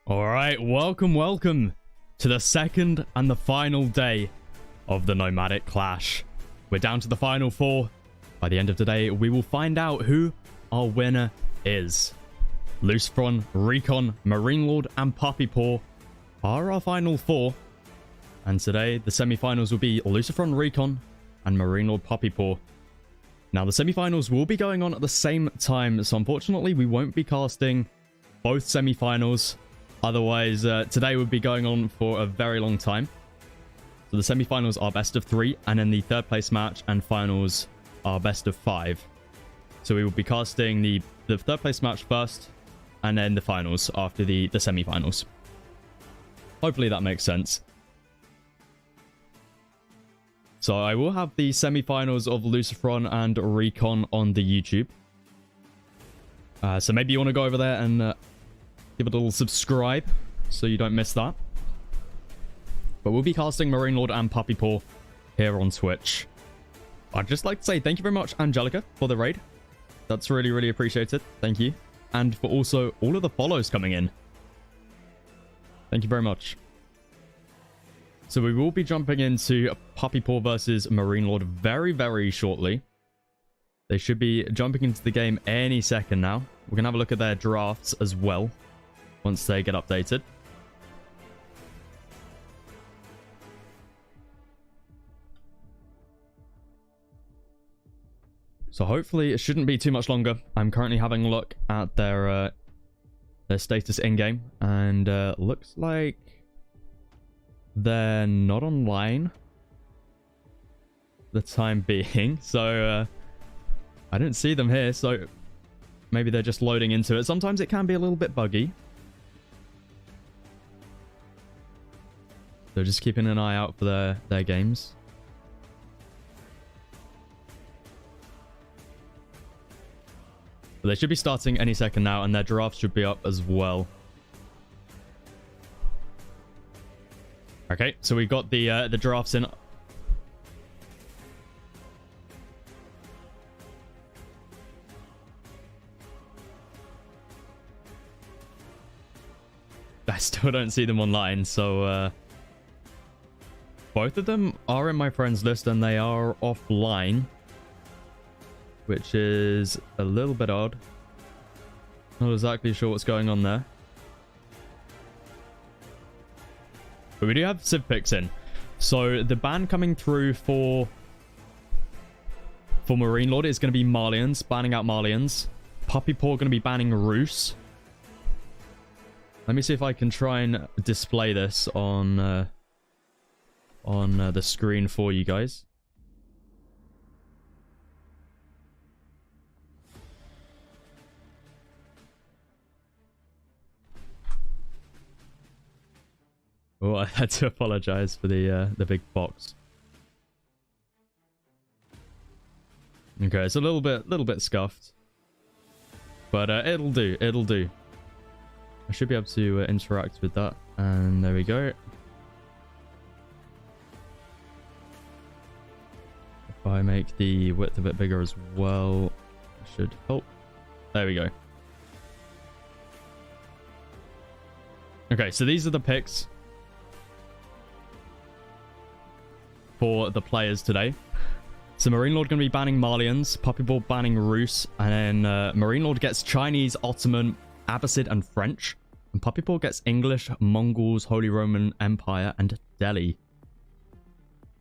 All right, welcome to the second and the final day of the Nomadic Clash. We're down to the final four. By the end of today, we will find out who our winner is. Lucifron, Recon, Marine Lord, and Puppy Paw are our final four. And today, the semi-finals will be Lucifron, Recon, and Marine Lord, Puppy Paw. Now, the semi-finals will be going on at the same time, so unfortunately, we won't be casting both semi-finals. Otherwise, today would be going on for a very long time. So the semi-finals are best of 3, and then the third place match and finals are best of 5. So we will be casting the third place match first, and then the finals after the semi-finals. Hopefully that makes sense. So I will have the semi-finals of Lucifron and Recon on the YouTube. So maybe you want to go over there and give it a little subscribe so you don't miss that. But we'll be casting Marine Lord and Puppy Paw here on Twitch. I'd just like to say thank you very much, Angelica, for the raid. That's really, really appreciated. Thank you. And for also all of the follows coming in. Thank you very much. So we will be jumping into Puppy Paw versus Marine Lord very, very shortly. They should be jumping into the game any second now. We're going to have a look at their drafts as well once they get updated. So hopefully it shouldn't be too much longer. I'm currently having a look at their status in-game, and looks like they're not online for the time being. So I didn't see them here, so maybe they're just loading into it. Sometimes it can be a little bit buggy. So just keeping an eye out for their games. But they should be starting any second now, and their drafts should be up as well. Okay, so we got the drafts in. I still don't see them online, so both of them are in my friends list and they are offline, which is a little bit odd. Not exactly sure what's going on there. But we do have Civ picks in. So the ban coming through for Marine Lord is going to be Malians, banning out Malians. Puppy Paw going to be banning Rus. Let me see if I can try and display this on the screen for you guys. Oh, I had to apologize for the big box. Okay, it's a little bit scuffed, but it'll do. It'll do. I should be able to interact with that, and there we go. If I make the width a bit bigger as well, it should help. There we go. Okay, so these are the picks for the players today. So Marine Lord going to be banning Malians, Puppy Paw banning Rus, and then Marine Lord gets Chinese, Ottoman, Abbasid, and French. And Puppy Paw gets English, Mongols, Holy Roman Empire, and Delhi.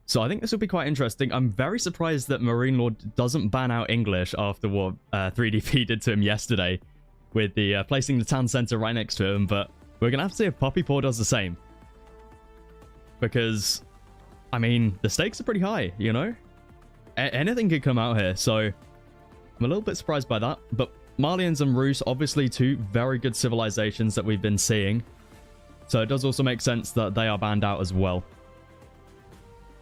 So I think this will be quite interesting. I'm very surprised that Marine Lord doesn't ban out English after what 3DP did to him yesterday with the placing the town center right next to him. But we're going to have to see if Puppy Paw does the same. Because, I mean, the stakes are pretty high, you know? Anything could come out here. So I'm a little bit surprised by that. But Malians and Rus, obviously two very good civilizations that we've been seeing. So it does also make sense that they are banned out as well.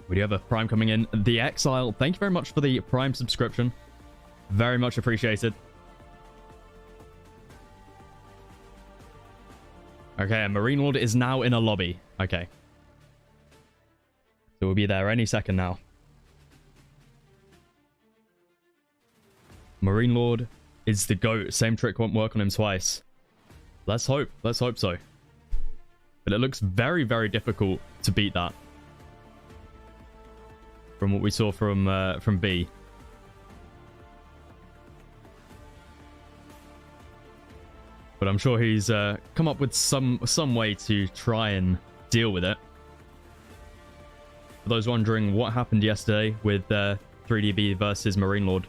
We do have a Prime coming in. The Exile, thank you very much for the Prime subscription. Very much appreciated. Okay, and Marine Lord is now in a lobby. Okay. So we'll be there any second now. Marine Lord is the GOAT. Same trick won't work on him twice. Let's hope. Let's hope so. But it looks very, very difficult to beat that. From what we saw from B. But I'm sure he's come up with some way to try and deal with it. For those wondering what happened yesterday with 3DB versus Marine Lord,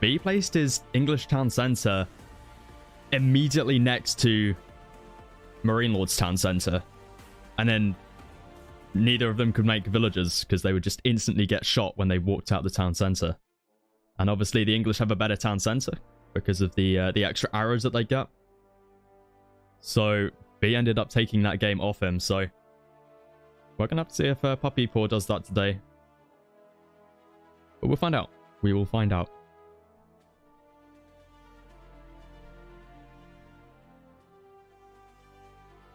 B placed his English Town Centre immediately next to Marine Lord's Town Centre. And then neither of them could make villagers because they would just instantly get shot when they walked out the town centre. And obviously the English have a better town centre because of the extra arrows that they get. So B ended up taking that game off him. So we're going to have to see if Puppy Paw does that today. But we'll find out. We will find out.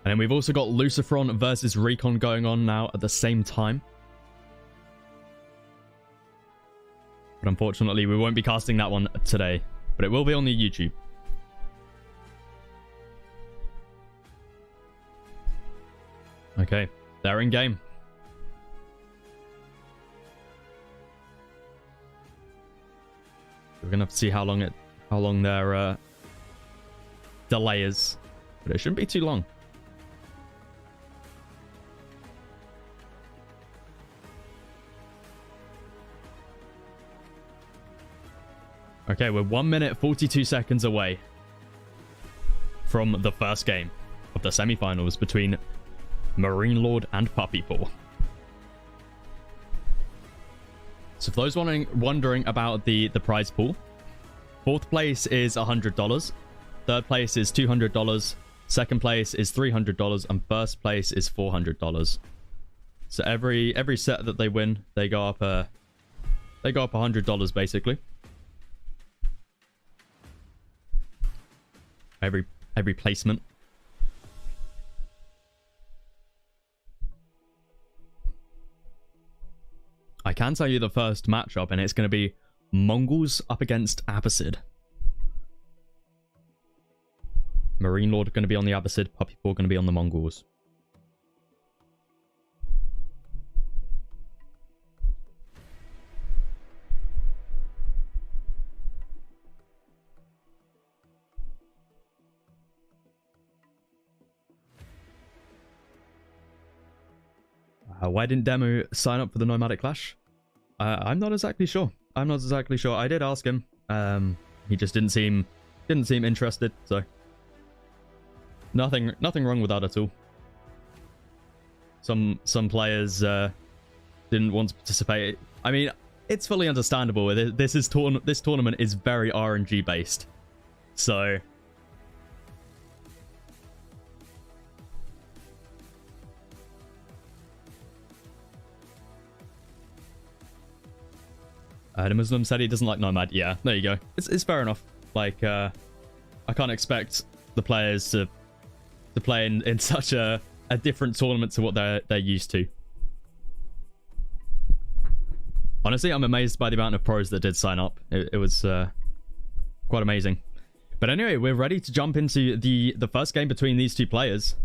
And then we've also got Lucifron versus Recon going on now at the same time. But unfortunately, we won't be casting that one today. But it will be on the YouTube. Okay, they're in game. We're gonna have to see how long their delay is. But it shouldn't be too long. Okay, we're 1 minute 42 seconds away from the first game of the semi-finals between Marine Lord and Puppy Paw. So for those wondering about the prize pool, 4th place is $100, 3rd place is $200, 2nd place is $300, and 1st place is $400. So every set that they win, they go up $100 basically. Every placement. I can tell you the first matchup, and it's going to be Mongols up against Abbasid. Marine Lord going to be on the Abbasid, Puppy Paw going to be on the Mongols. Why didn't Demu sign up for the Nomadic Clash? I'm not exactly sure. I did ask him. He just didn't seem interested. So nothing wrong with that at all. Some players didn't want to participate. I mean, it's fully understandable. This tournament is very RNG based. So the Muslim said he doesn't like Nomad. Yeah, there you go. It's fair enough. Like, I can't expect the players to play in such a different tournament to what they're used to. Honestly, I'm amazed by the amount of pros that did sign up. It was quite amazing. But anyway, we're ready to jump into the first game between these two players.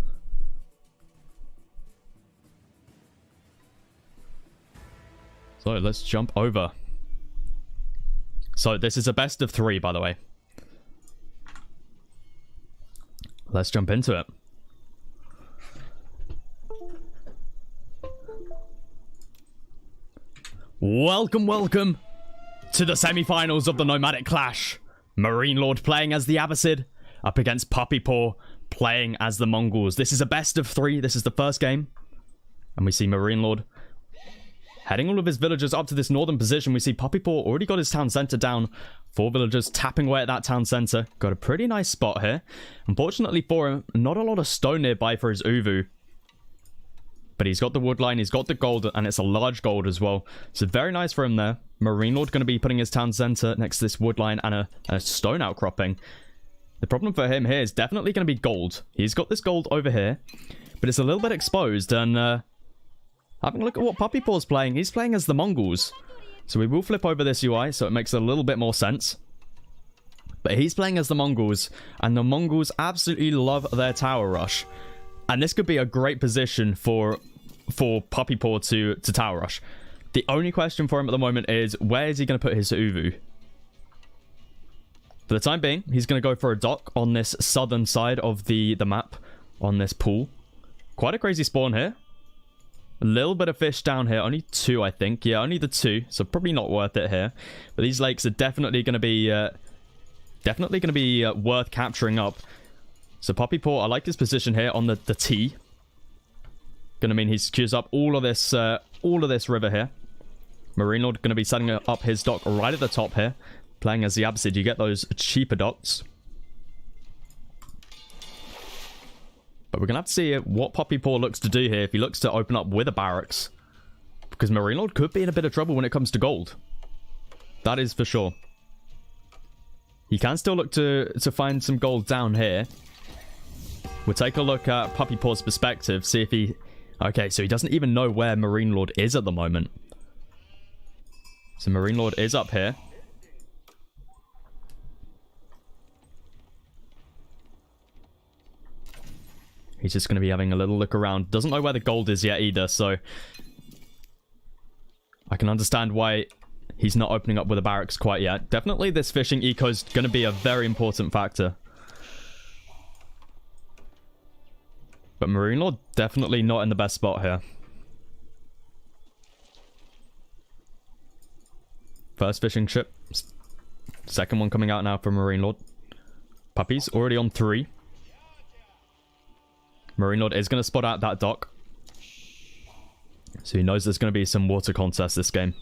So let's jump over. So this is a best of 3, by the way. Let's jump into it. Welcome to the semi-finals of the Nomadic Clash. Marine Lord playing as the Abbasid, up against Puppy Paw playing as the Mongols. This is a best of 3. This is the first game. And we see Marine Lord heading all of his villagers up to this northern position. We see Puppy Paw already got his town centre down. 4 villagers tapping away at that town centre. Got a pretty nice spot here. Unfortunately for him, not a lot of stone nearby for his Uvu. But he's got the wood line, he's got the gold, and it's a large gold as well. So very nice for him there. Marine Lord going to be putting his town centre next to this wood line and a stone outcropping. The problem for him here is definitely going to be gold. He's got this gold over here, but it's a little bit exposed, and having a look at what Puppy Paw's playing. He's playing as the Mongols. So we will flip over this UI so it makes a little bit more sense. But he's playing as the Mongols. And the Mongols absolutely love their tower rush. And this could be a great position for Puppy Paw to tower rush. The only question for him at the moment is, where is he going to put his Uvu? For the time being, he's going to go for a dock on this southern side of the map, on this pool. Quite a crazy spawn here. A little bit of fish down here. Only 2, I think. Yeah, only the 2. So probably not worth it here. But these lakes are definitely going to be worth capturing up. So Puppy Paw, I like his position here on the T. Gonna mean he secures up all of this river here. Marine Lord gonna be setting up his dock right at the top here. Playing as the Absid, you get those cheaper docks. But we're gonna have to see what Puppy Paw looks to do here if he looks to open up with a barracks. Because Marine Lord could be in a bit of trouble when it comes to gold. That is for sure. He can still look to find some gold down here. We'll take a look at Puppy Paw's perspective, see if he... Okay, so he doesn't even know where Marine Lord is at the moment. So Marine Lord is up here. He's just going to be having a little look around. Doesn't know where the gold is yet either, so... I can understand why he's not opening up with a barracks quite yet. Definitely this fishing eco is going to be a very important factor. But Marine Lord definitely not in the best spot here. First fishing ship. Second one coming out now for Marine Lord. Puppy's already on 3. Marine Lord is going to spot out that dock. So he knows there's going to be some water contest this game.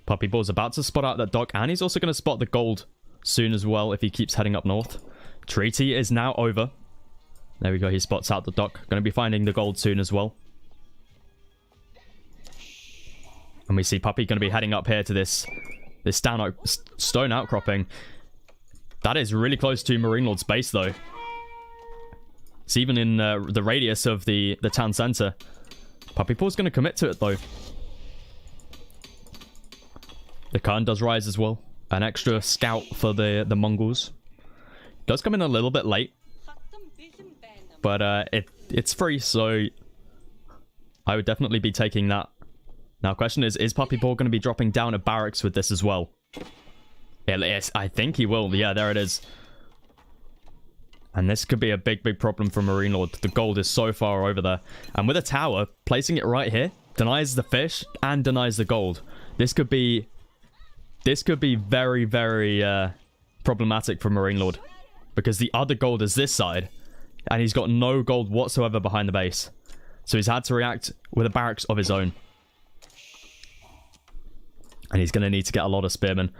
Puppy Paw's about to spot out that dock. And he's also going to spot the gold soon as well if he keeps heading up north. Treaty is now over. There we go. He spots out the dock. Going to be finding the gold soon as well. And we see Puppy going to be heading up here to this stone outcropping. That is really close to Marine Lord's base, though. It's even in the radius of the town center. Puppy Paw's going to commit to it, though. The Khan does rise as well. An extra scout for the Mongols. Does come in a little bit late. But it's free, so I would definitely be taking that. Now, question is Puppy Paw going to be dropping down a barracks with this as well? Yes, I think he will. Yeah, there it is. And this could be a big, big problem for Marine Lord. The gold is so far over there. And with a tower, placing it right here denies the fish and denies the gold. This could be very, very problematic for Marine Lord. Because the other gold is this side. And he's got no gold whatsoever behind the base. So he's had to react with a barracks of his own. And he's going to need to get a lot of spearmen.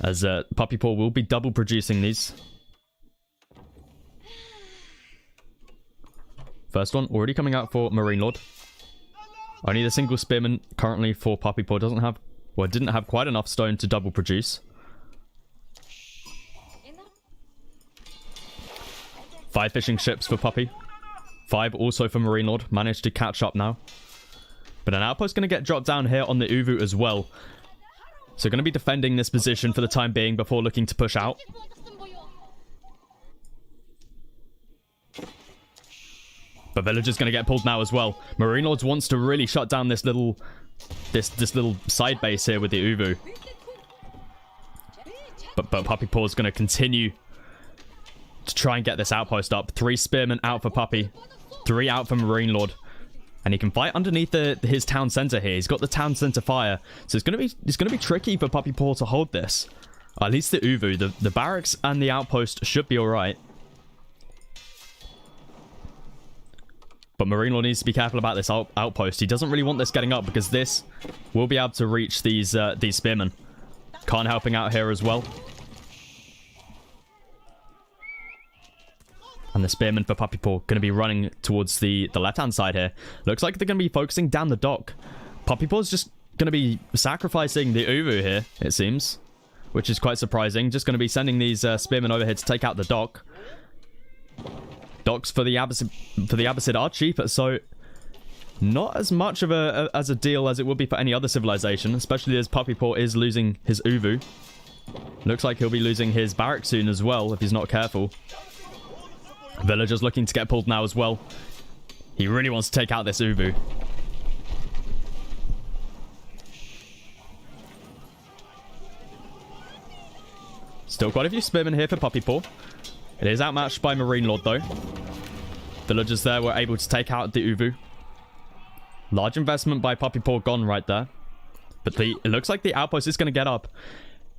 As Puppy Paw will be double producing these. First one already coming out for Marine Lord. Only the single spearman currently for Puppy Paw didn't have quite enough stone to double produce. 5 fishing ships for Puppy. 5 also for Marine Lord. Managed to catch up now. But an outpost going to get dropped down here on the Uvu as well. So going to be defending this position for the time being before looking to push out. But Villager's going to get pulled now as well. Marine Lords wants to really shut down this little side base here with the Uvu. But Puppy Paw's going to continue to try and get this outpost up. 3 spearmen out for Puppy. 3 out for Marine Lord. And he can fight underneath his town center here. He's got the town center fire. So it's going to be tricky for Puppy Paw to hold this. At least the Uvu. The barracks and the outpost should be alright. But Marine Lord needs to be careful about this outpost. He doesn't really want this getting up because this will be able to reach these spearmen. Khan helping out here as well. And the spearmen for Puppy Paw going to be running towards the left-hand side here. Looks like they're going to be focusing down the dock. Puppy Paw's just going to be sacrificing the Uvu here, it seems. Which is quite surprising. Just going to be sending these spearmen over here to take out the dock. Docks for the Abbasid are cheaper, so not as much of a deal as it would be for any other civilization, especially as Puppy Paw is losing his Uvu. Looks like he'll be losing his barrack soon as well, if he's not careful. Villagers looking to get pulled now as well. He really wants to take out this Uvu. Still quite a few spearmen here for Puppy Paw. It is outmatched by Marine Lord, though. Villagers there were able to take out the Uvu. Large investment by Puppy Paw gone right there. But it looks like the outpost is going to get up.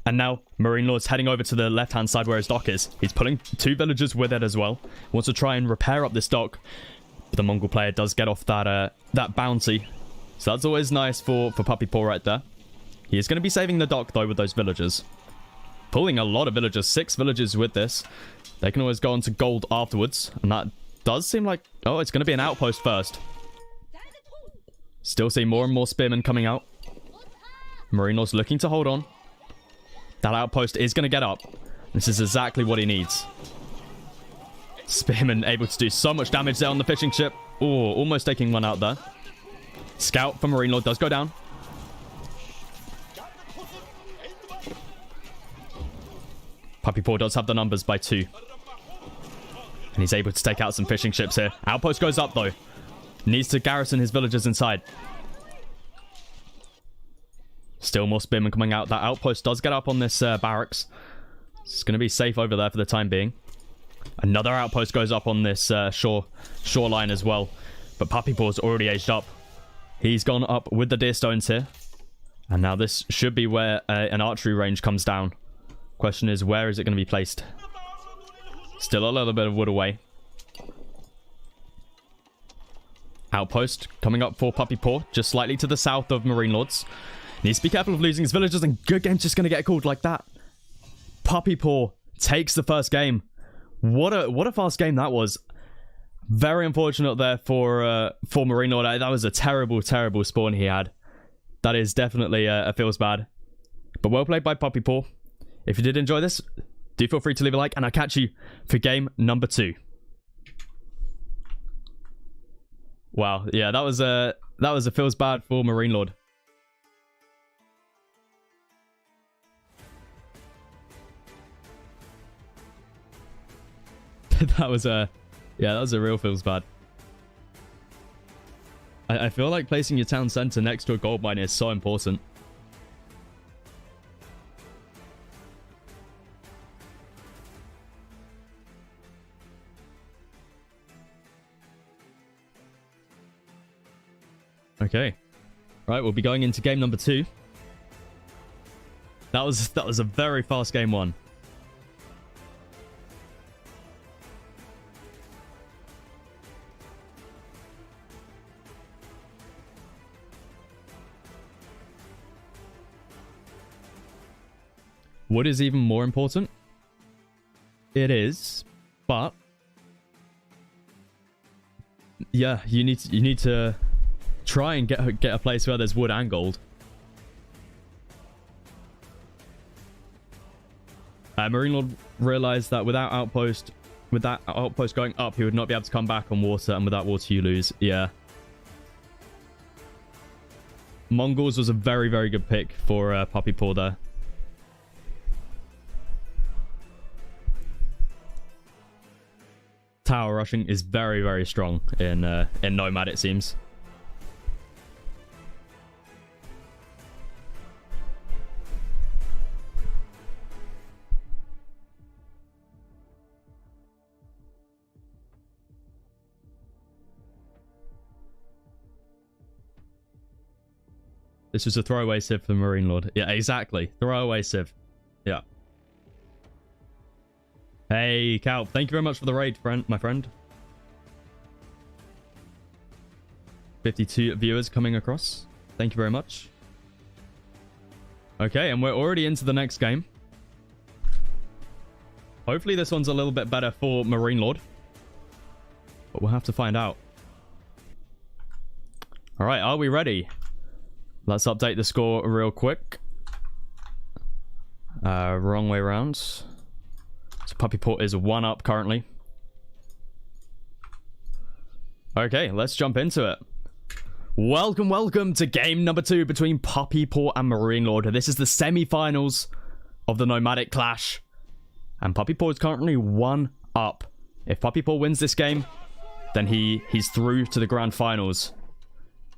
And now Marine Lord's heading over to the left-hand side where his dock is. He's pulling 2 villagers with it as well. Wants to try and repair up this dock. But the Mongol player does get off that bounty. So that's always nice for Puppy Paw right there. He is going to be saving the dock, though, with those villagers. Pulling a lot of villagers. 6 villagers with this. They can always go on to gold afterwards. And that does seem like... Oh, it's going to be an outpost first. Still see more and more spearmen coming out. Marine Lord's looking to hold on. That outpost is going to get up. This is exactly what he needs. Spearman able to do so much damage there on the fishing ship. Oh, almost taking one out there. Scout for Marine Lord does go down. Puppy Paw does have the numbers by 2. And he's able to take out some fishing ships here. Outpost goes up, though. Needs to garrison his villagers inside. Still more spearmen coming out. That outpost does get up on this barracks. It's going to be safe over there for the time being. Another outpost goes up on this shoreline as well. But Puppy Paw's already aged up. He's gone up with the deer stones here. And now this should be where an archery range comes down. Question is, where is it going to be placed? Still a little bit of wood away. Outpost coming up for Puppy Paw, just slightly to the south of Marine Lords. Needs to be careful of losing his villagers, and good game's just going to get called like that. Puppy Paw takes the first game. What a fast game that was. Very unfortunate there for Marine Lord. That was a terrible, terrible spawn he had. That is definitely feels bad. But well played by Puppy Paw. If you did enjoy this, do feel free to leave a like, and I'll catch you for game number 2. Wow, yeah, that was a feels bad for Marine Lord. that was a real feels bad. I feel like placing your town center next to a gold mine is so important. Okay. Right, we'll be going into game number 2. That was a very fast game 1. Wood is even more important. It is, but yeah, you need to try and get a place where there's wood and gold. Marine Lord realized that without that outpost going up, he would not be able to come back on water, and without water you lose. Yeah. Mongols was a very, very good pick for Puppy Paw there. Tower rushing is very, very strong in Nomad, it seems. This was a throwaway civ for Marine Lord. Yeah, exactly. Throwaway civ. Yeah. Hey, Cal. Thank you very much for the raid, my friend. 52 viewers coming across. Thank you very much. Okay, and we're already into the next game. Hopefully this one's a little bit better for Marine Lord. But we'll have to find out. Alright, are we ready? Let's update the score real quick. Wrong way around. So Puppy Paw is 1 up currently. Okay, let's jump into it. Welcome to game number 2 between Puppy Paw and Marine Lord. This is the semi-finals of the Nomadic Clash. And Puppy Paw is currently 1 up. If Puppy Paw wins this game, then he's through to the grand finals.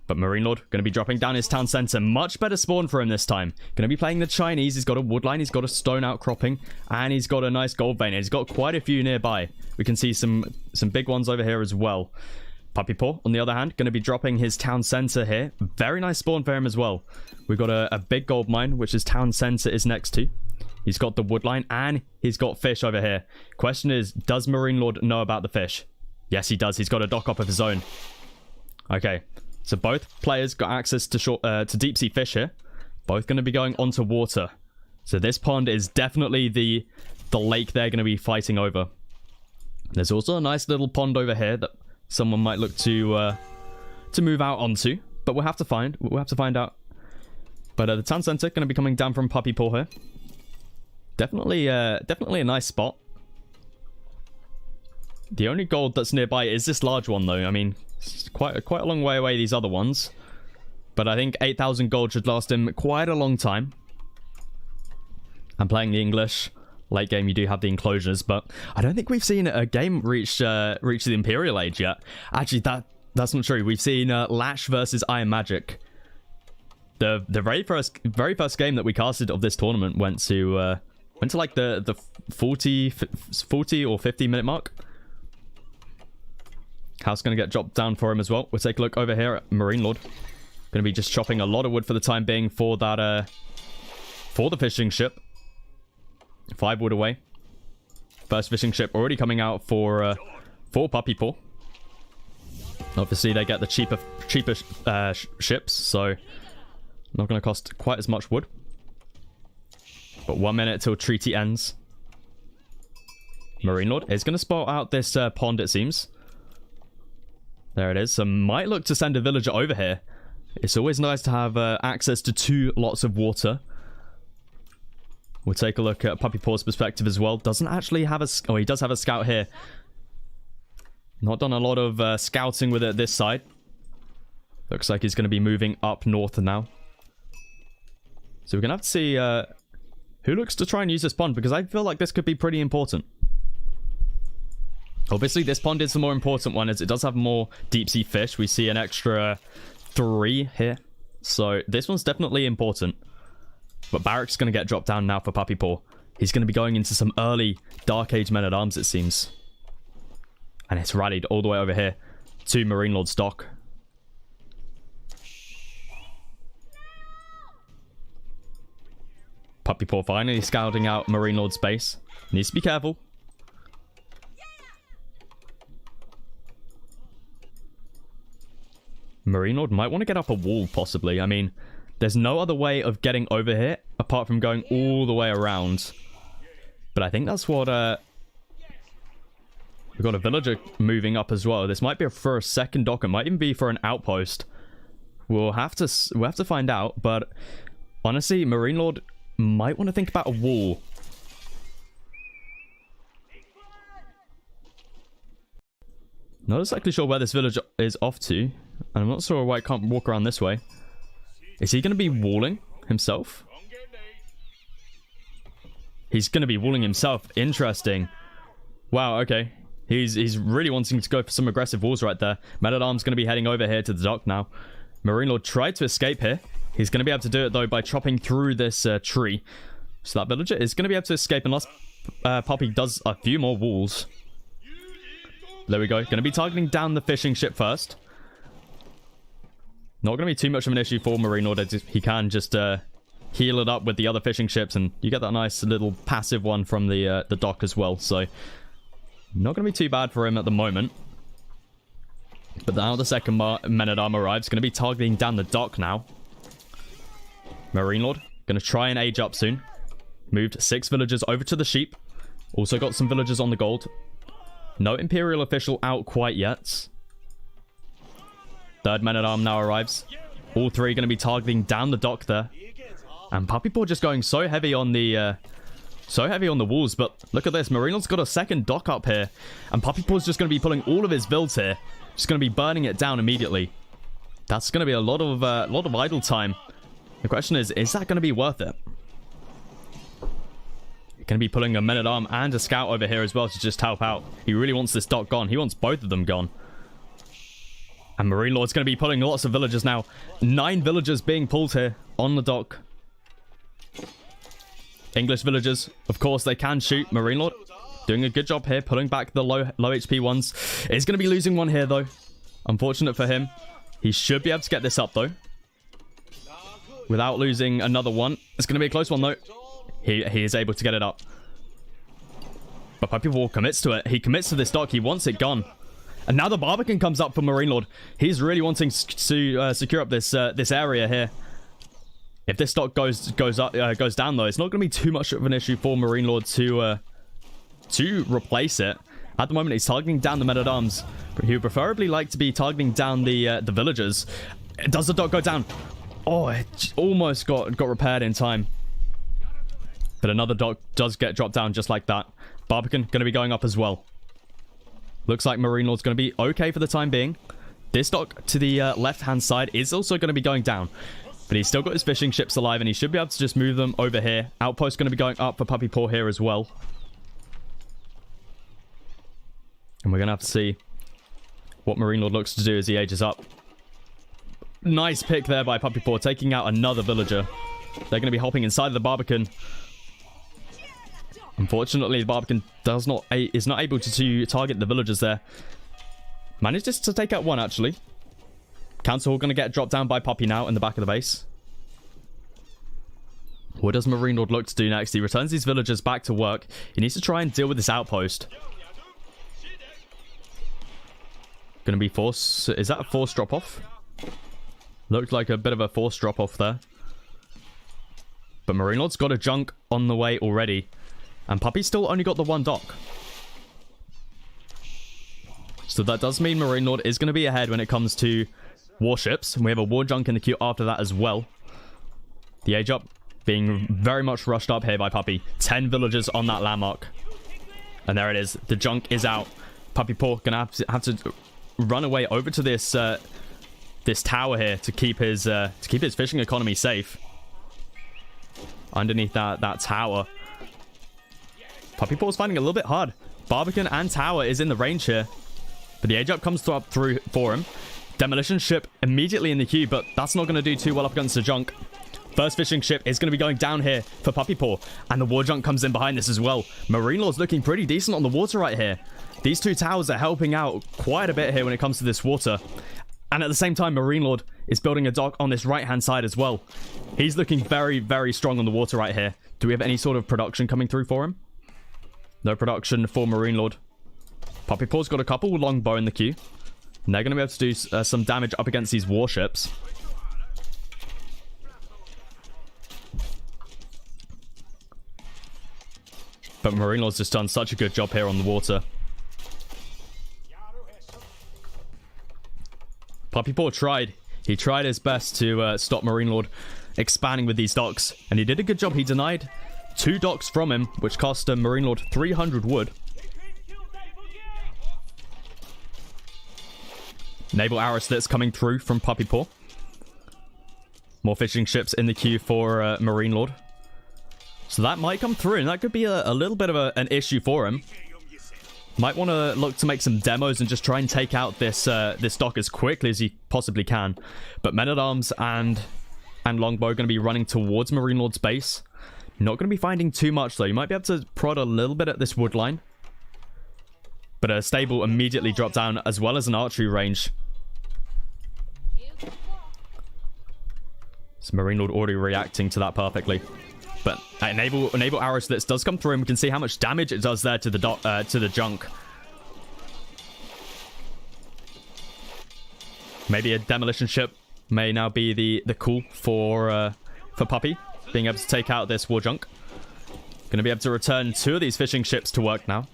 But Marine Lord going to be dropping down his town center. Much better spawn for him this time. Going to be playing the Chinese. He's got a wood line. He's got a stone outcropping. And he's got a nice gold vein. He's got quite a few nearby. We can see some big ones over here as well. Puppy Paw, on the other hand, going to be dropping his town center here. Very nice spawn for him as well. We've got a big gold mine, which his town center is next to. He's got the wood line, and he's got fish over here. Question is, does Marine Lord know about the fish? Yes, he does. He's got a dock up of his own. Okay, so both players got access to deep sea fish here. Both going to be going onto water. So this pond is definitely the lake they're going to be fighting over. There's also a nice little pond over here that someone might look to move out onto, but we'll have to find out. But the town center going to be coming down from Puppy Paw here. Definitely a nice spot. The only gold that's nearby is this large one, though. I mean, it's quite a long way away, these other ones. But I think 8,000 gold should last him quite a long time. I'm playing the English. Late game, you do have the enclosures, but I don't think we've seen a game reach the Imperial Age yet. Actually, that's not true. We've seen Lash versus Iron Magic. The very first game that we casted of this tournament went to like the 40 or 50 minute mark. House going to get dropped down for him as well. We'll take a look over here at Marine Lord. Going to be just chopping a lot of wood for the time being for that for the fishing ship. 5 wood away. First fishing ship already coming out for Puppy Paw. Obviously, they get the cheaper ships, so not going to cost quite as much wood. But 1 minute till treaty ends. Marine Lord is going to spot out this pond, it seems. There it is. So might look to send a villager over here. It's always nice to have access to 2 lots of water. We'll take a look at Puppy Paw's perspective as well. Doesn't actually have a... Oh, he does have a scout here. Not done a lot of scouting with it this side. Looks like he's going to be moving up north now. So we're going to have to see who looks to try and use this pond, because I feel like this could be pretty important. Obviously, this pond is the more important one, as it does have more deep sea fish. We see an extra 3 here. So this one's definitely important. But Barrack's going to get dropped down now for Puppy Paw. He's going to be going into some early Dark Age men-at-arms, it seems. And it's rallied all the way over here to Marine Lord's dock. Puppy Paw finally scouting out Marine Lord's base. Needs to be careful. Marine Lord might want to get up a wall, possibly. I mean, there's no other way of getting over here apart from going all the way around. But I think that's what... We've got a villager moving up as well. This might be for a second dock. It might even be for an outpost. We'll have to find out. But honestly, Marine Lord might want to think about a wall. Not exactly sure where this village is off to. And I'm not sure why it can't walk around this way. Is he going to be walling himself? He's going to be walling himself. Interesting. Wow, okay. He's really wanting to go for some aggressive walls right there. Man-at-Arm's going to be heading over here to the dock now. Marine Lord tried to escape here. He's going to be able to do it, though, by chopping through this tree. So that villager is going to be able to escape unless Puppy does a few more walls. There we go. Going to be targeting down the fishing ship first. Not going to be too much of an issue for Marine Lord. He can just heal it up with the other fishing ships, and you get that nice little passive one from the dock as well. So not going to be too bad for him at the moment. But now the second men-at-arm arrives. Going to be targeting down the dock now. Marine Lord going to try and age up soon. Moved 6 villagers over to the sheep. Also got some villagers on the gold. No Imperial official out quite yet. Third men-at-arm now arrives. All 3 going to be targeting down the dock there. And Puppy Paw just going so heavy on the walls. But look at this. Marine Lord's got a second dock up here. And Puppy Paw's just going to be pulling all of his builds here. Just going to be burning it down immediately. That's going to be a lot of idle time. The question is that going to be worth it? Going to be pulling a men-at-arm and a scout over here as well to just help out. He really wants this dock gone. He wants both of them gone. And Marine Lord's going to be pulling lots of villagers now. 9 villagers being pulled here on the dock. English villagers, of course, they can shoot. Marine Lord doing a good job here, pulling back the low HP ones. He's going to be losing one here, though. Unfortunate for him. He should be able to get this up, though, without losing another one. It's going to be a close one, though. He is able to get it up. But Puppy Paw commits to it. He commits to this dock. He wants it gone. And now the Barbican comes up for Marine Lord. He's really wanting to secure up this area here. If this dock goes down, though, it's not going to be too much of an issue for Marine Lord to replace it. At the moment, he's targeting down the men-at-arms. But he would preferably like to be targeting down the villagers. Does the dock go down? Oh, it almost got repaired in time. But another dock does get dropped down just like that. Barbican going to be going up as well. Looks like Marine Lord's going to be okay for the time being. This dock to the left-hand side is also going to be going down. But he's still got his fishing ships alive, and he should be able to just move them over here. Outpost going to be going up for Puppy Paw here as well. And we're going to have to see what Marine Lord looks to do as he ages up. Nice pick there by Puppy Paw, taking out another villager. They're going to be hopping inside of the Barbican. Unfortunately, the Barbican is not able to target the villagers there. Manages to take out one, actually. Council Hall going to get dropped down by Puppy now in the back of the base. What does Marine Lord look to do next? He returns these villagers back to work. He needs to try and deal with this outpost. Going to be force... Is that a force drop-off? Looked like a bit of a force drop-off there. But Marine Lord's got a junk on the way already. And Puppy's still only got the one dock. So that does mean Marine Lord is going to be ahead when it comes to warships. And we have a war junk in the queue after that as well. The age up being very much rushed up here by Puppy. 10 villagers on that landmark. And there it is. The junk is out. Puppy Paw going to have to run away over to this this tower here to keep his fishing economy safe. Underneath that tower. Puppy Paw's finding it a little bit hard. Barbican and tower is in the range here. But the age up comes up through for him. Demolition ship immediately in the queue, but that's not going to do too well up against the junk. First fishing ship is going to be going down here for Puppy Paw. And the war junk comes in behind this as well. Marine Lord's looking pretty decent on the water right here. These two towers are helping out quite a bit here when it comes to this water. And at the same time, Marine Lord is building a dock on this right-hand side as well. He's looking very, very strong on the water right here. Do we have any sort of production coming through for him? No production for Marine Lord. Puppy Paw's got a couple longbow in the queue. And they're going to be able to do some damage up against these warships. But Marine Lord's just done such a good job here on the water. Puppy Paw tried. He tried his best to stop Marine Lord expanding with these docks. And he did a good job. He denied 2 docks from him, which cost Marine Lord 300 wood. Naval arrow slits coming through from Puppy Paw. More fishing ships in the queue for Marine Lord. So that might come through, and that could be a little bit of an issue for him. Might want to look to make some demos and just try and take out this dock as quickly as he possibly can. But Men-at-Arms and Longbow are going to be running towards Marine Lord's base. Not going to be finding too much, though. You might be able to prod a little bit at this wood line. But a stable immediately dropped down, as well as an archery range. So Marine Lord already reacting to that perfectly. But enable arrow slits does come through, and we can see how much damage it does there to the junk. Maybe a demolition ship may now be the call for Puppy, being able to take out this war junk. Going to be able to return 2 of these fishing ships to work now.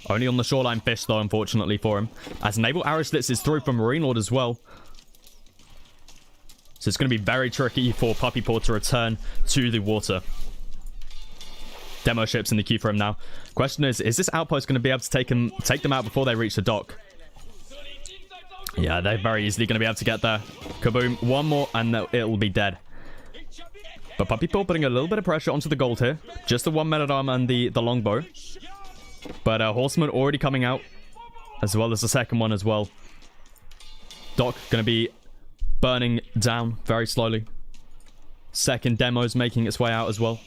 Only on the shoreline fish, though, unfortunately for him. As naval arrow slits is through from Marine Lord as well. So it's going to be very tricky for Puppy Paw to return to the water. Demo ships in the queue for him now. Question is this outpost going to be able to take them out before they reach the dock? Yeah, they're very easily going to be able to get there. Kaboom. One more and it'll be dead. But Puppy Paw putting a little bit of pressure onto the gold here. Just the one men-at-arm and the longbow. But Horseman already coming out. As well as the second one as well. Doc going to be burning down very slowly. Second demo's making its way out as well.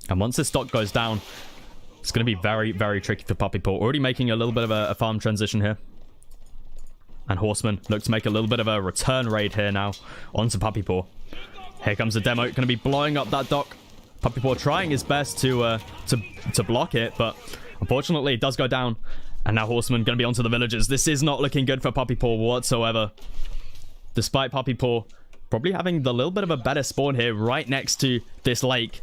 And once this Doc goes down, it's going to be very, very tricky for Puppy Paw. Already making a little bit of a farm transition here. And Horseman looks to make a little bit of a return raid here now onto Puppy Paw. Here comes the demo. Going to be blowing up that Doc. Puppy Paw trying his best to block it, but unfortunately it does go down. And now Horseman going to be onto the villagers. This is not looking good for Puppy Paw whatsoever. Despite Puppy Paw probably having the little bit of a better spawn here right next to this lake.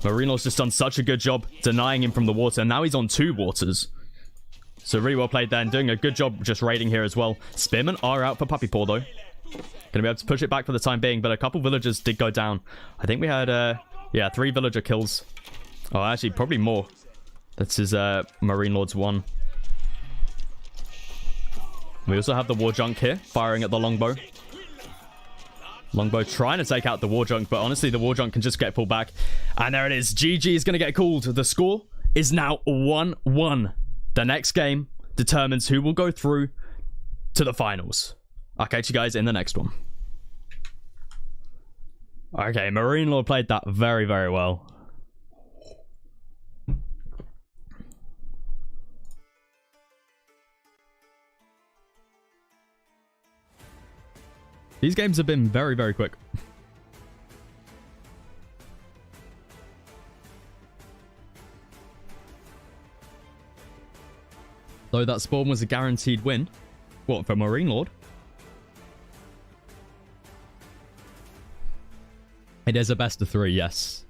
Marino's just done such a good job denying him from the water. Now he's on 2 waters. So really well played there and doing a good job just raiding here as well. Spearmen are out for Puppy Paw though. Gonna be able to push it back for the time being, but a couple villagers did go down. I think we had, yeah, 3 villager kills. Oh, actually, probably more. This is Marine Lord's 1. We also have the War Junk here, firing at the longbow. Longbow trying to take out the War Junk, but honestly, the War Junk can just get pulled back. And there it is. GG is going to get called. The score is now 1-1. The next game determines who will go through to the finals. I'll catch you guys in the next one. Okay, Marine Lord played that very, very well. These games have been very, very quick. Though that spawn was a guaranteed win. What, for Marine Lord? It is a best of 3, yes.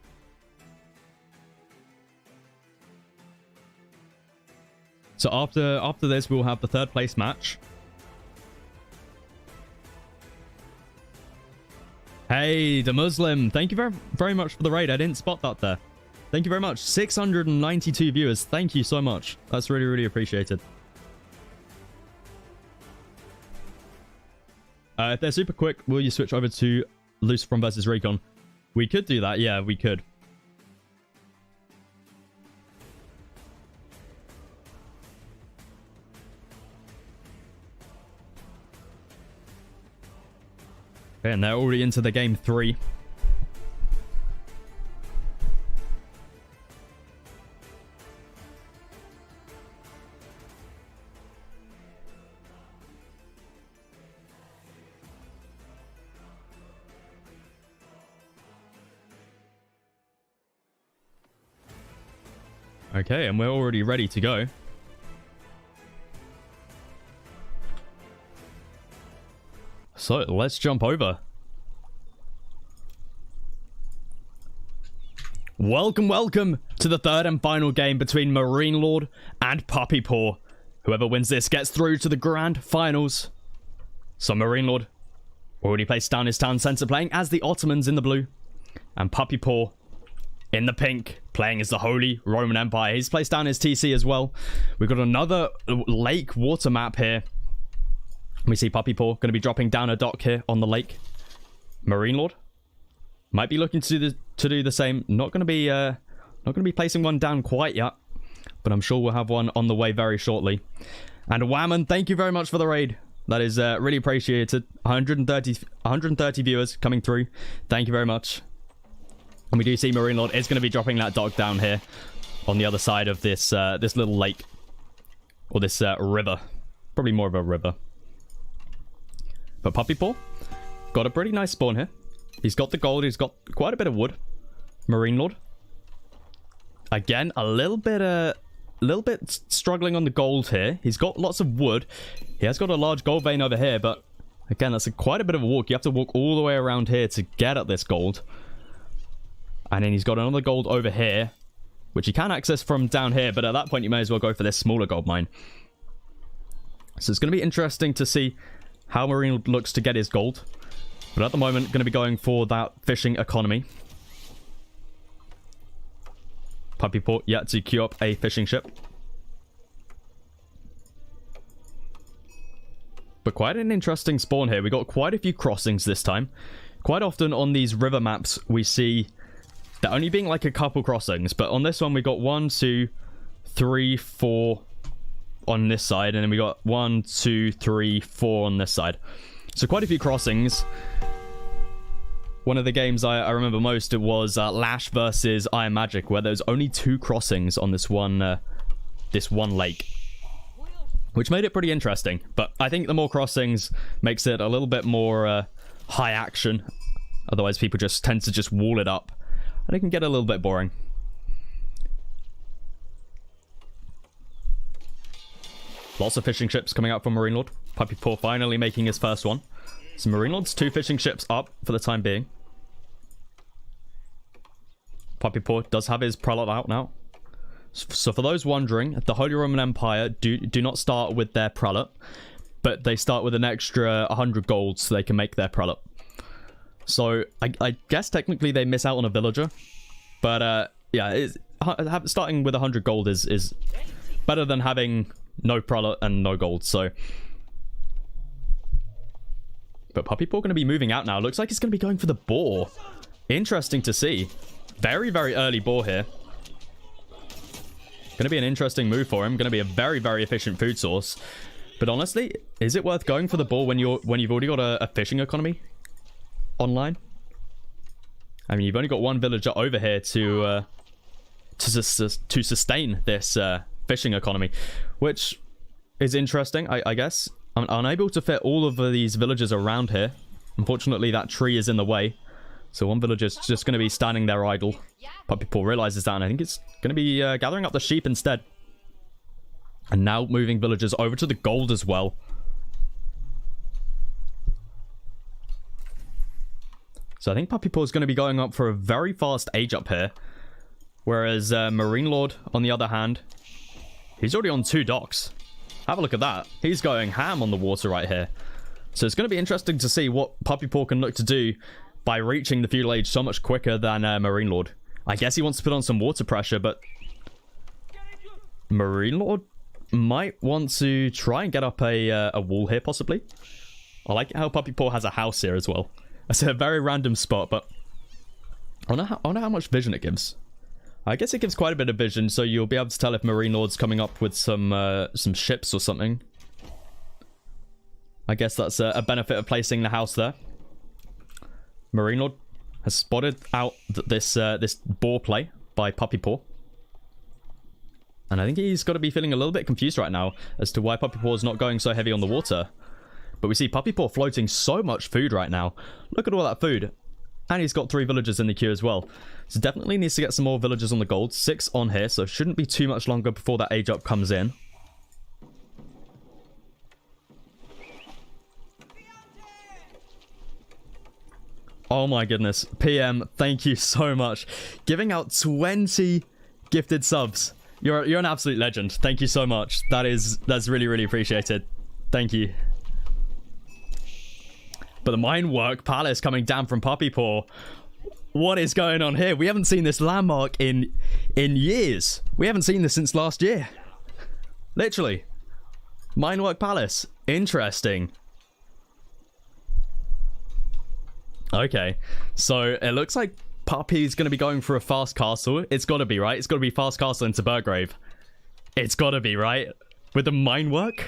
So after this, we'll have the 3rd place match. Hey, the Muslim. Thank you very, very much for the raid. I didn't spot that there. Thank you very much. 692 viewers. Thank you so much. That's really, really appreciated. If they're super quick, will you switch over to Lucifer versus Recon? We could do that. Yeah, we could. Okay, and they're already into the game 3. Okay, and we're already ready to go. So, let's jump over. Welcome, welcome to the 3rd and final game between Marine Lord and Puppy Paw. Whoever wins this gets through to the grand finals. So, Marine Lord already placed down his town centre, playing as the Ottomans in the blue. And Puppy Paw in the pink, playing as the Holy Roman Empire. He's placed down his TC as well. We've got another lake water map here. We see Puppy Paw going to be dropping down a dock here on the lake. Marine Lord might be looking to do the same. Not going to be placing one down quite yet, but I'm sure we'll have one on the way very shortly. And Whammon, thank you very much for the raid. That is really appreciated. 130 viewers coming through. Thank you very much. And we do see Marine Lord is going to be dropping that dock down here on the other side of this this little lake, or this river. Probably more of a river. But Puppy Paw got a pretty nice spawn here. He's got the gold. He's got quite a bit of wood. Marine Lord again, a little bit struggling on the gold here. He's got lots of wood. He has got a large gold vein over here, but again, that's quite a bit of a walk. You have to walk all the way around here to get at this gold. And then he's got another gold over here, which you can access from down here, but at that point you may as well go for this smaller gold mine. So it's going to be interesting to see how Marine looks to get his gold. But at the moment, going to be going for that fishing economy. Puppy Paw yet to queue up a fishing ship. But quite an interesting spawn here. We got quite a few crossings this time. Quite often on these river maps, we see there only being like a couple crossings. But on this one, we got 1, 2, 3, 4 on this side. And then we got 1, 2, 3, 4 on this side. So quite a few crossings. One of the games I remember most, it was Lash versus Iron Magic, where there's only 2 crossings on this one lake. Which made it pretty interesting. But I think the more crossings makes it a little bit more high action. Otherwise, people just tend to just wall it up. And it can get a little bit boring. Lots of fishing ships coming out from Marine Lord. Puppy Paw finally making his first one. So Marine Lord's 2 fishing ships up for the time being. Puppy Paw does have his prelate out now. So for those wondering, the Holy Roman Empire do not start with their prelate, but they start with an extra 100 gold so they can make their prelate. So I guess technically they miss out on a villager, but yeah, starting with 100 gold is better than having no prelate and no gold. So, but Puppy Paw going to be moving out now. Looks like he's going to be going for the boar. Interesting to see. Very, very early boar here. Going to be an interesting move for him. Going to be a very, very efficient food source. But honestly, is it worth going for the boar when you've already got a fishing economy online? I mean, you've only got 1 villager over here to sustain this fishing economy, which is interesting, I guess. I'm unable to fit all of these villagers around here. Unfortunately, that tree is in the way. So 1 villager's just going to be standing there idle. Puppy Paw realizes that, and I think it's going to be gathering up the sheep instead. And now moving villagers over to the gold as well. So I think Puppy Paw is going to be going up for a very fast age up here. Whereas Marine Lord, on the other hand, he's already on 2 docks. Have a look at that. He's going ham on the water right here. So it's going to be interesting to see what Puppy Paw can look to do by reaching the feudal age so much quicker than Marine Lord. I guess he wants to put on some water pressure, but Marine Lord might want to try and get up a wall here, possibly. I like how Puppy Paw has a house here as well. It's a very random spot, but I wonder how much vision it gives. I guess it gives quite a bit of vision, so you'll be able to tell if Marine Lord's coming up with some ships or something. I guess that's a benefit of placing the house there. Marine Lord has spotted out this boar play by Puppy Paw. And I think he's got to be feeling a little bit confused right now as to why Puppy Paw is not going so heavy on the water. But we see Puppy Paw floating so much food right now. Look at all that food. And he's got 3 villagers in the queue as well. So definitely needs to get some more villagers on the gold. 6 on here, so shouldn't be too much longer before that age up comes in. Oh my goodness. PM, thank you so much. Giving out 20 gifted subs. You're an absolute legend. Thank you so much. That's really, really appreciated. Thank you. But the Minework Palace coming down from Puppy Paw. What is going on here? We haven't seen this landmark in years. We haven't seen this since last year. Literally. Minework Palace. Interesting. Okay. So it looks like Puppy's going to be going for a fast castle. It's got to be, right? It's got to be fast castle into Burgrave. It's got to be, right? With the Minework.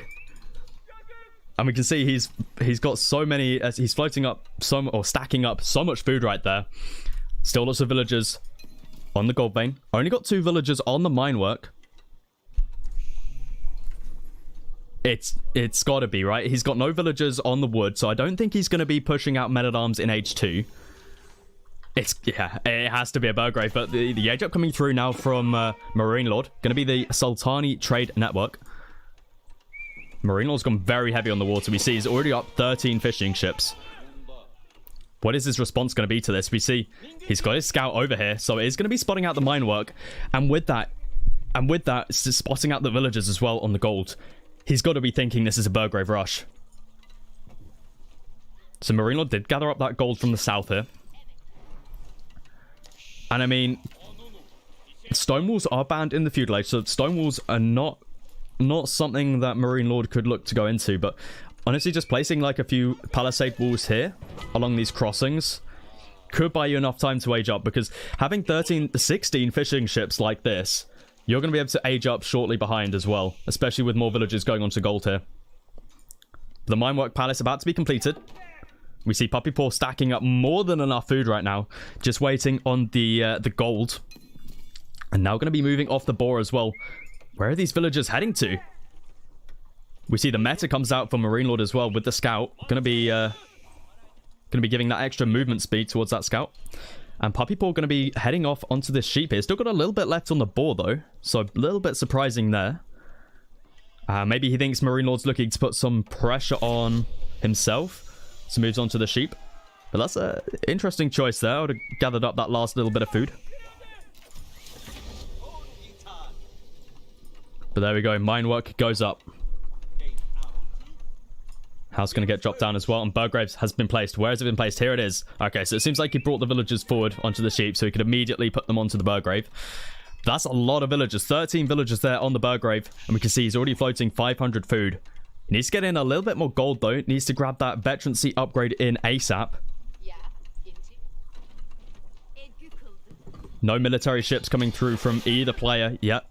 And we can see he's got so many, he's floating up or stacking up so much food right there. Still lots of villagers on the gold vein. Only got 2 villagers on the minework. It's got to be, right? He's got no villagers on the wood, so I don't think he's going to be pushing out men-at-arms in age 2. Yeah, it has to be a Burgrave, but the age up coming through now from Marine Lord. Going to be the Sultani Trade Network. Marine Lord's gone very heavy on the water. We see he's already up 13 fishing ships. What is his response going to be to this? We see he's got his scout over here, so it is going to be spotting out the minework. And with that, spotting out the villagers as well on the gold. He's got to be thinking this is a Burgrave rush. So Marine Lord did gather up that gold from the south here. And I mean, stone walls are banned in the feudal age, so stone walls are not something that Marine Lord could look to go into, but Honestly, just placing like a few palisade walls here along these crossings could buy you enough time to age up, because having 16 fishing ships like this, you're going to be able to age up shortly behind as well, especially with more villagers going on to gold here. The Minework Palace about to be completed. We see Puppy Paw stacking up more than enough food right now, just waiting on the gold. And now going to be moving off the boar as well. Where are these villagers heading to? We see the meta comes out for Marine Lord as well with the scout. Going to be giving that extra movement speed towards that scout. And Puppy Paw going to be heading off onto this sheep here. Still got a little bit left on the boar though, so a little bit surprising there. Maybe he thinks Marine Lord's looking to put some pressure on himself. So moves on to the sheep. But that's an interesting choice there. I would have gathered up that last little bit of food. But there we go. Minework goes up. House going to get dropped down as well. And Burgraves has been placed. Where has it been placed? Here it is. Okay, so it seems like he brought the villagers forward onto the sheep, so he could immediately put them onto the Burgrave. That's a lot of villagers. 13 villagers there on the Burgrave. And we can see he's already floating 500 food. He needs to get in a little bit more gold though. Needs to grab that veterancy upgrade in ASAP. No military ships coming through from either player yet.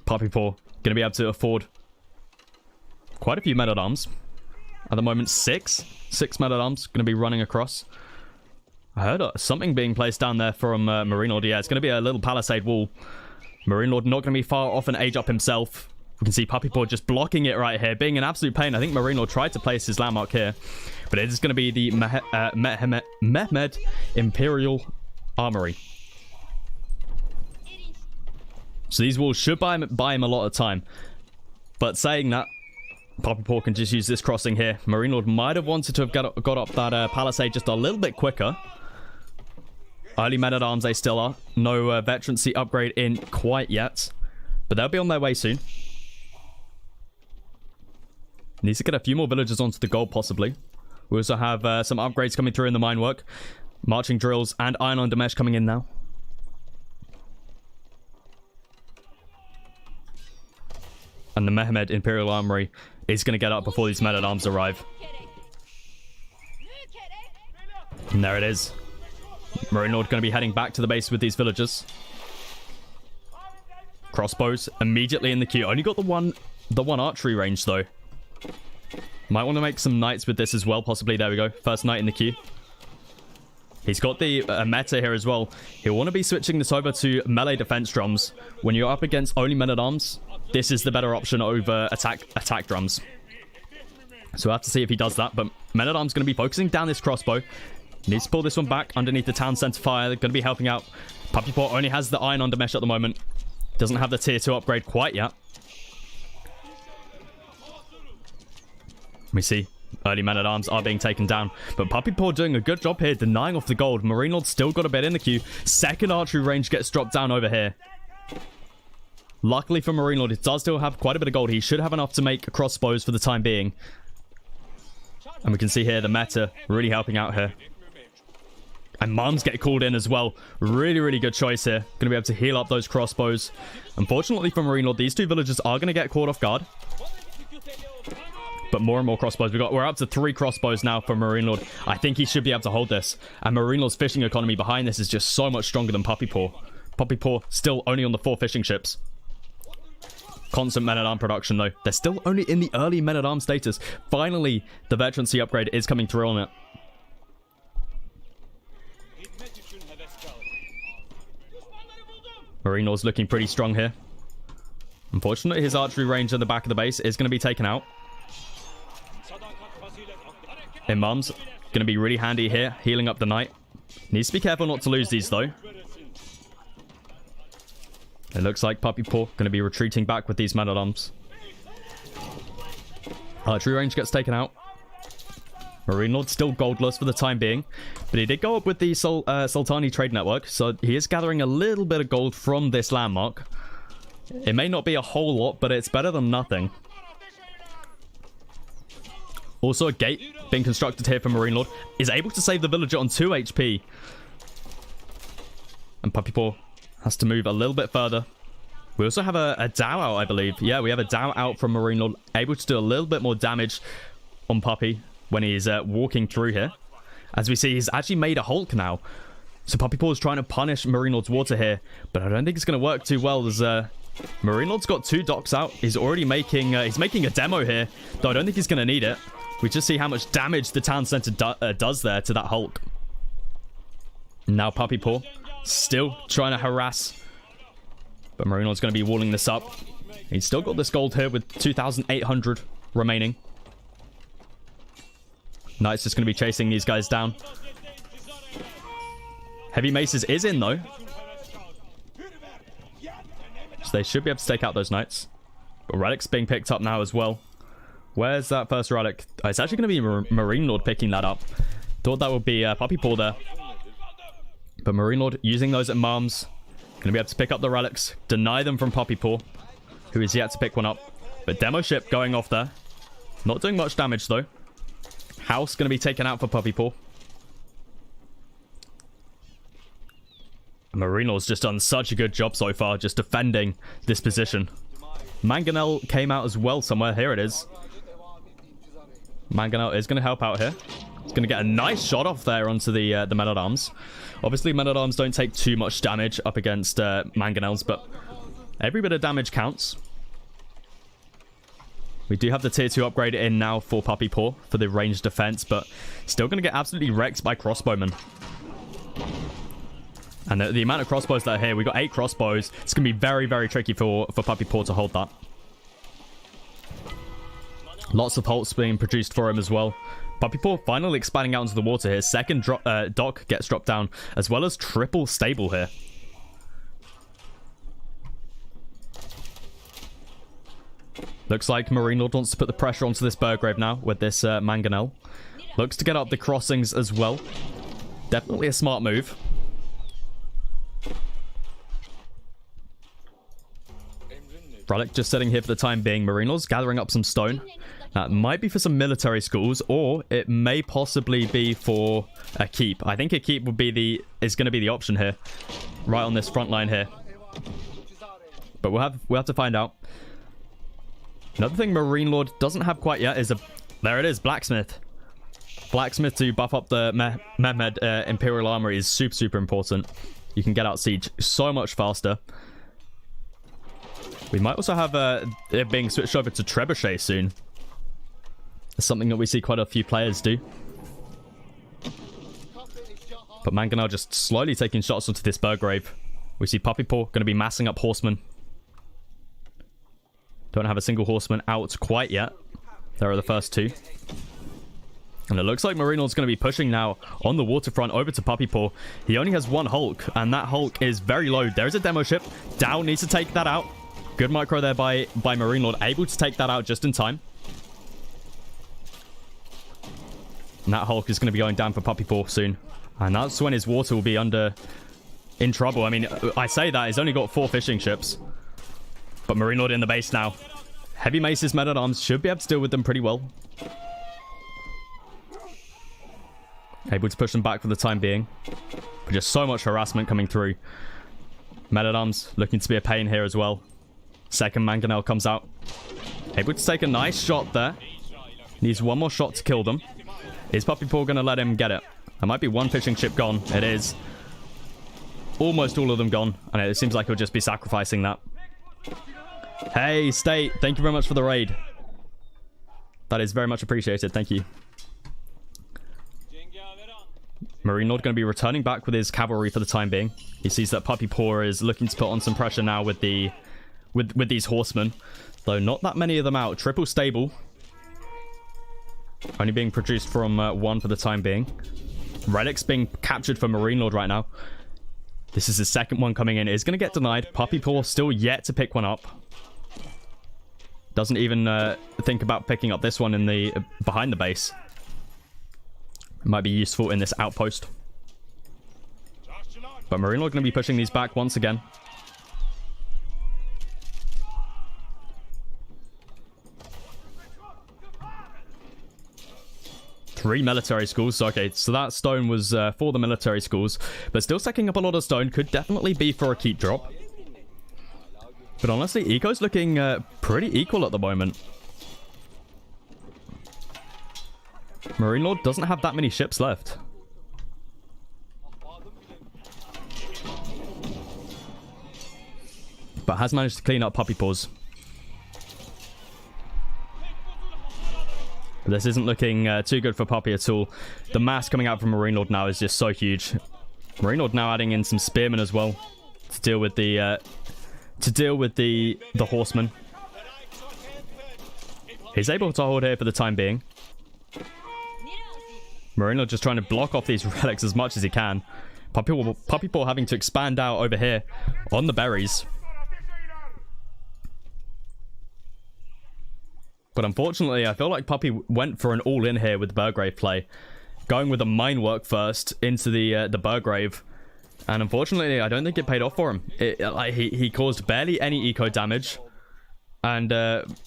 Puppy Paw going to be able to afford quite a few men-at-arms. At the moment, six men-at-arms going to be running across. I heard something being placed down there from Marine Lord. Yeah, it's going to be a little palisade wall. Marine Lord not going to be far off an age up himself. We can see Puppy Paw just blocking it right here, being an absolute pain. I think Marine Lord tried to place his landmark here, but it is going to be the Mehmed Imperial Armory. So these walls should buy him a lot of time. But saying that, Puppy Paw can just use this crossing here. Marine Lord might have wanted to have got up that palisade just a little bit quicker. Early men-at-arms they still are. No veterancy upgrade in quite yet. But they'll be on their way soon. Needs to get a few more villagers onto the gold, possibly. We also have some upgrades coming through in the minework. Marching drills and iron on Damesh coming in now. And the Mehmed Imperial Armory is going to get up before these men-at-arms arrive. And there it is. Marine Lord going to be heading back to the base with these villagers. Crossbows immediately in the queue. Only got the one archery range though. Might want to make some knights with this as well, possibly. There we go. First knight in the queue. He's got the meta here as well. He'll want to be switching this over to melee defense drums. When you're up against only men-at-arms, this is the better option over attack drums. So we'll have to see if he does that. But men-at-arms going to be focusing down this crossbow. Needs to pull this one back underneath the town center fire. They're going to be helping out. Puppy Paw only has the iron on Damesh at the moment. Doesn't have the tier 2 upgrade quite yet. We see early men-at-arms are being taken down. But Puppy Paw doing a good job here, denying off the gold. Marine Lord still got a bit in the queue. Second archery range gets dropped down over here. Luckily for Marine Lord, it does still have quite a bit of gold. He should have enough to make crossbows for the time being. And we can see here the meta really helping out here. And mums get called in as well. Really, really good choice here. Going to be able to heal up those crossbows. Unfortunately for Marine Lord, these two villagers are going to get caught off guard. But more and more crossbows. We're up to 3 crossbows now for Marine Lord. I think he should be able to hold this. And Marine Lord's fishing economy behind this is just so much stronger than Puppy Paw. Puppy Paw still only on the 4 fishing ships. Constant men-at-arm production though. They're still only in the early men-at-arm status. Finally, the veterancy upgrade is coming through on it. Marine Lord's looking pretty strong here. Unfortunately, his archery range at the back of the base is going to be taken out. Imam's going to be really handy here, healing up the knight. Needs to be careful not to lose these though. It looks like Puppy Paw going to be retreating back with these men-at-arms. Archery range gets taken out. Marine Lord still goldless for the time being. But he did go up with the Sultani trade network. So he is gathering a little bit of gold from this landmark. It may not be a whole lot, but it's better than nothing. Also a gate being constructed here for Marine Lord. Is able to save the villager on 2 HP. And Puppy Paw has to move a little bit further. We also have a Dow out, I believe. Yeah, we have a Dow out from Marine Lord. Able to do a little bit more damage on Puppy when he's walking through here. As we see, he's actually made a Hulk now. So Puppy Paw is trying to punish Marine Lord's water here, but I don't think it's going to work too well as Marine Lord's got 2 docks out. He's already making he's making a demo here, though I don't think he's going to need it. We just see how much damage the town center does there to that Hulk. Now Puppy Paw still trying to harass, but Marine Lord's going to be walling this up. He's still got this gold here with 2,800 remaining. Knight's just going to be chasing these guys down. Heavy Maces is in, though. So they should be able to take out those Knights. But Relic's being picked up now as well. Where's that first Relic? Oh, it's actually going to be Marine Lord picking that up. Thought that would be Puppy Paw there. But Marine Lord using those at Marms. Going to be able to pick up the Relics. Deny them from Puppy Paw, who is yet to pick one up. But Demo Ship going off there. Not doing much damage, though. House going to be taken out for Puppy Paw. Marine Lord's just done such a good job so far, just defending this position. Mangonel came out as well somewhere. Here it is. Mangonel is going to help out here. He's going to get a nice shot off there onto the Men-at-Arms. Obviously, Men-at-Arms don't take too much damage up against Mangonels, but every bit of damage counts. We do have the tier 2 upgrade in now for Puppy Paw for the ranged defense, but still going to get absolutely wrecked by crossbowmen. And the amount of crossbows that are here, we got 8 crossbows. It's going to be very, very tricky for Puppy Paw to hold that. Lots of Hulks being produced for him as well. Puppy Paw finally expanding out into the water here. Second dock gets dropped down, as well as triple stable here. Looks like Marine Lord wants to put the pressure onto this Burgrave now with this Mangonel. Looks to get up the crossings as well. Definitely a smart move. Relic just sitting here for the time being. Marine Lord's gathering up some stone. That might be for some military schools, or it may possibly be for a keep. I think a keep would be is going to be the option here, right on this front line here. But we'll have to find out. Another thing Marine Lord doesn't have quite yet is there it is, Blacksmith. Blacksmith to buff up the Mehmed Imperial Armor is super important. You can get out siege so much faster. We might also have it being switched over to Trebuchet soon. It's something that we see quite a few players do. But Mangonel just slowly taking shots onto this Burgrave. We see Puppy Paw going to be massing up Horsemen. Don't have a single Horseman out quite yet. There are the first 2. And it looks like Marine Lord's going to be pushing now on the waterfront over to Puppy Paw. He only has 1 Hulk, and that Hulk is very low. There's a demo ship. Down needs to take that out. Good micro there by Marine Lord, able to take that out just in time. And that Hulk is going to be going down for Puppy Paw soon. And that's when his water will be in trouble. I mean, I say that, he's only got 4 fishing ships. But Marine Lord in the base now. Heavy Maces, Men-at-Arms should be able to deal with them pretty well. Able to push them back for the time being. But just so much harassment coming through. Men-at-Arms looking to be a pain here as well. Second Mangonel comes out. Able to take a nice shot there. Needs 1 more shot to kill them. Is Puppy Paw going to let him get it? There might be 1 fishing ship gone. It is. Almost all of them gone. And it seems like he'll just be sacrificing that. Hey, State. Thank you very much for the raid. That is very much appreciated. Thank you. Marine Lord going to be returning back with his cavalry for the time being. He sees that Puppy Paw is looking to put on some pressure now with these horsemen. Though not that many of them out. Triple stable. Only being produced from 1 for the time being. Relic's being captured for Marine Lord right now. This is the second one coming in. It's going to get denied. Puppy Paw still yet to pick one up. Doesn't even think about picking up this one in the behind the base. Might be useful in this outpost. But Marine Lord going to be pushing these back once again. Three military schools. Okay, so that stone was for the military schools. But still stacking up a lot of stone. Could definitely be for a keep drop. But honestly, Eco's looking pretty equal at the moment. Marine Lord doesn't have that many ships left. But has managed to clean up Puppy Paws. This isn't looking too good for Puppy at all. The mass coming out from Marine Lord now is just so huge. Marine Lord now adding in some spearmen as well to deal with the horsemen. He's able to hold here for the time being. Marine Lord just trying to block off these relics as much as he can. Puppy Paw having to expand out over here on the berries. But unfortunately, I feel like Puppy went for an all-in here with the Burgrave play. Going with the mine work first into the Burgrave. And unfortunately, I don't think it paid off for him. He caused barely any eco damage. And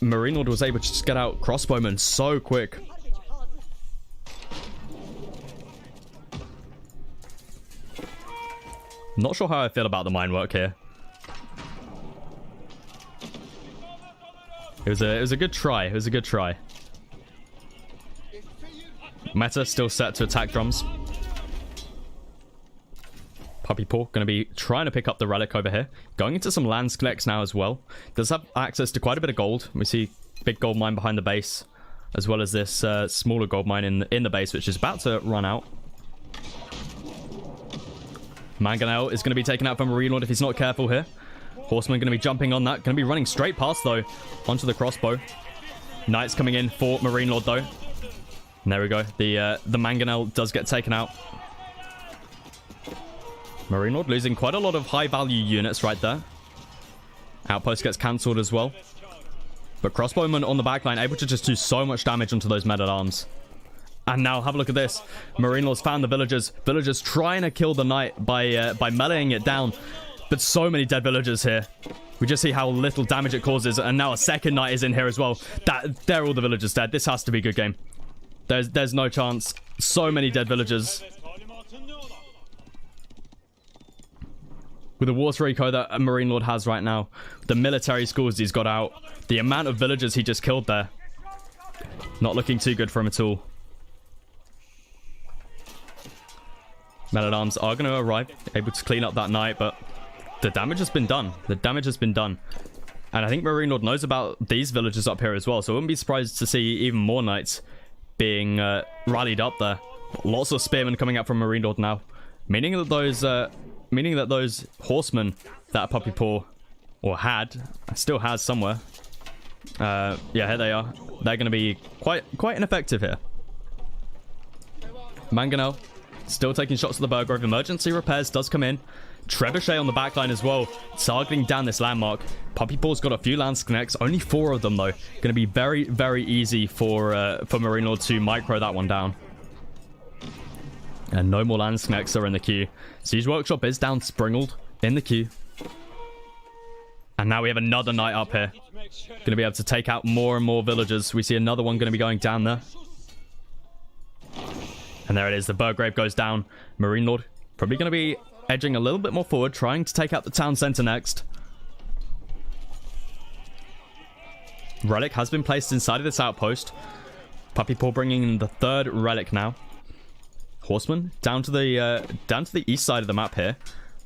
Marine Lord was able to just get out crossbowmen so quick. Not sure how I feel about the mine work here. It was a good try. It was a good try. Meta still set to attack drums. Puppy Paw going to be trying to pick up the relic over here. Going into some land connects now as well. Does have access to quite a bit of gold. We see big gold mine behind the base, as well as this smaller gold mine in the base, which is about to run out. Mangonel is going to be taken out from Marine Lord if he's not careful here. Horseman going to be jumping on that. Going to be running straight past, though, onto the crossbow. Knights coming in for Marine Lord, though. And there we go. The Mangonel does get taken out. Marine Lord losing quite a lot of high-value units right there. Outpost gets cancelled as well. But crossbowmen on the backline able to just do so much damage onto those men-at-arms. And now, have a look at this. Marine Lord's found the villagers. Villagers trying to kill the knight by meleeing it down. But so many dead villagers here. We just see how little damage it causes. And now a second knight is in here as well. They're all the villagers dead. This has to be a good game. There's no chance. So many dead villagers. With the water eco that a Marine Lord has right now, the military schools he's got out, the amount of villagers he just killed there, not looking too good for him at all. Men-at-arms are going to arrive, able to clean up that knight, but the damage has been done. The damage has been done. And I think Marine Lord knows about these villagers up here as well, so I wouldn't be surprised to see even more knights being rallied up there. Lots of spearmen coming out from Marine Lord now, meaning that those horsemen that Puppy Paw, or still has somewhere. Yeah, here they are. They're going to be quite ineffective here. Mangonel still taking shots at the Burgrove. Emergency repairs does come in. Trebuchet on the backline as well, targeting down this landmark. Puppy Paw's got a few lance connects, only 4 of them though. Going to be very, very easy for Marine Lord to micro that one down. And no more lance connects are in the queue. Siege Workshop is down Springled in the queue. And now we have another knight up here. Going to be able to take out more and more villagers. We see another one going to be going down there. And there it is. The Burgrave goes down. Marine Lord probably going to be edging a little bit more forward, trying to take out the town center next. Relic has been placed inside of this outpost. Puppy Paw bringing in the 3rd relic now. Horsemen down to the east side of the map here.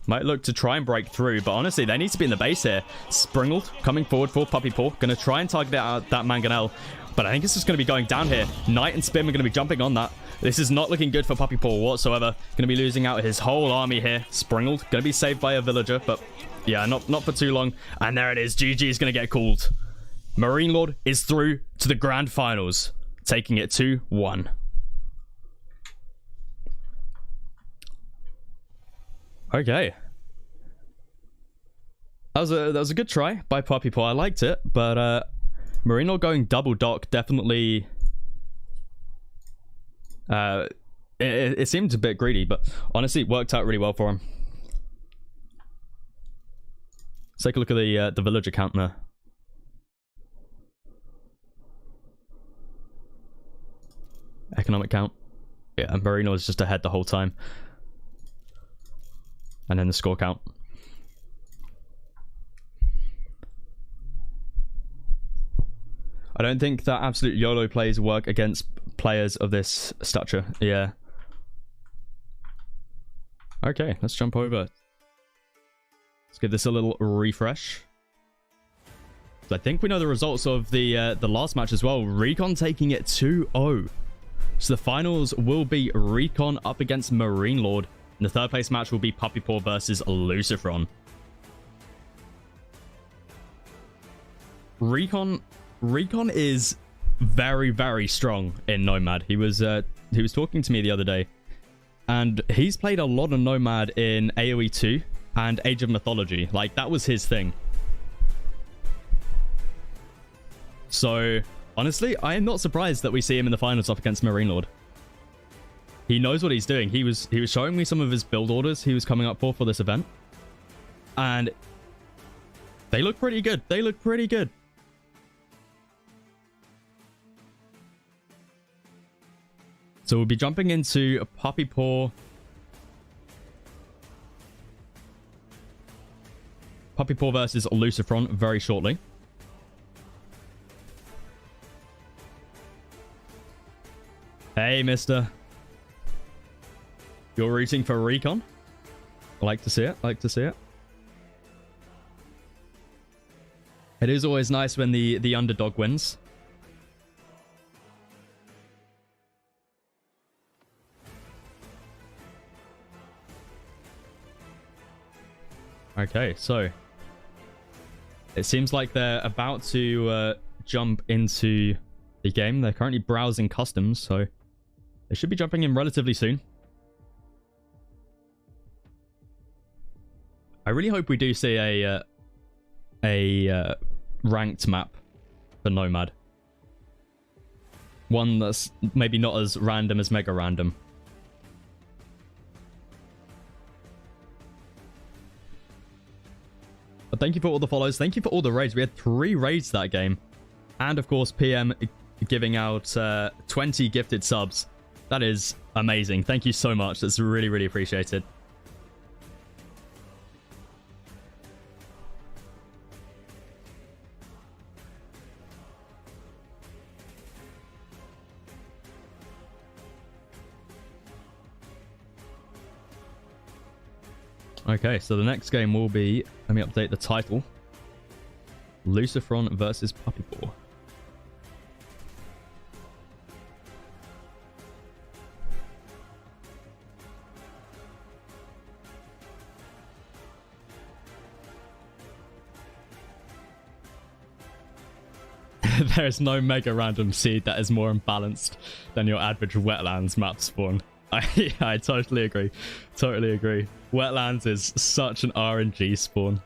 Might look to try and break through, but honestly, they need to be in the base here. Springled coming forward for Puppy Paw. Going to try and target out that Mangonel, but I think it's just going to be going down here. Knight and Spearman are going to be jumping on that. This is not looking good for Puppy Paw whatsoever. Going to be losing out his whole army here. Springled going to be saved by a villager, but yeah, not for too long. And there it is. GG is going to get called. Marine Lord is through to the grand finals, taking it 2-1. Okay. That was a good try by Puppy Paw. I liked it, but Marine Lord going double dock definitely it seemed a bit greedy, but honestly it worked out really well for him. Let's take a look at the villager count there. Economic count. Yeah, Marine Lord is just ahead the whole time. And then the score count. I don't think that absolute YOLO plays work against players of this stature. Yeah. Okay, let's jump over. Let's give this a little refresh. I think we know the results of the last match as well. Recon taking it 2-0. So the finals will be Recon up against Marine Lord. And the third place match will be Puppy Paw versus Lucifron. Recon is very, very strong in Nomad. He was talking to me the other day, and he's played a lot of Nomad in AoE 2 and Age of Mythology. Like, that was his thing. So honestly, I am not surprised that we see him in the finals up against Marine Lord. He knows what he's doing. He was showing me some of his build orders he was coming up for this event, and they look pretty good. They look pretty good. So we'll be jumping into Puppy Paw. Puppy Paw versus Lucifron very shortly. Hey, mister. You're rooting for Recon? I like to see it. I like to see it. It is always nice when the underdog wins. Okay, so it seems like they're about to jump into the game. They're currently browsing customs, so they should be jumping in relatively soon. I really hope we do see a ranked map for Nomad. One that's maybe not as random as Mega Random. But thank you for all the follows. Thank you for all the raids. We had 3 raids that game. And of course, PM giving out 20 gifted subs. That is amazing. Thank you so much. That's really, really appreciated. Okay, so the next game will be, let me update the title, Lucifron versus Puppy Paw. There's no mega random seed that is more imbalanced than your average wetlands map spawn. I totally agree. Totally agree. Wetlands is such an RNG spawn.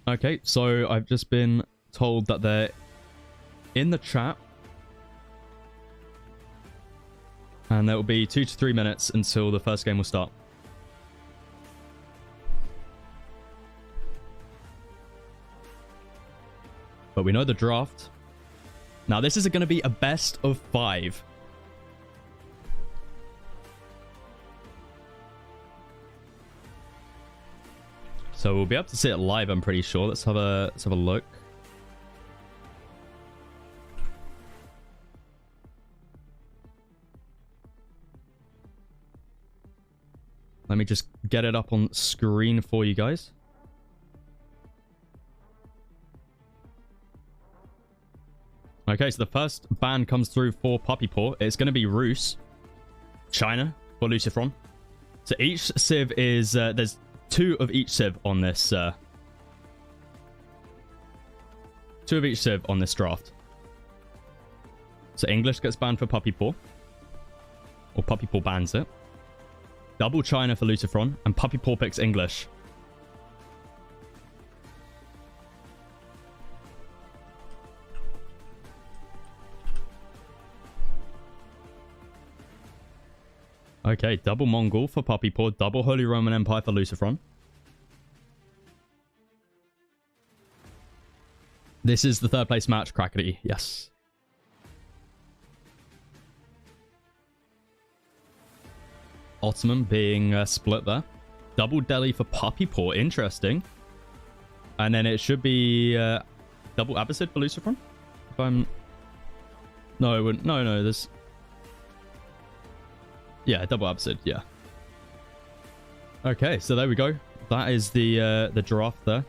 Okay, so I've just been told that they're in the chat. And there will be 2 to 3 minutes until the first game will start. But we know the draft. Now, this is going to be a best of 5. So we'll be able to see it live, I'm pretty sure. Let's have a look. Let me just get it up on screen for you guys. Okay, so the first ban comes through for Puppy Paw. It's going to be Rus, China for Lucifron. So each civ is there's 2 of each civ on this 2 of each civ on this draft. So English gets banned for Puppy Paw, or Puppy Paw bans it. Double China for Lucifron, and Puppy Paw picks English. Okay, double Mongol for Puppy Paw, double Holy Roman Empire for Lucifron. This is the third place match, Crackety. Yes. Ottoman being split there. Double Delhi for Puppy Paw. Interesting. And then it should be double Abbasid for Lucifron. If I'm... No, it wouldn't. No, there's... Yeah, double Abbasid, yeah. Okay, so there we go. That is the draft there.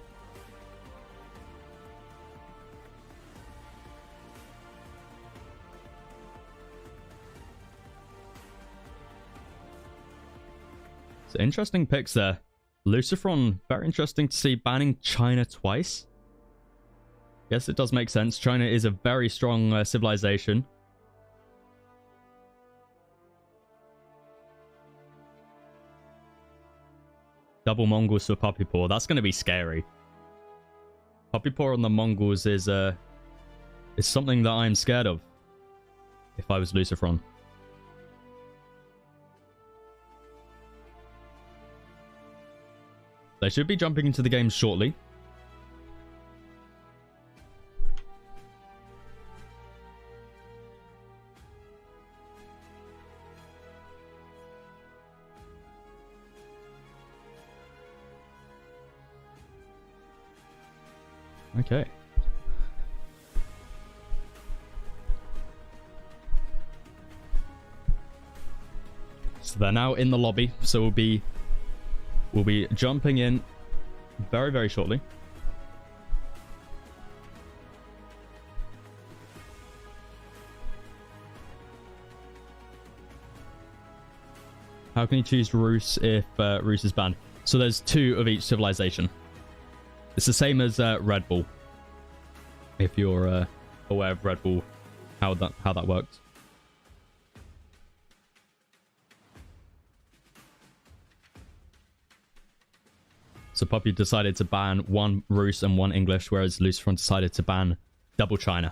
So interesting picks there. Lucifron, very interesting to see banning China twice. Yes, it does make sense. China is a very strong civilization. Double Mongols for Puppy Paw. That's going to be scary. Puppy Paw on the Mongols is something that I'm scared of if I was Lucifron. They should be jumping into the game shortly. Okay. So they're now in the lobby, so we'll be jumping in very, very shortly. How can you choose Rus if Rus is banned? So there's 2 of each civilization. It's the same as Red Bull. If you're aware of Red Bull, how that works. So Puppy decided to ban 1 Rus and 1 English, whereas Lucifron decided to ban double China.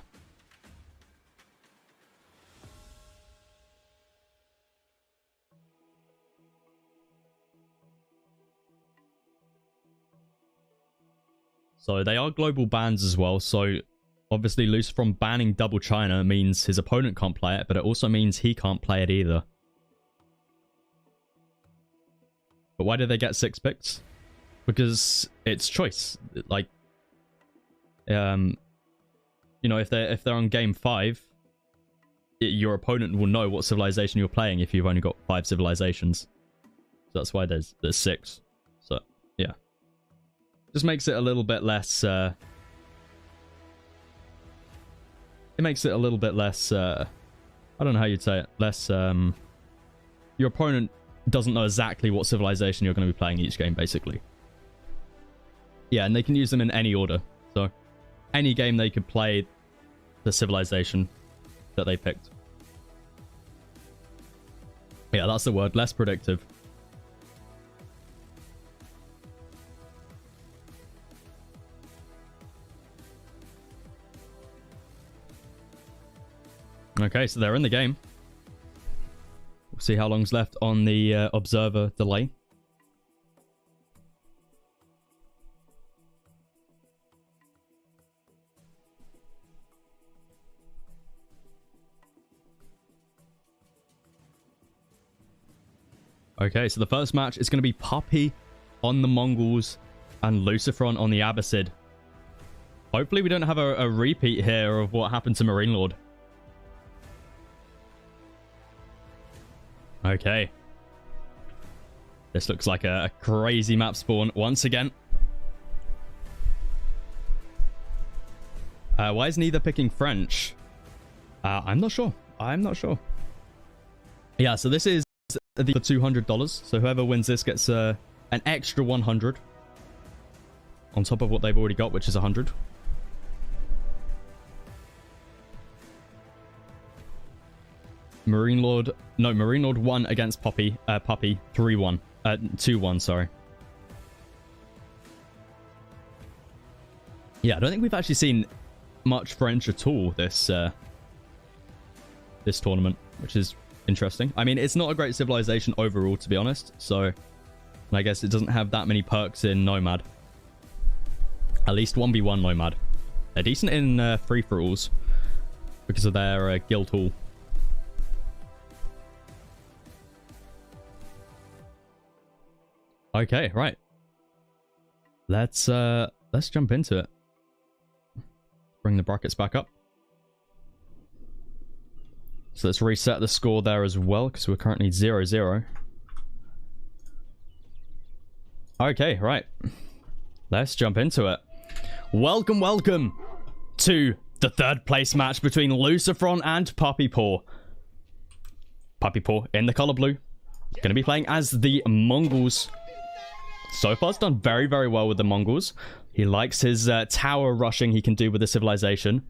So they are global bans as well. So obviously Lucifron banning double China means his opponent can't play it, but it also means he can't play it either. But why did they get 6 picks? Because it's choice. Like, you know, if they're on game 5, your opponent will know what civilization you're playing if you've only got 5 civilizations. So that's why there's 6. So yeah, just makes it a little bit less. It makes it a little bit less. I don't know how you'd say it. Less. Your opponent doesn't know exactly what civilization you're going to be playing each game, basically. Yeah, and they can use them in any order. So any game they could play the civilization that they picked. Yeah, that's the word. Less predictive. Okay, so they're in the game. We'll see how long's left on the observer delay. Okay, so the first match is going to be Puppy on the Mongols and Lucifron on the Abbasid. Hopefully we don't have a repeat here of what happened to Marine Lord. Okay. This looks like a crazy map spawn once again. Why is neither picking French? I'm not sure. I'm not sure. Yeah, so this is for $200. So whoever wins this gets an extra 100 on top of what they've already got, which is 100. Marine Lord won against Puppy 3-1. 2-1, sorry. Yeah, I don't think we've actually seen much French at all this this tournament, which is interesting. I mean, it's not a great civilization overall, to be honest, so I guess it doesn't have that many perks in Nomad. At least 1v1 Nomad. They're decent in free-for-alls because of their guild hall. Okay, right. Let's jump into it. Bring the brackets back up. So let's reset the score there as well, because we're currently 0-0. Okay, right. Let's jump into it. Welcome, welcome to the third place match between Lucifron and Puppy Paw. Puppy Paw in the color blue. Going to be playing as the Mongols. So far, it's done very, very well with the Mongols. He likes his tower rushing he can do with the civilization.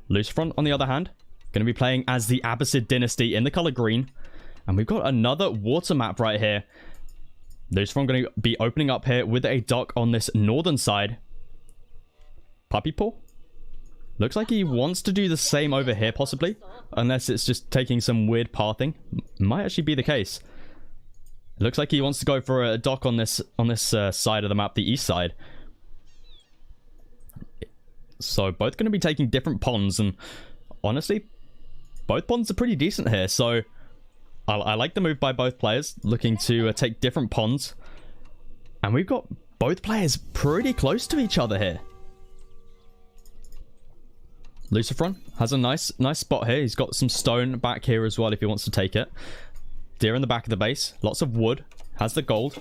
Lucifron, on the other hand, going to be playing as the Abbasid dynasty in the color green. And we've got another water map right here. Lucifron going to be opening up here with a dock on this northern side. Puppy Paw? Looks like he wants to do the same over here, possibly. Unless it's just taking some weird pathing. Might actually be the case. It looks like he wants to go for a dock on this side of the map, the east side. So both going to be taking different ponds, and honestly, both ponds are pretty decent here. So I like the move by both players, looking to take different ponds. And we've got both players pretty close to each other here. Lucifron has a nice spot here. He's got some stone back here as well if he wants to take it. Deer in the back of the base. Lots of wood. Has the gold.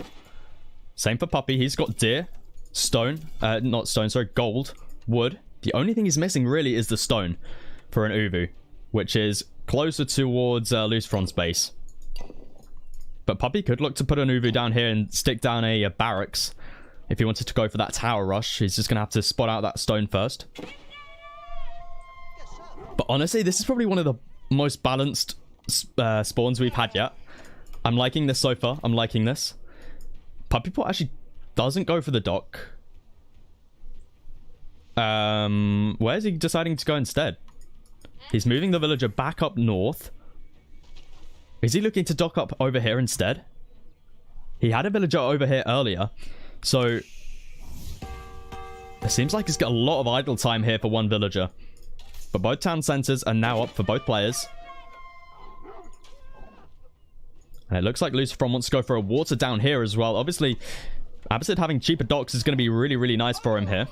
Same for Puppy. He's got deer, stone, not stone, sorry, gold, wood. The only thing he's missing really is the stone for an Uvu, which is closer towards Lucifron's base. But Puppy could look to put an Uvu down here and stick down a barracks. If he wanted to go for that tower rush, he's just going to have to spot out that stone first. But honestly, this is probably one of the most balanced spawns we've had yet. I'm liking this so far. I'm liking this. Puppy Paw actually doesn't go for the dock. Where's he deciding to go instead? He's moving the villager back up north. Is he looking to dock up over here instead? He had a villager over here earlier. So it seems like he's got a lot of idle time here for one villager. But both town centers are now up for both players. And it looks like Lucifron wants to go for a water down here as well. Obviously, Abbasid having cheaper docks is going to be really, really nice for him here.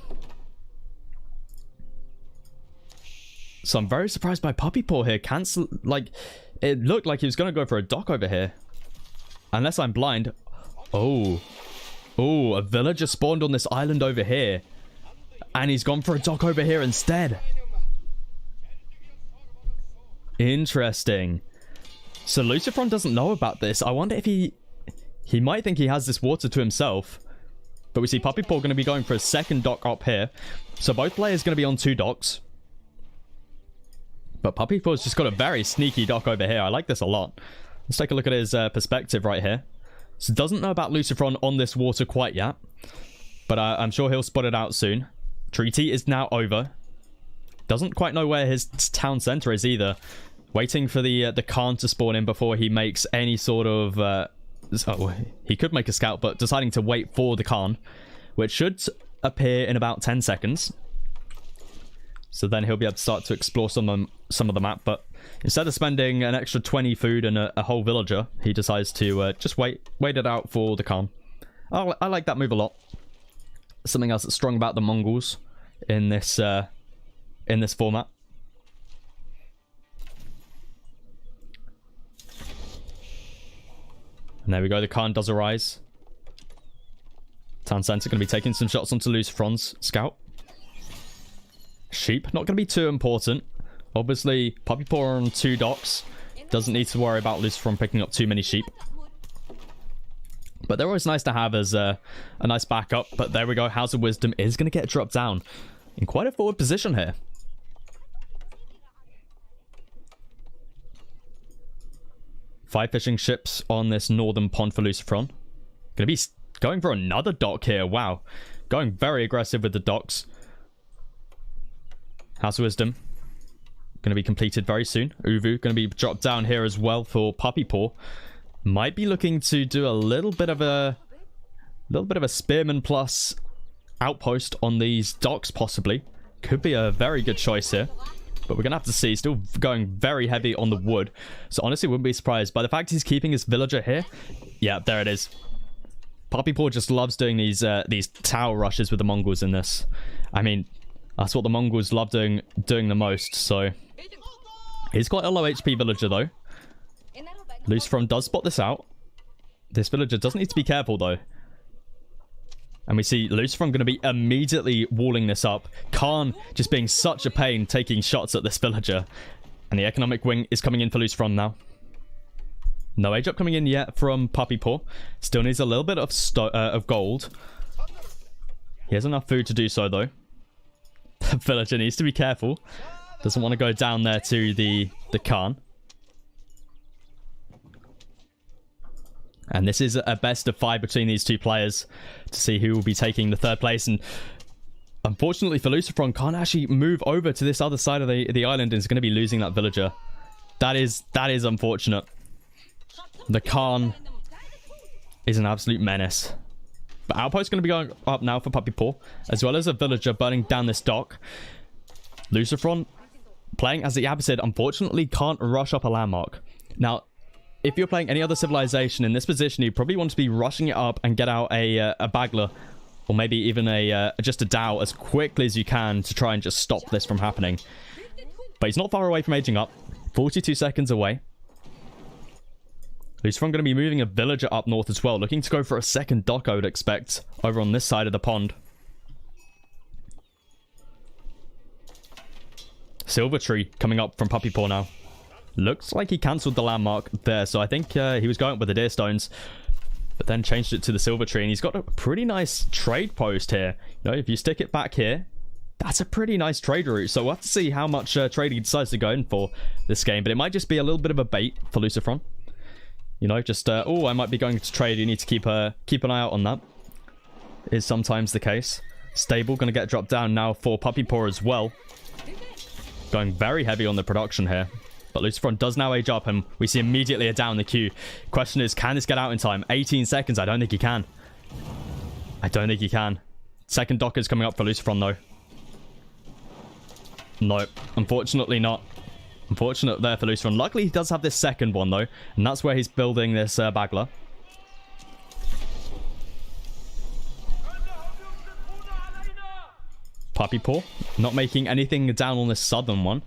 So I'm very surprised by Puppy Paw here. Cancel, like, it looked like he was going to go for a dock over here. Unless I'm blind. Oh. Oh, a villager spawned on this island over here. And he's gone for a dock over here instead. Interesting. So Lucifron doesn't know about this. I wonder if he might think he has this water to himself. But we see Puppy Paw going to be going for a second dock up here. So both players going to be on 2 docks. But Puppy Paw's just got a very sneaky dock over here. I like this a lot. Let's take a look at his perspective right here. So doesn't know about Lucifron on this water quite yet. But I'm sure he'll spot it out soon. Treaty is now over. Doesn't quite know where his town center is either. Waiting for the Khan to spawn in before he makes any sort of... oh, he could make a scout, but deciding to wait for the Khan, which should appear in about 10 seconds. So then he'll be able to start to explore some of the map. But instead of spending an extra 20 food and a whole villager, he decides to just wait it out for the Khan. I like that move a lot. Something else that's strong about the Mongols in this format. And there we go, the Khan does arise. Town Center going to be taking some shots onto Lucifron's scout. Sheep, not going to be too important. Obviously, Puppy Paw on 2 docks. Doesn't need to worry about Lucifron picking up too many sheep. But they're always nice to have as a nice backup. But there we go, House of Wisdom is going to get dropped down in quite a forward position here. Five fishing ships on this northern pond for Lucifron. Gonna be going for another dock here. Wow. Going very aggressive with the docks. House of Wisdom. Gonna be completed very soon. Uvu gonna be dropped down here as well for Puppy Paw. Might be looking to do a little bit of a spearman plus outpost on these docks possibly. could be a very good choice here. But we're going to have to see. Still going very heavy on the wood. So honestly, wouldn't be surprised. By the fact he's keeping his villager here. Yeah, there it is. Puppy Paw just loves doing these tower rushes with the Mongols in this. I mean, that's what the Mongols love doing the most. So he's quite a low HP villager though. Luciferon does spot this out. This villager does need to be careful though. And we see Luciferon going to be immediately walling this up. Khan just being such a pain taking shots at this villager. And the economic wing is coming in for Luciferon now. No age up coming in yet from Puppy Paw. Still needs a little bit of gold. He has enough food to do so though. The villager needs to be careful. Doesn't want to go down there to the Khan. And this is a best of 5 between these two players to see who will be taking the 3rd place. And unfortunately for Luciferon, can't actually move over to this other side of the island and is going to be losing that villager. That is unfortunate. The Khan is an absolute menace. But Outpost is going to be going up now for Puppy Paw, as well as a villager burning down this dock. Luciferon, playing as the Abbasid, unfortunately can't rush up a landmark. Now, if you're playing any other civilization in this position, you probably want to be rushing it up and get out a Bagler, or maybe even just a Dao as quickly as you can to try and just stop this from happening. But he's not far away from aging up. 42 seconds away. Luciferon going to be moving a villager up north as well, looking to go for a 2nd dock, I would expect, over on this side of the pond. Silver Tree coming up from Puppy Paw now. Looks like he cancelled the landmark there, so I think he was going up with the deer stones, but then changed it to the Silver Tree, and he's got a pretty nice trade post here. You know, if you stick it back here, that's a pretty nice trade route, so we'll have to see how much trade he decides to go in for this game, but it might just be a little bit of a bait for Luciferon. You know, just, oh, I might be going to trade, you need to keep an eye out on that. Is sometimes the case. Stable going to get dropped down now for Puppy Paw as well. Going very heavy on the production here. But Luciferon does now age up, and we see immediately a down the queue. Question is, can this get out in time? 18 seconds. I don't think he can. I don't think he can. 2nd dock is coming up for Luciferon, though. Nope. Unfortunately not. Unfortunate there for Luciferon. Luckily, he does have this 2nd one, though. And that's where he's building this Bagler. Puppy Paw not making anything down on this southern one.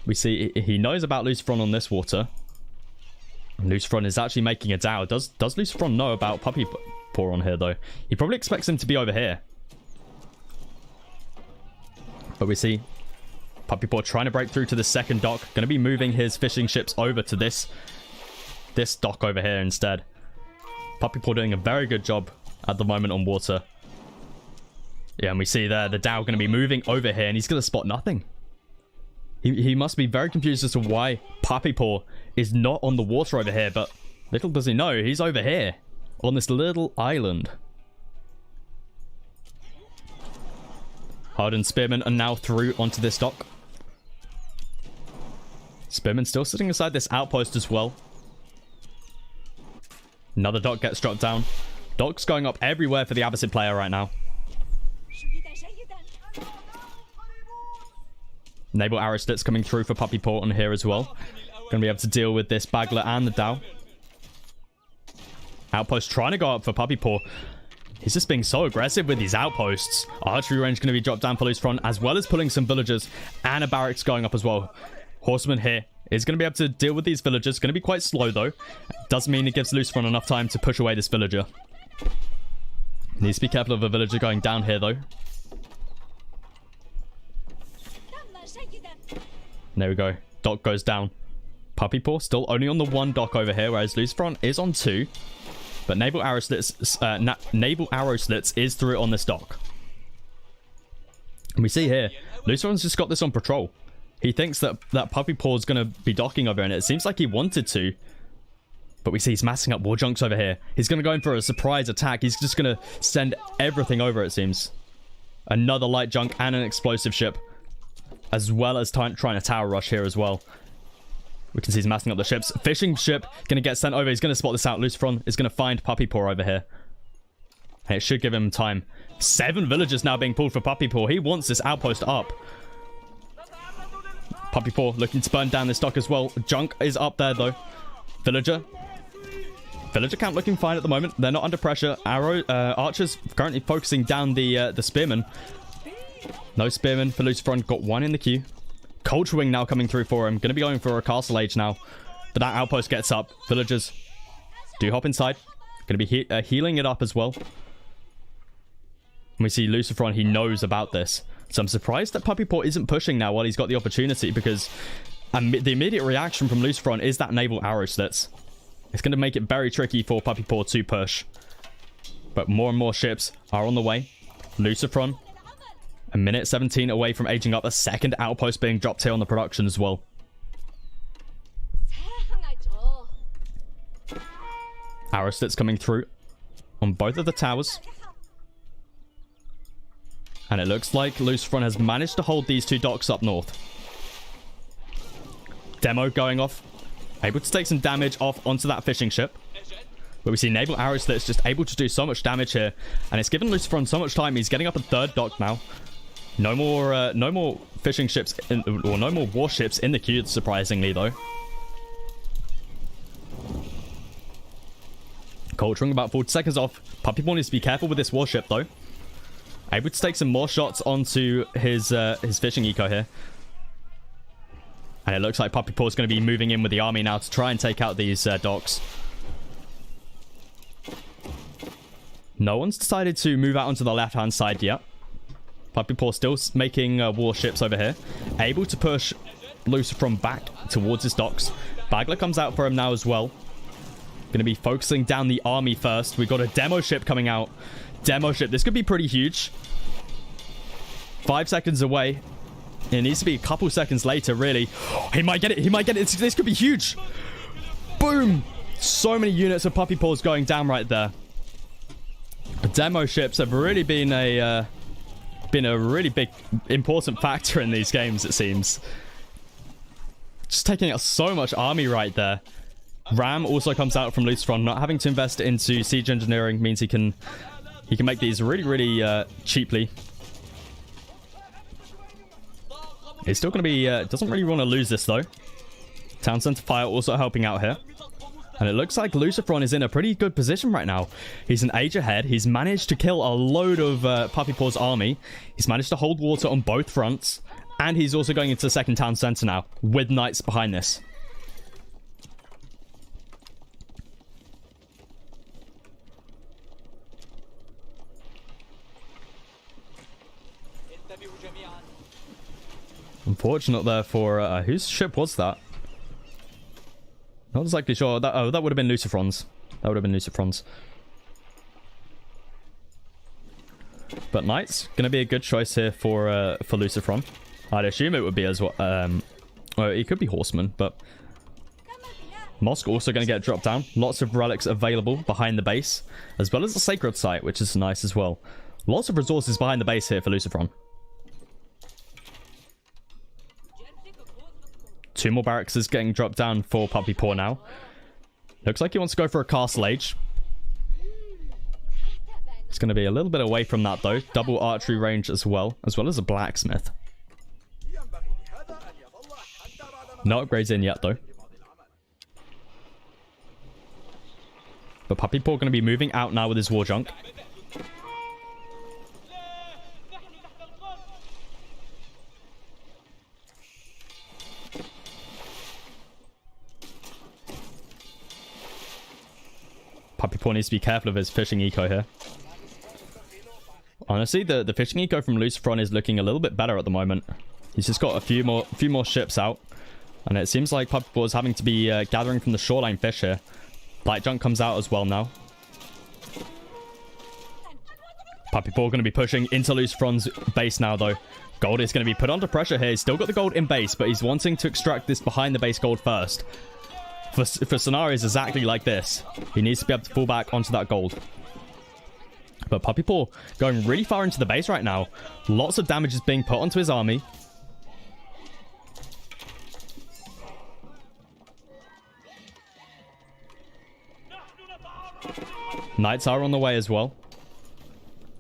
We see he knows about Luciferon on this water. Luciferon is actually making a Dao. Does Luciferon know about Puppy Paw on here, though? He probably expects him to be over here. But we see Puppy Paw trying to break through to the 2nd dock. Going to be moving his fishing ships over to this dock over here instead. Puppy Paw doing a very good job at the moment on water. Yeah, and we see there the Dao going to be moving over here, and he's going to spot nothing. He must be very confused as to why Puppy Paw is not on the water over here, but little does he know, he's over here on this little island. Hardened Spearmen are now through onto this dock. Spearmen still sitting inside this outpost as well. Another dock gets dropped down. Docks going up everywhere for the Abbasid player right now. Naval arrow slits coming through for Puppy Paw on here as well. Going to be able to deal with this Bagler and the Dao. Outpost trying to go up for Puppy Paw. He's just being so aggressive with these outposts. Archery range going to be dropped down for Luciferon, as well as pulling some villagers and a barracks going up as well. Horseman here is going to be able to deal with these villagers. Going to be quite slow though. Does mean it gives Luciferon enough time to push away this villager. Needs to be careful of a villager going down here though. There we go. Dock goes down. Puppy Paw still only on the 1 dock over here, whereas Luciferon is on 2. But Naval Arrow Slits is through on this dock. And we see here, Luciferon's just got this on patrol. He thinks that Puppy Paw is going to be docking over, and it seems like he wanted to. But we see he's massing up war junks over here. He's going to go in for a surprise attack. He's just going to send everything over, it seems. Another light junk and an explosive ship. As well as trying to tower rush here as well. We can see he's massing up the ships. Fishing ship going to get sent over. He's going to spot this out. Luciferon is going to find Puppy Paw over here. And it should give him time. 7 villagers now being pulled for Puppy Paw. He wants this outpost up. Puppy Paw looking to burn down this dock as well. Junk is up there though. Villager camp looking fine at the moment. They're not under pressure. Archers currently focusing down the spearmen. No spearmen for Lucifron. Got 1 in the queue. Culture Wing now coming through for him. Going to be going for a castle age now. But that outpost gets up. Villagers do hop inside. Going to be healing it up as well. And we see Lucifron. He knows about this. So I'm surprised that Puppy Paw isn't pushing now while he's got the opportunity, because the immediate reaction from Lucifron is that naval arrow slits. It's going to make it very tricky for Puppy Paw to push. But more and more ships are on the way. Lucifron, a minute 17 away from aging up. A second outpost being dropped here on the production as well. Arrow slits coming through on both of the towers. And it looks like Lucifron has managed to hold these 2 docks up north. Demo going off. Able to take some damage off onto that fishing ship. But we see naval arrow slits just able to do so much damage here. And it's given Lucifron so much time. He's getting up a 3rd dock now. No more fishing ships, or no more warships in the queue, surprisingly though. Culturing about 40 seconds off. Puppy Paw needs to be careful with this warship though. Able to take some more shots onto his fishing eco here. And it looks like Puppy Paw is going to be moving in with the army now to try and take out these docks. No one's decided to move out onto the left-hand side yet. Puppy Paw still making warships over here. Able to push Lucifron back towards his docks. Bagler comes out for him now as well. Going to be focusing down the army first. We've got a demo ship coming out. Demo ship. This could be pretty huge. 5 seconds away. It needs to be a couple seconds later, really. He might get it. He might get it. This could be huge. Boom. So many units of Puppy Paws going down right there. The demo ships have really been a really big, important factor in these games, it seems. Just taking out so much army right there. Ram also comes out from Lucifron. Not having to invest into siege engineering means he can make these really cheaply. He's still going to be doesn't really want to lose this though. Town Center Fire also helping out here. And it looks like Lucifron is in a pretty good position right now. He's an age ahead. He's managed to kill a load of Puppy Paw's army. He's managed to hold water on both fronts. And he's also going into the second town center now with knights behind this. Unfortunate there for... whose ship was that? Not exactly sure. That would have been Lucifron's. That would have been Lucifron's. But Knights, going to be a good choice here for Lucifron. I'd assume it would be as well. Well, it could be Horseman, but... Mosque also going to get dropped down. Lots of relics available behind the base, as well as the Sacred Site, which is nice as well. Lots of resources behind the base here for Lucifron. 2 more barracks is getting dropped down for Puppy Paw now. Looks like he wants to go for a castle age. It's going to be a little bit away from that though. Double archery range as well as a blacksmith. No upgrades in yet though. But Puppy Paw going to be moving out now with his war junk. Puppy Paw needs to be careful of his fishing eco here. Honestly, the fishing eco from Lucifron is looking a little bit better at the moment. He's just got a few more ships out. And it seems like Puppy Paw is having to be gathering from the shoreline fish here. Light junk comes out as well now. Puppy Paw going to be pushing into Lucifron's base now though. Gold is going to be put under pressure here. He's still got the gold in base, but he's wanting to extract this behind the base gold first. For scenarios exactly like this, he needs to be able to fall back onto that gold. But Puppy Paw going really far into the base right now. Lots of damage is being put onto his army. Knights are on the way as well.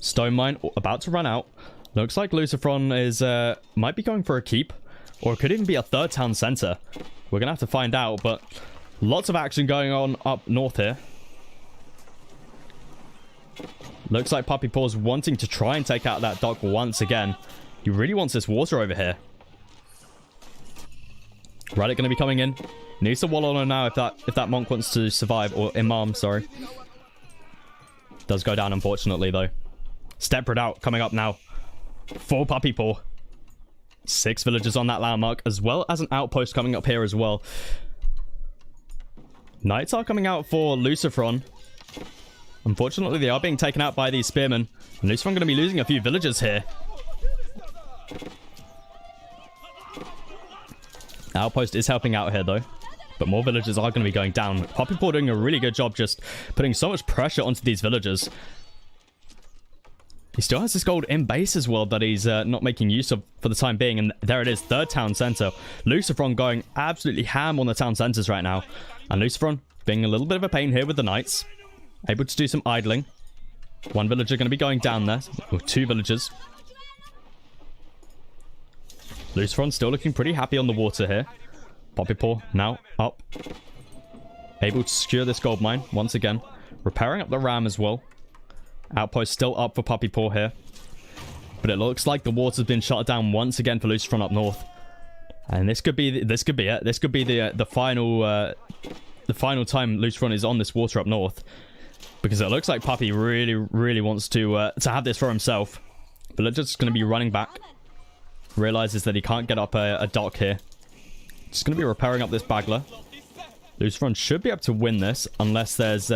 Stone mine about to run out. Looks like Lucifron is might be going for a keep, or it could even be a third town center. We're gonna have to find out, but lots of action going on up north here. Looks like Puppy Paw's wanting to try and take out that dock once again. He really wants this water over here. Relic gonna be coming in. Needs to wall on her now if that monk wants to survive, or imam, sorry. Does go down unfortunately though. Step out coming up now. 4 Puppy Paw. 6 villagers on that landmark, as well as an outpost coming up here as well. Knights are coming out for Lucifron. Unfortunately, they are being taken out by these spearmen. And Lucifron going to be losing a few villagers here. Outpost is helping out here, though. But more villagers are going to be going down. Puppy Paw doing a really good job just putting so much pressure onto these villagers. He still has this gold in base as well that he's not making use of for the time being. And there it is, third town center. Lucifron going absolutely ham on the town centers right now. And Lucifron being a little bit of a pain here with the knights. Able to do some idling. 1 villager going to be going down there. Or 2 villagers. Lucifron still looking pretty happy on the water here. Puppy Paw now up. Able to secure this gold mine once again. Repairing up the ram as well. Outpost still up for Puppy Paw here. But it looks like the water's been shut down once again for Lucifron up north. And this could be it. This could be the final time Lucifron is on this water up north. Because it looks like Puppy really wants to have this for himself. But just going to be running back. Realizes that he can't get up a dock here. Just going to be repairing up this bagler. Lucifron should be able to win this unless there's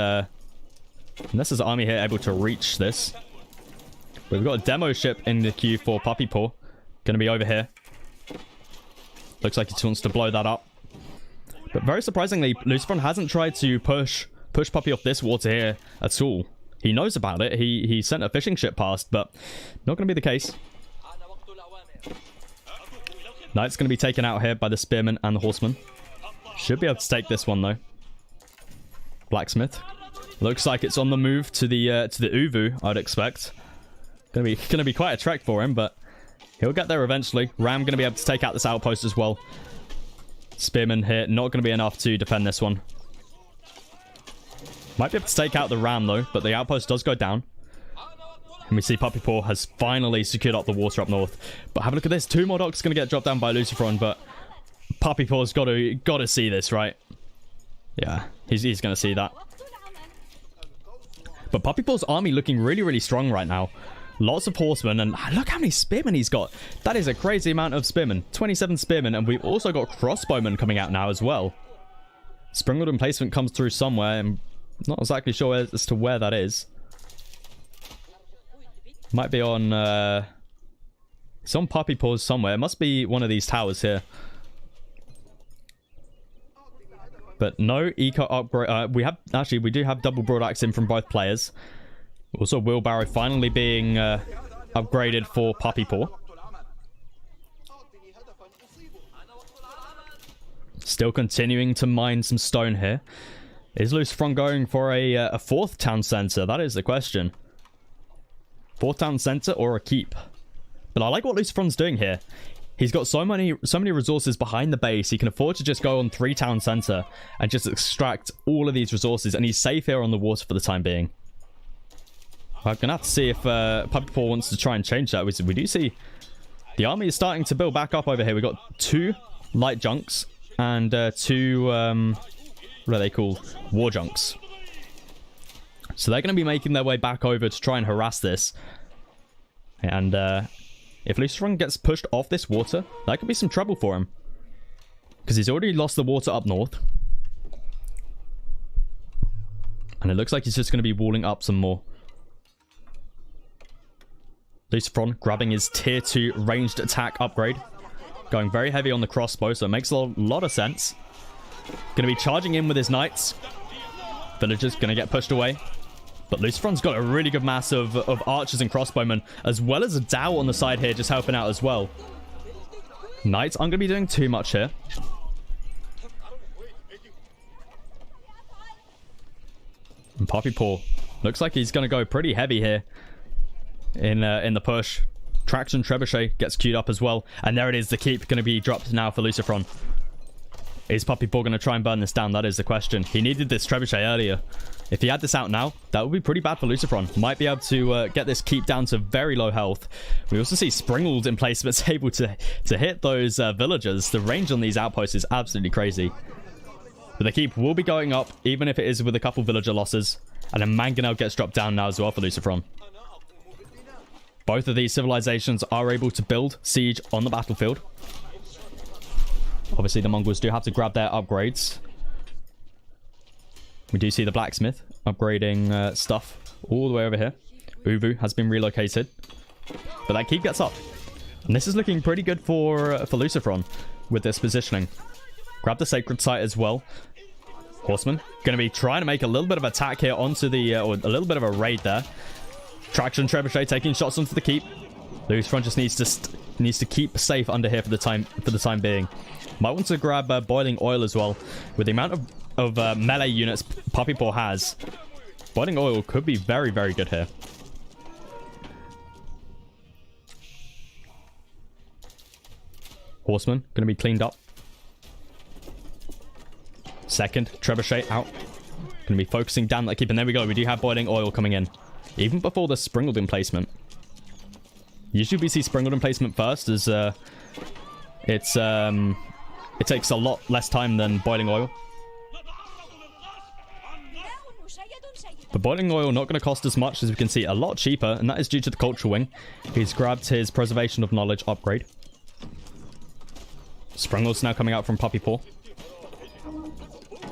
army here able to reach this. But we've got a demo ship in the queue for Puppy Paw. Going to be over here. Looks like he just wants to blow that up. But very surprisingly, Lucifron hasn't tried to push Puppy off this water here at all. He knows about it. He sent a fishing ship past, but not going to be the case. Knight's going to be taken out here by the spearmen and the horsemen. Should be able to take this one though. Blacksmith. Looks like it's on the move to the Uvu, I'd expect. Gonna be quite a trek for him, but he'll get there eventually. Ram gonna be able to take out this outpost as well. Spearman here, not gonna be enough to defend this one. Might be able to take out the ram though, but the outpost does go down. And we see Puppy Paw has finally secured up the water up north. But have a look at this. 2 more docks gonna get dropped down by Lucifron, but Puppy Paw's gotta see this, right? Yeah, he's gonna see that. But Puppy Paw's army looking really strong right now. Lots of horsemen, and look how many spearmen he's got. That is a crazy amount of spearmen. 27 spearmen, and we've also got crossbowmen coming out now as well. Springwood emplacement comes through somewhere. I'm not exactly sure as to where that is. Might be on... it's on Puppy Paws somewhere. It must be one of these towers here. But no eco upgrade. We do have double broadaxe in from both players. Also, wheelbarrow finally being upgraded for Puppy Paw. Still continuing to mine some stone here. Is Lucifron going for a 4th town center? That is the question. 4th town center or a keep? But I like what Lucifron's doing here. He's got so many resources behind the base. He can afford to just go on 3 town center and just extract all of these resources. And he's safe here on the water for the time being. I'm gonna have to see if Puppy Paw wants to try and change that. We do see the army is starting to build back up over here. We've got 2 light junks and 2 what are they called? War junks. So they're going to be making their way back over to try and harass this. And if Lucifron gets pushed off this water, that could be some trouble for him. Because he's already lost the water up north. And it looks like he's just going to be walling up some more. Lucifron grabbing his tier 2 ranged attack upgrade. Going very heavy on the crossbow, so it makes a lot of sense. Going to be charging in with his knights. Villagers going to get pushed away. But Lucifron's got a really good mass of archers and crossbowmen, as well as a Dow on the side here just helping out as well. Knights aren't going to be doing too much here. And Puppy Paw looks like he's going to go pretty heavy here. in the push. Traction Trebuchet gets queued up as well. And there it is. The keep going to be dropped now for Lucifron. Is Puppy Paw going to try and burn this down? That is the question. He needed this Trebuchet earlier. If he had this out now, that would be pretty bad for Lucifron. Might be able to get this keep down to very low health. We also see Springled in placements able to hit those villagers. The range on these outposts is absolutely crazy. But the keep will be going up, even if it is with a couple villager losses. And a Mangonel gets dropped down now as well for Lucifron. Both of these civilizations are able to build siege on the battlefield. Obviously, the Mongols do have to grab their upgrades. We do see the blacksmith upgrading stuff all the way over here. Uvu has been relocated. But that keep gets up. And this is looking pretty good for Lucifron with this positioning. Grab the sacred site as well. Horseman going to be trying to make a little bit of attack here onto the... or a little bit of a raid there. Traction Trebuchet taking shots onto the keep. Lucifron just needs to keep safe under here for the time being. Might want to grab boiling oil as well. With the amount of melee units Puppy Paw has, boiling oil could be very, very good here. Horseman going to be cleaned up. Second Trebuchet out. Going to be focusing down that keep. And there we go. We do have boiling oil coming in. Even before the Springled emplacement. Usually we see Springled emplacement first, as it takes a lot less time than boiling oil. But boiling oil not going to cost as much, as we can see, a lot cheaper, and that is due to the culture wing. He's grabbed his preservation of knowledge upgrade. Springled's now coming out from Puppy Paw.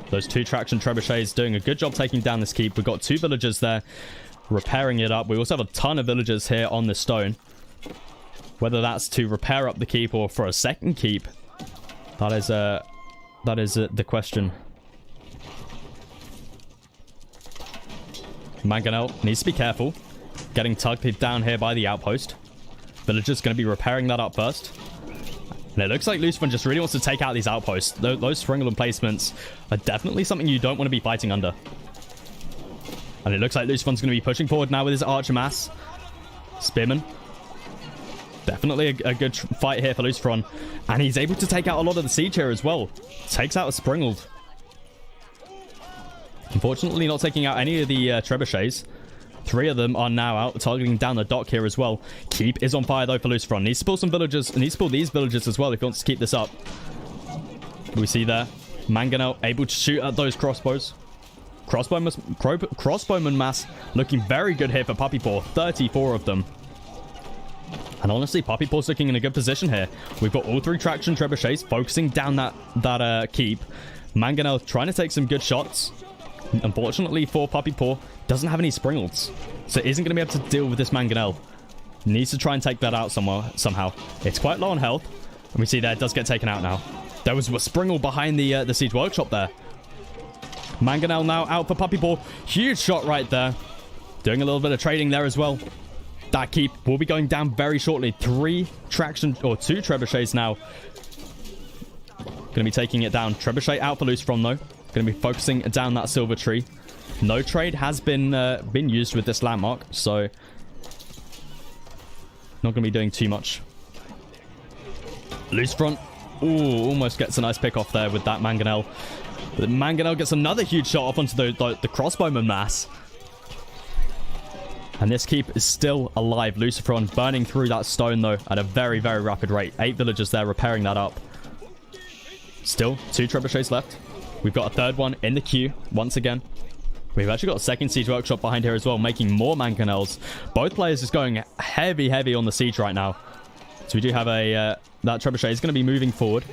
Those two traction trebuchets doing a good job taking down this keep. We've got two villagers there repairing it up. We also have a ton of villagers here on the stone. Whether that's to repair up the keep or for a second keep, that is the question. Mangonel needs to be careful. Getting tugged down here by the outpost. Villagers going to be repairing that up first. And it looks like Lucifron just really wants to take out these outposts. Those Springle emplacements are definitely something you don't want to be fighting under. And it looks like Lucifron's going to be pushing forward now with his Archer Mass. Spearman. Definitely a good fight here for Lucifron. And he's able to take out a lot of the siege here as well. Takes out a Springled. Unfortunately, not taking out any of the trebuchets. Three of them are now out, targeting down the dock here as well. Keep is on fire, though, for Lucifron. Needs to pull some villagers, and needs to pull these villagers as well if he wants to keep this up. We see there, Mangonel able to shoot at those crossbows. Crossbowman mass looking very good here for Puppy Paw. 34 of them. And honestly, Puppy Paw's looking in a good position here. We've got all three traction trebuchets focusing down that keep. Mangonel trying to take some good shots. Unfortunately for Puppy Paw, doesn't have any Springleds, so isn't going to be able to deal with this Mangonel. Needs to try and take that out somehow. It's quite low on health, and we see there it does get taken out now. There was a Springle behind the Siege Workshop there. Mangonel now out for Puppy Paw. Huge shot right there. Doing a little bit of trading there as well. That keep will be going down very shortly. Two trebuchets now. Going to be taking it down. Trebuchet out for Lucifron though. Going to be focusing down that silver tree. No trade has been used with this landmark, so not going to be doing too much. Lucifron, ooh, almost gets a nice pick off there with that Mangonel. But Mangonel gets another huge shot off onto the crossbowman mass. And this keep is still alive. Lucifron burning through that stone though at a very, very rapid rate. 8 villagers there repairing that up. Still 2 trebuchets left. We've got a third one in the queue once again. We've actually got a second Siege Workshop behind here as well, making more Mangonels. Both players just going heavy on the siege right now. So we do have a... that Trebuchet is going to be moving forward.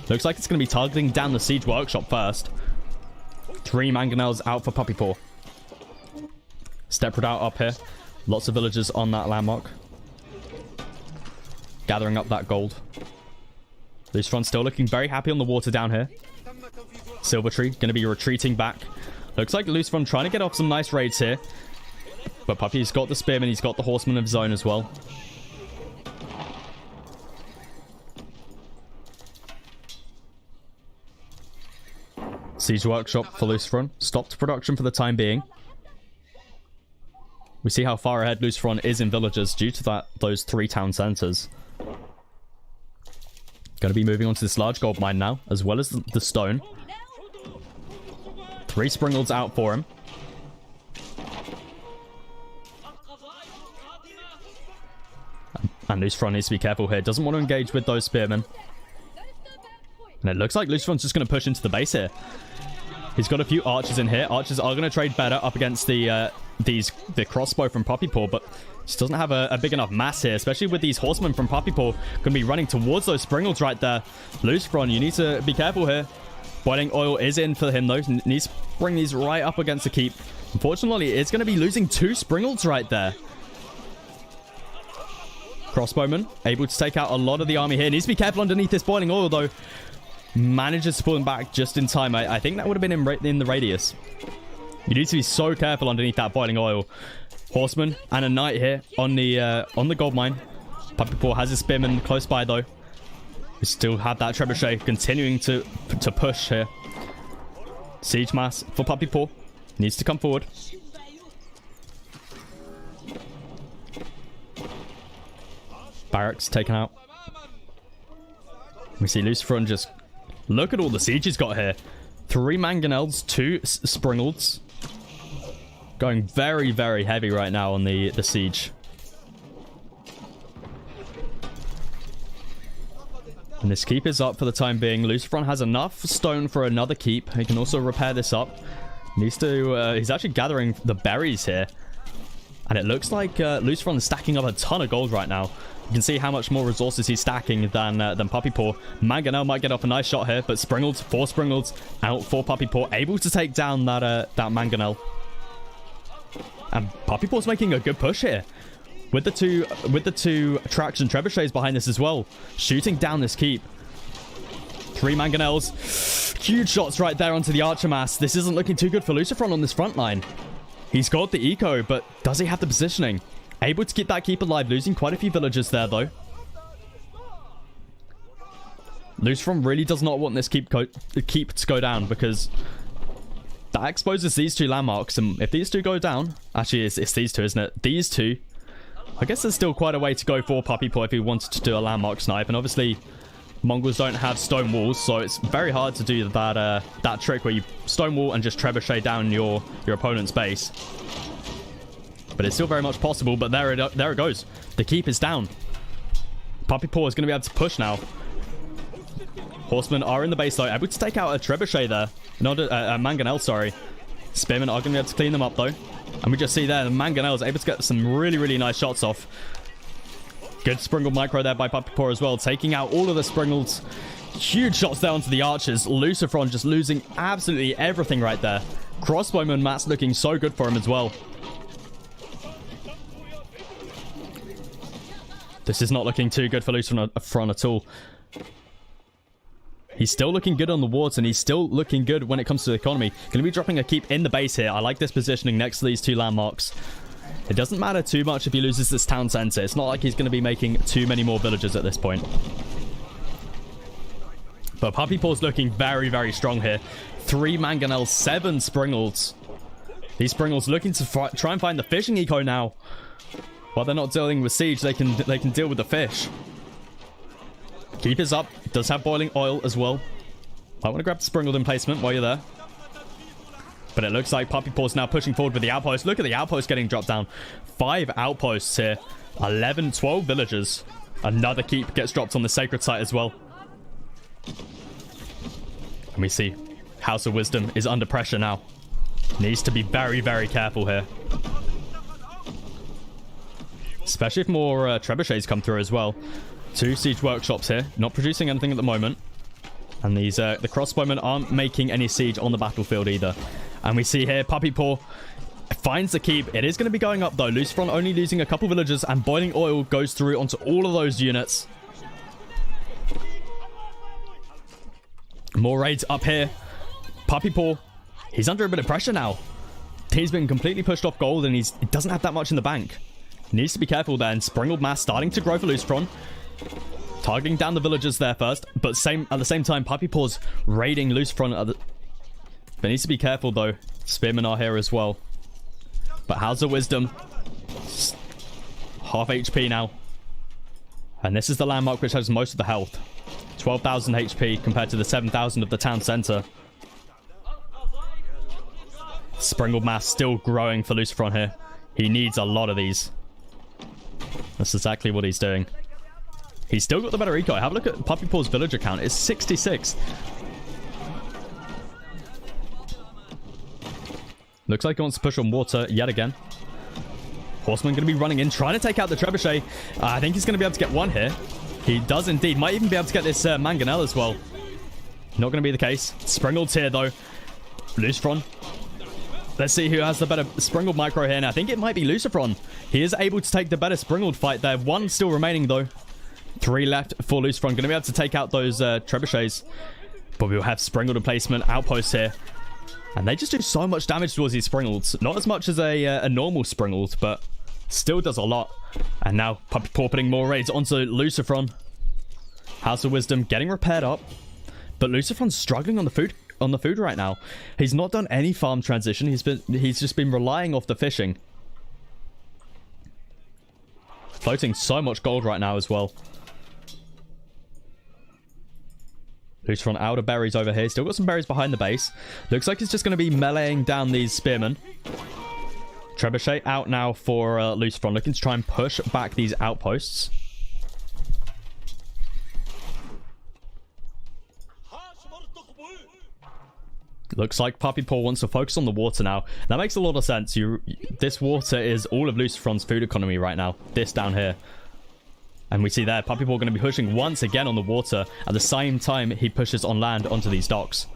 Looks like it's going to be targeting down the Siege Workshop first. 3 Mangonels out for Puppy Paw. Step Redoubt up here. Lots of villagers on that landmark. Gathering up that gold. Lucifron still looking very happy on the water down here. Silvertree going to be retreating back. Looks like Lucifron trying to get off some nice raids here. But Puppy's got the Spearman. He's got the Horseman of his own as well. Siege Workshop for Lucifron. Stopped production for the time being. We see how far ahead Luciferon is in villagers due to those 3 town centers. Going to be moving on to this large gold mine now, as well as the stone. 3 Springolds out for him. And Luciferon needs to be careful here. Doesn't want to engage with those spearmen. And it looks like Luciferon's just going to push into the base here. He's got a few archers in here. Archers are going to trade better up against the crossbow from Poppy Paw, but just doesn't have a big enough mass here, especially with these horsemen from Poppy Paw going to be running towards those Springolds right there. Luciferon, you need to be careful here. Boiling oil is in for him though. Needs to bring these right up against the keep. Unfortunately, it's going to be losing 2 Springolds right there. Crossbowman able to take out a lot of the army here. Needs to be careful underneath this boiling oil though. Manages to pull him back just in time. I think that would have been in the radius. You need to be so careful underneath that boiling oil. Horseman and a knight here on the gold mine. Poppy Paw has his spearman close by though. We still have that trebuchet continuing to push here. Siege mass for Poppy Paw. Needs to come forward. Barracks taken out. We see Luciferon just... Look at all the siege he's got here. 3 mangonels, 2 Springolds. Going very, very heavy right now on the siege. And this keep is up for the time being. Luciferon has enough stone for another keep. He can also repair this up. Needs to... he's actually gathering the berries here. And it looks like Luciferon is stacking up a ton of gold right now. You can see how much more resources he's stacking than Poppy Paw. Mangonel might get off a nice shot here, but Springolds, 4 Springolds out for Poppy Paw, able to take down that Mangonel. And Poppy Paw's making a good push here. With the two traction trebuchets behind this as well. Shooting down this keep. 3 mangonels. Huge shots right there onto the archer mass. This isn't looking too good for Luciferon on this front line. He's got the eco, but does he have the positioning? Able to keep that keep alive. Losing quite a few villagers there, though. Luciferon really does not want this keep to go down, because that exposes these 2 landmarks. And if these 2 go down... Actually, it's these 2, isn't it? These 2... I guess there's still quite a way to go for Poppy Paw if he wanted to do a landmark snipe. And obviously, Mongols don't have stone walls, so it's very hard to do that trick where you stone wall and just trebuchet down your opponent's base. But it's still very much possible. But there it goes. The keep is down. Poppy Paw is going to be able to push now. Horsemen are in the base though, able to take out a trebuchet there. Not a mangonel, sorry. Spearmen are going to be able to clean them up though. And we just see there, the mangonel is able to get some really, really nice shots off. Good Springold micro there by Poppy Paw as well, taking out all of the Springolds. Huge shots there onto the archers. Luciferon just losing absolutely everything right there. Crossbowman Matt's looking so good for him as well. This is not looking too good for Luciferon at all. He's still looking good on the wards, and he's still looking good when it comes to the economy. Going to be dropping a keep in the base here. I like this positioning next to these 2 landmarks. It doesn't matter too much if he loses this town center. It's not like he's going to be making too many more villagers at this point. But Poppy Paw's looking very, very strong here. 3 mangonels, 7 Springolds. These Springolds looking to try and find the fishing eco now. While they're not dealing with siege, they can deal with the fish. Keep is up. Does have boiling oil as well. I want to grab the Springold emplacement while you're there. But it looks like Poppy Paw's now pushing forward with the outpost. Look at the outpost getting dropped down. 5 outposts here. 11, 12 villagers. Another keep gets dropped on the sacred site as well. And we see House of Wisdom is under pressure now. Needs to be very, very careful here. Especially if more trebuchets come through as well. 2 siege workshops here. Not producing anything at the moment. And these the crossbowmen aren't making any siege on the battlefield either. And we see here Poppy Paw finds the keep. It is going to be going up though. Luciferon only losing a couple villagers, and boiling oil goes through onto all of those units. More raids up here. Poppy Paw, he's under a bit of pressure now. He's been completely pushed off gold, and he doesn't have that much in the bank. Needs to be careful there. And Springold mass starting to grow for Luciferon. Targeting down the villagers there first, but at the same time, Poppy Paw's raiding Luciferon. But needs to be careful though. Spearmen are here as well. But House of Wisdom half HP now. And this is the landmark which has most of the health. 12,000 HP compared to the 7,000 of the town center. Springled mass still growing for Lucifron here. He needs a lot of these. That's exactly what he's doing. He's still got the better eco. Have a look at Puppy Paw's villager count. It's 66. Looks like he wants to push on water yet again. Horseman going to be running in, trying to take out the trebuchet. I think he's going to be able to get one here. He does indeed. Might even be able to get this mangonel as well. Not going to be the case. Springeld's here, though. Lucifron. Let's see who has the better Springled micro here. And I think it might be Lucifron. He is able to take the better Springled fight there. One still remaining, though. 3 left for Lucifron. Going to be able to take out those trebuchets. But we'll have Springled replacement outposts here. And they just do so much damage towards these Springleds. Not as much as a normal Springled, but still does a lot. And now Puppy Paw putting more raids onto Lucifron. House of Wisdom getting repaired up. But Lucifron's struggling on the food right now. He's not done any farm transition. He's just been relying off the fishing. Floating so much gold right now as well. Lucifron out of berries over here. Still got some berries behind the base. Looks like he's just going to be meleeing down these spearmen. Trebuchet out now for Lucifron. Looking to try and push back these outposts. Looks like Puppy Paw wants to focus on the water now. That makes a lot of sense. This water is all of Lucifron's food economy right now. This down here. And we see there, Puppy Paw going to be pushing once again on the water. At the same time, he pushes on land onto these docks.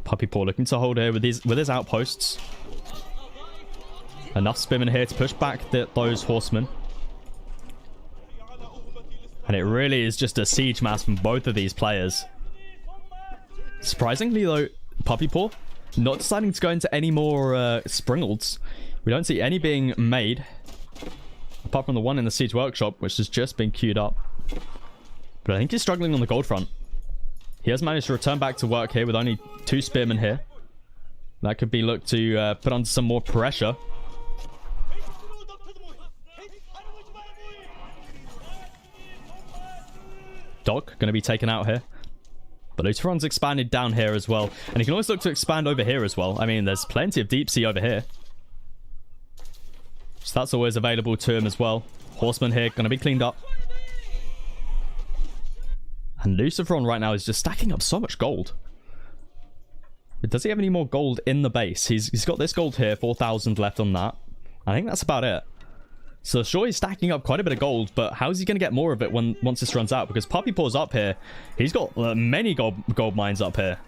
Puppy Paw looking to hold here with his outposts. Enough spearmen here to push back those horsemen. And it really is just a siege mass from both of these players. Surprisingly, though, Puppy Paw not deciding to go into any more Springleds. We don't see any being made. Apart from the one in the Siege Workshop, which has just been queued up. But I think he's struggling on the gold front. He has managed to return back to work here with only 2 spearmen here. That could be looked to put under some more pressure. Dog going to be taken out here. But Lucifron's expanded down here as well. And he can always look to expand over here as well. I mean, there's plenty of deep sea over here. So that's always available to him as well. Horseman here going to be cleaned up. And Lucifron right now is just stacking up so much gold. But does he have any more gold in the base? He's got this gold here, 4,000 left on that. I think that's about it. So sure, he's stacking up quite a bit of gold, but how's he going to get more of it once this runs out? Because Puppy Paw's up here. He's got many gold mines up here.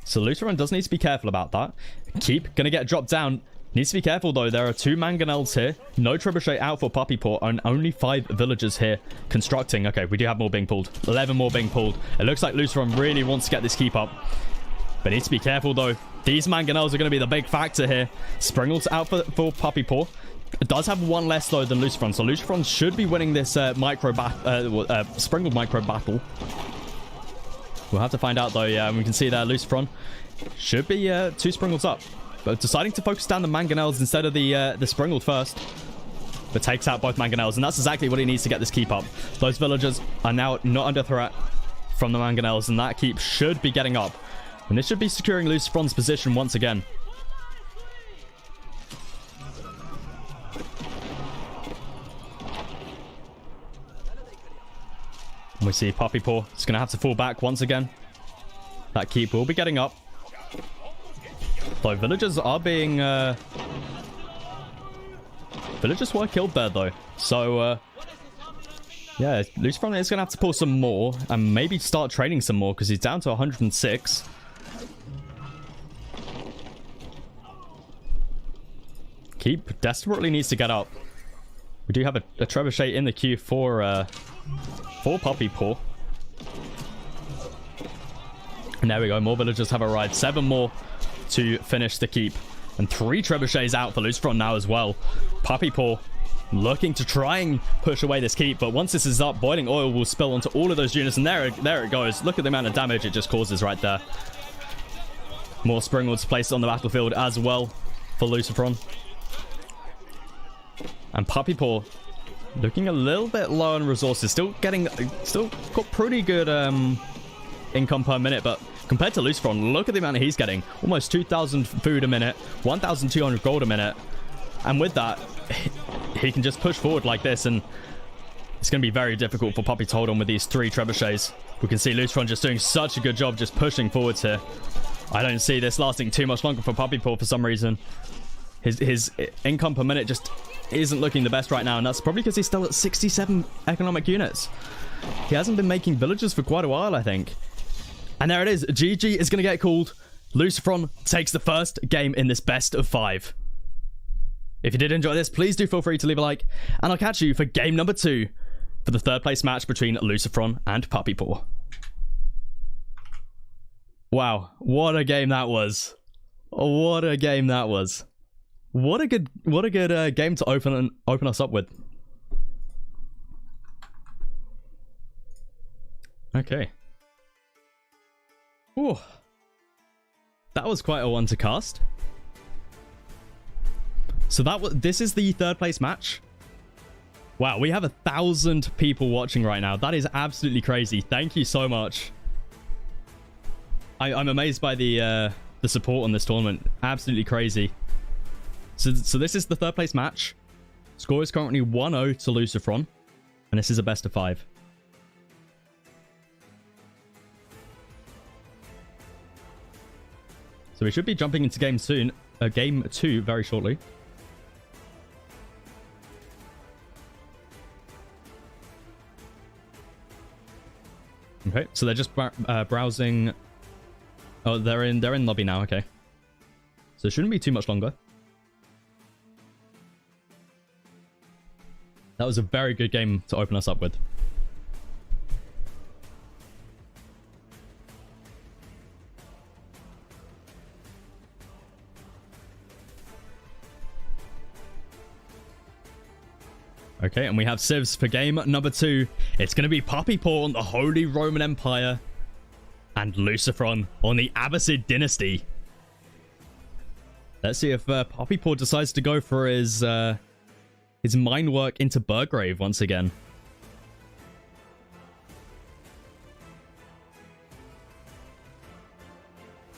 So Lucifron does need to be careful about that. Keep going to get dropped down. Needs to be careful, though. There are 2 mangonels here. No trebuchet out for Puppy Paw, and only 5 villagers here constructing. Okay, we do have more being pulled. 11 more being pulled. It looks like Lucifron really wants to get this keep up. But needs to be careful, though. These mangonels are going to be the big factor here. Springled's out for Puppy Paw. It does have 1 less, though, than Lucifron. So Lucifron should be winning this Springled micro battle. We'll have to find out, though. Yeah, we can see there Lucifron should be 2 Springleds up. But deciding to focus down the mangonels instead of the Springled first. But takes out both mangonels. And that's exactly what he needs to get this keep up. Those villagers are now not under threat from the mangonels. And that keep should be getting up. And this should be securing Lucifron's position once again. We see Puppy Paw is going to have to fall back once again. That keep will be getting up. Though villagers are being... Villagers were killed there, though. So, yeah, Lucifron is going to have to pull some more. And maybe start trading some more, because he's down to 106. Keep desperately needs to get up. We do have a trebuchet in the queue for Puppy Paw. And there we go. More villagers have arrived. 7 more to finish the keep. And 3 trebuchets out for Lucifron now as well. Puppy Paw looking to try and push away this keep. But once this is up, boiling oil will spill onto all of those units. And there it goes. Look at the amount of damage it just causes right there. More Springwoods placed on the battlefield as well for Lucifron. And Puppy Paw looking a little bit low on resources. Still got pretty good income per minute, but compared to Lucifron, look at the amount he's getting. Almost 2,000 food a minute, 1,200 gold a minute. And with that, he can just push forward like this, and it's going to be very difficult for Puppy to hold on with these 3 trebuchets. We can see Lucifron just doing such a good job just pushing forwards here. I don't see this lasting too much longer for Puppy Paw for some reason. His income per minute just isn't looking the best right now, and that's probably because he's still at 67 economic units. He hasn't been making villages for quite a while, I think. And there it is. GG is going to get called. Lucifron takes the first game in this best of 5. If you did enjoy this, please do feel free to leave a like, and I'll catch you for game number 2 for the 3rd place match between Lucifron and Puppy Paw. Wow, what a game that was. What a game that was. What a good game to open us up with. Okay. Ooh. That was quite a one to cast. So this is the 3rd place match. Wow, we have 1,000 people watching right now. That is absolutely crazy. Thank you so much. I'm amazed by the support on this tournament. Absolutely crazy. So this is the 3rd place match. Score is currently 1-0 to Lucifron, and this is a best of 5. So we should be jumping into game 2 very shortly. Okay, so they're just browsing. Oh, they're in lobby now. Okay, so it shouldn't be too much longer. That was a very good game to open us up with. Okay, and we have civs for game number 2. It's going to be Puppy Paw on the Holy Roman Empire and Lucifron on the Abbasid Dynasty. Let's see if Puppy Paw decides to go for his mine work into Burgrave once again.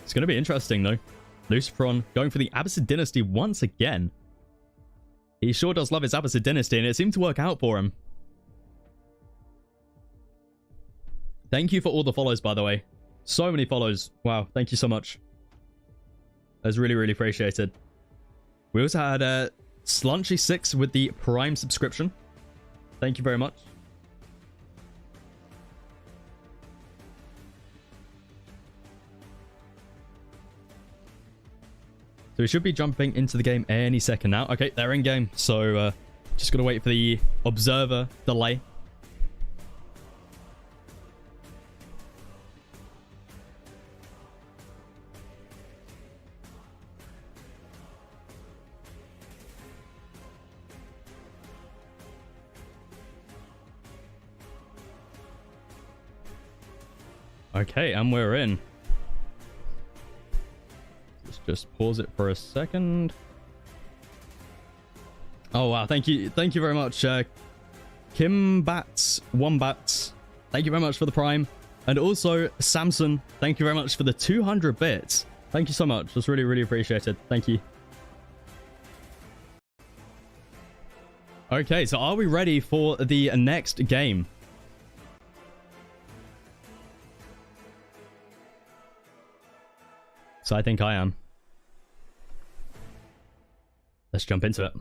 It's going to be interesting, though. Lucifron going for the Abbasid Dynasty once again. He sure does love his Abbasid Dynasty, and it seemed to work out for him. Thank you for all the follows, by the way. So many follows. Wow, thank you so much. That's really, really appreciated. We also had Slunchy6 with the Prime subscription. Thank you very much. So we should be jumping into the game any second now. Okay, they're in game. So just got to wait for the observer delay. Okay, and we're in. Let's just pause it for a second. Oh wow, thank you very much, Kimbats Wombats. Thank you very much for the Prime, and also Samson. Thank you very much for the 200 bits. Thank you so much. That's really, really appreciated. Thank you. Okay, so are we ready for the next game? So I think I am. Let's jump into it.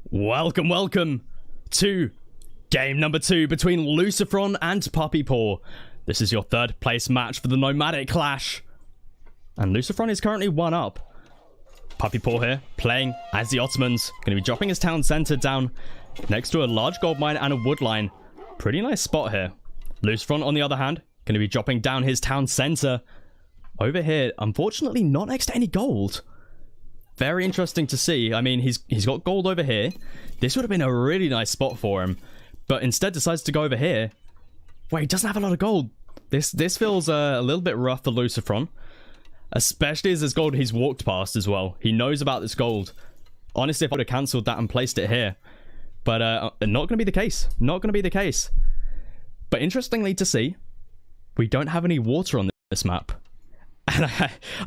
Welcome to game number 2 between Lucifron and Puppy Paw. This is your 3rd place match for the Nomadic Clash. And Lucifron is currently 1 up. Puppy Paw here, playing as the Ottomans. Going to be dropping his town center down next to a large gold mine and a wood line. Pretty nice spot here. Lucifron, on the other hand, going to be dropping down his town center over here. Unfortunately, not next to any gold. Very interesting to see. I mean, he's got gold over here. This would have been a really nice spot for him. But instead decides to go over here, where he doesn't have a lot of gold. This feels a little bit rough for Lucifron. Especially as this gold he's walked past as well. He knows about this gold. Honestly, if I would have cancelled that and placed it here. But not going to be the case. Not going to be the case. But interestingly to see, we don't have any water on this map. And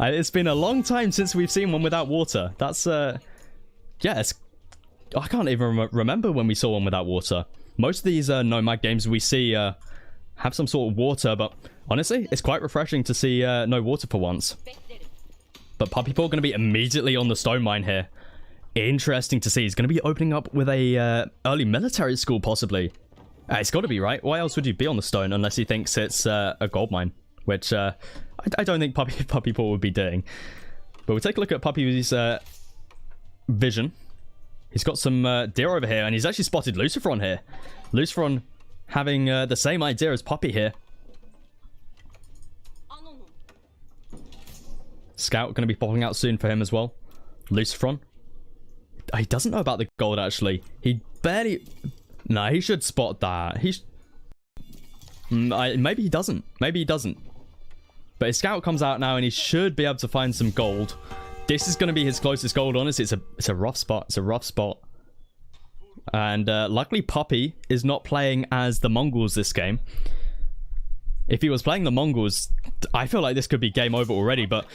it's been a long time since we've seen one without water. That's, yeah, I can't even remember when we saw one without water. Most of these Nomad games we see have some sort of water, but honestly, it's quite refreshing to see no water for once. But Puppy Paw going to be immediately on the stone mine here. Interesting to see. He's going to be opening up with a early military school, possibly. It's got to be, right? Why else would you be on the stone unless he thinks it's a gold mine? Which I don't think Puppy Paw would be doing. But we'll take a look at Puppy's vision. He's got some deer over here, and he's actually spotted Lucifron here. Lucifron having the same idea as Puppy here. Scout going to be popping out soon for him as well. Lucifron. He doesn't know about the gold, actually. He barely... Nah, he should spot that. Maybe he doesn't. Maybe he doesn't. But his scout comes out now, and he should be able to find some gold. This is going to be his closest gold, honestly. It's a rough spot. It's a rough spot. And luckily, Puppy is not playing as the Mongols this game. If he was playing the Mongols, I feel like this could be game over already. But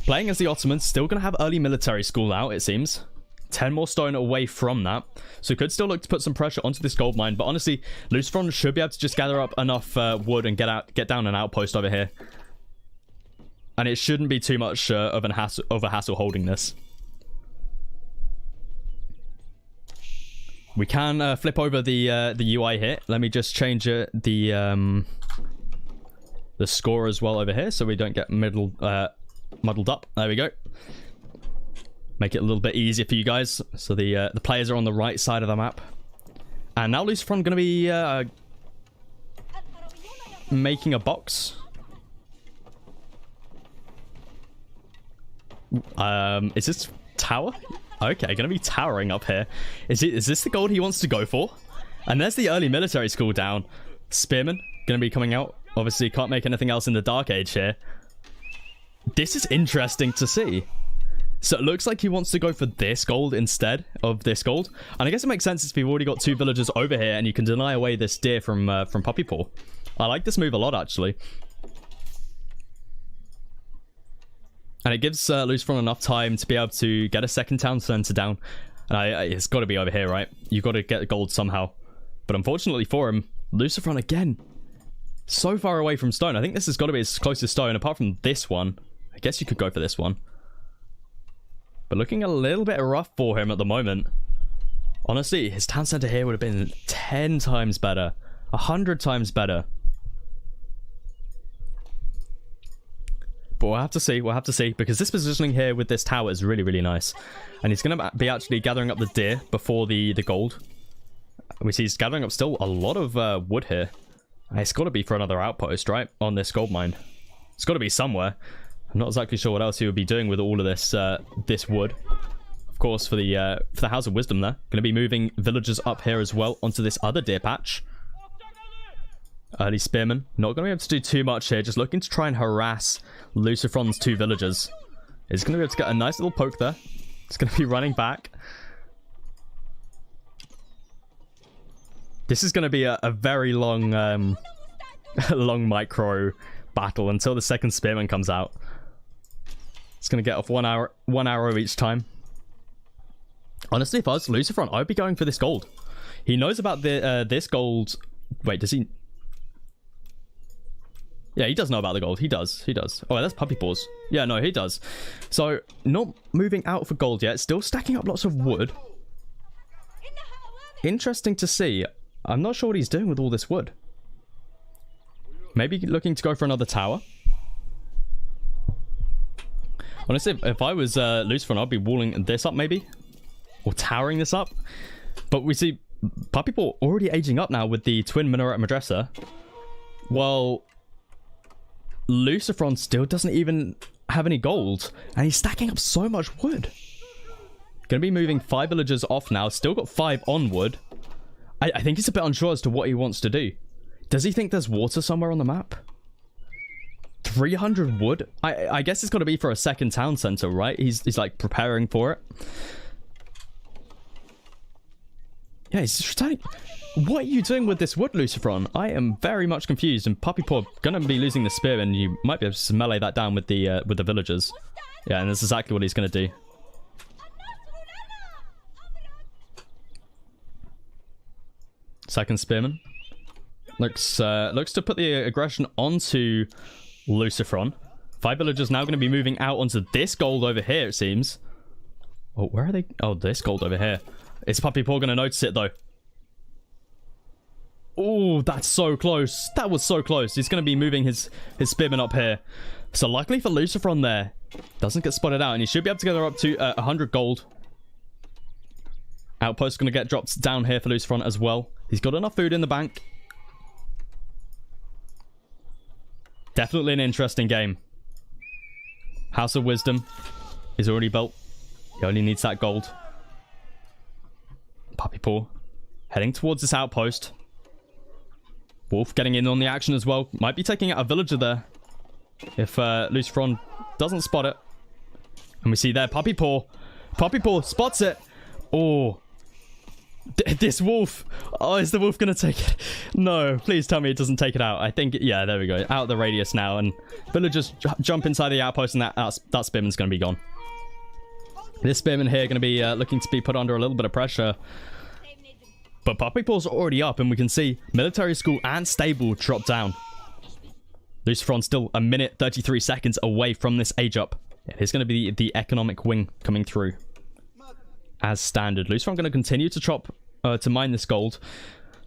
playing as the Ottomans, still going to have early military school out, it seems. 10 more stone away from that. So could still look to put some pressure onto this gold mine. But honestly, Lucifron should be able to just gather up enough wood and get down an outpost over here. And it shouldn't be too much of a hassle holding this. We can flip over the UI here. Let me just change the score as well over here, so we don't get muddled up. There we go. Make it a little bit easier for you guys. So the players are on the right side of the map. And now Lucifron going to be making a box. Is this tower? Okay, gonna be towering up here. Is this the gold he wants to go for? And there's the early military school down. Spearman gonna be coming out. Obviously can't make anything else in the Dark Age here. This is interesting to see. So it looks like he wants to go for this gold instead of this gold. And I guess it makes sense if you've already got 2 villagers over here and you can deny away this deer from Puppy Paw. I like this move a lot, actually. And it gives Lucifron enough time to be able to get a second town center down. And it's got to be over here, right? You've got to get the gold somehow. But unfortunately for him, Lucifron again, so far away from stone. I think this has got to be his closest stone, apart from this one. I guess you could go for this one. But looking a little bit rough for him at the moment. Honestly, his town center here would have been 10 times better. 100 times better. But we'll have to see, because this positioning here with this tower is really, really nice. And he's going to be actually gathering up the deer before the gold. We see he's gathering up still a lot of wood here. And it's got to be for another outpost, right? On this gold mine. It's got to be somewhere. I'm not exactly sure what else he would be doing with all of this this wood. Of course, for the House of Wisdom there. Going to be moving villagers up here as well onto this other deer patch. Early Spearman. Not going to be able to do too much here. Just looking to try and harass Lucifron's 2 villagers. He's going to be able to get a nice little poke there. It's going to be running back. This is going to be a very long, long micro battle until the second Spearman comes out. It's going to get off one arrow each time. Honestly, if I was Lucifron, I would be going for this gold. He knows about this gold. Wait, does he... Yeah, he does know about the gold. He does. Oh, that's Puppy Paws. Yeah, no, he does. So, not moving out for gold yet. Still stacking up lots of wood. Interesting to see. I'm not sure what he's doing with all this wood. Maybe looking to go for another tower. Honestly, if I was Lucifron, I'd be walling this up maybe. Or towering this up. But we see Puppy Paw already aging up now with the twin minaret madrasa. Well... Lucifron still doesn't even have any gold. And he's stacking up so much wood. Gonna be moving 5 villagers off now. Still got 5 on wood. I think he's a bit unsure as to what he wants to do. Does he think there's water somewhere on the map? 300 wood. I guess it's got to be for a second town center, right? He's like preparing for it. Yeah, he's just trying. What are you doing with this wood, Lucifron? I am very much confused. And Puppy Paw gonna be losing the spear, and you might be able to melee that down with the villagers. Yeah, and that's exactly what he's gonna do. Second spearman looks to put the aggression onto Lucifron. 5 villagers now going to be moving out onto this gold over here, it seems. Oh, where are they? Oh, this gold over here. Is Puppy Paw going to notice it, though? Oh, that's so close. That was so close. He's going to be moving his spearman up here. So luckily for Lucifron there, doesn't get spotted out, and he should be able to gather up to 100 gold. Outpost going to get dropped down here for Lucifron as well. He's got enough food in the bank. Definitely an interesting game. House of Wisdom is already built. He only needs that gold. Puppy Paw heading towards this outpost. Wolf getting in on the action as well. Might be taking out a villager there if Lucifron doesn't spot it. And we see there Puppy Paw. Puppy Paw spots it. Oh. This wolf. Oh, is the wolf going to take it? No, please tell me it doesn't take it out. I think, yeah, there we go. Out of the radius now. And villagers jump inside the outpost, and that spearman's going to be gone. This spearman here going to be looking to be put under a little bit of pressure. But Puppy Paw's already up, and we can see military school and stable drop down. Lucifron still 1 minute 33 seconds away from this age up. It is going to be the economic wing coming through. As standard. Lucifron going to continue to mine this gold.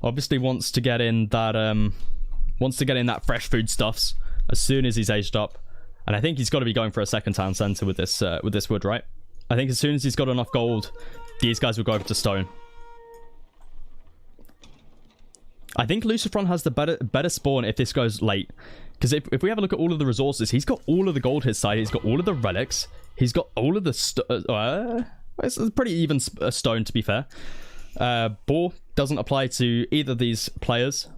Obviously wants to get in that fresh food stuffs as soon as he's aged up. And I think he's got to be going for a second town center with this wood, right? I think as soon as he's got enough gold, these guys will go over to stone. I think Lucifron has the better spawn if this goes late. Because if we have a look at all of the resources, he's got all of the gold his side. He's got all of the relics. He's got all of the it's a pretty even stone, to be fair. Boar doesn't apply to either of these players.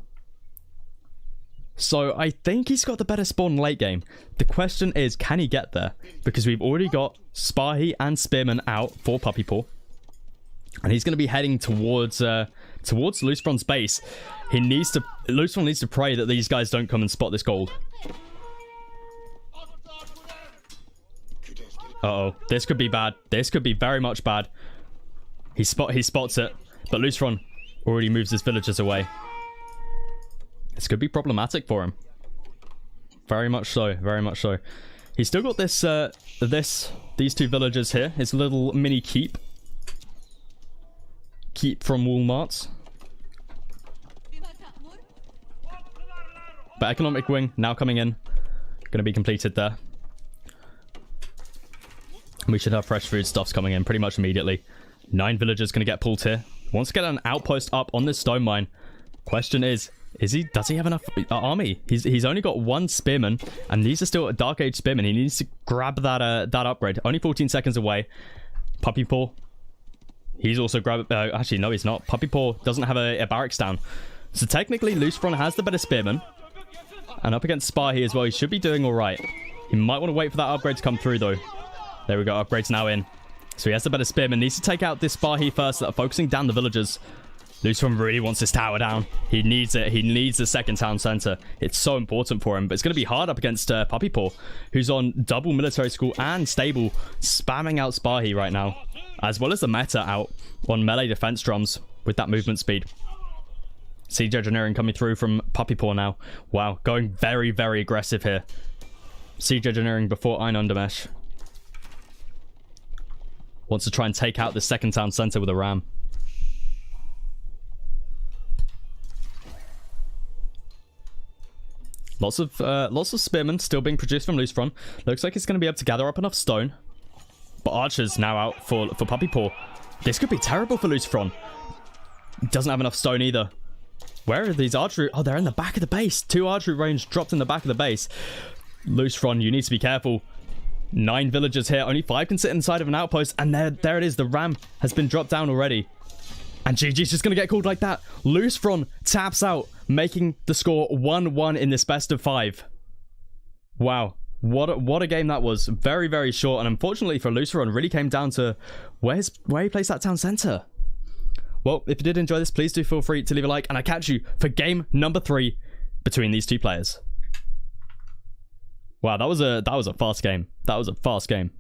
So I think he's got the better spawn late game. The question is, can he get there? Because we've already got Spahi and Spearman out for Puppy Paw. And he's going to be heading towards Lucifron's base. Lucifron needs to pray that these guys don't come and spot this gold. Uh-oh. This could be bad. This could be very much bad. He spots it. But Lucifron already moves his villagers away. This could be problematic for him. Very much so. Very much so. He's still got this, these 2 villagers here. His little mini keep. Keep from Walmart's. But economic wing now coming in. Going to be completed there. We should have fresh food stuffs coming in pretty much immediately. 9 villagers going to get pulled here. Wants to get an outpost up on this stone mine. Question is does he have enough army? He's only got 1 spearman, and these are still Dark Age spearmen. He needs to grab that upgrade. Only 14 seconds away. Puppy Paw. He's also actually, no, he's not. Puppy Paw doesn't have a barracks down. So technically, Lucifron has the better spearman. And up against Spahi as well, he should be doing all right. He might want to wait for that upgrade to come through, though. There we go. Upgrade's now in. So he has the better spearman. Needs to take out this Spahi first that are focusing down the villagers. Lucifron really wants this tower down. He needs it. He needs the second town center. It's so important for him. But it's going to be hard up against Puppy Paw, who's on double military school and stable, spamming out Spahi right now. As well as the meta out on melee defense drums with that movement speed. Siege engineering coming through from Puppy Paw now. Wow, going very, very aggressive here. Siege engineering before Ein Undermesh. Wants to try and take out the second town center with a ram. Lots of spearmen still being produced from Lucifron. Looks like he's going to be able to gather up enough stone. But archers now out for Puppy Paw. This could be terrible for Lucifron. Doesn't have enough stone either. Where are these archery? Oh, they're in the back of the base. 2 archery range dropped in the back of the base. Lucifron, you need to be careful. 9 villagers here. Only 5 can sit inside of an outpost. And there it is. The ram has been dropped down already. And GG's just going to get called like that. Lucifron taps out, making the score 1-1 in this best of 5. Wow. What a game that was. Very, very short. And unfortunately for Luceron, really came down to where he placed that town center. Well, if you did enjoy this, please do feel free to leave a like. And I catch you for game number 3 between these two players. Wow, that was a fast game. That was a fast game.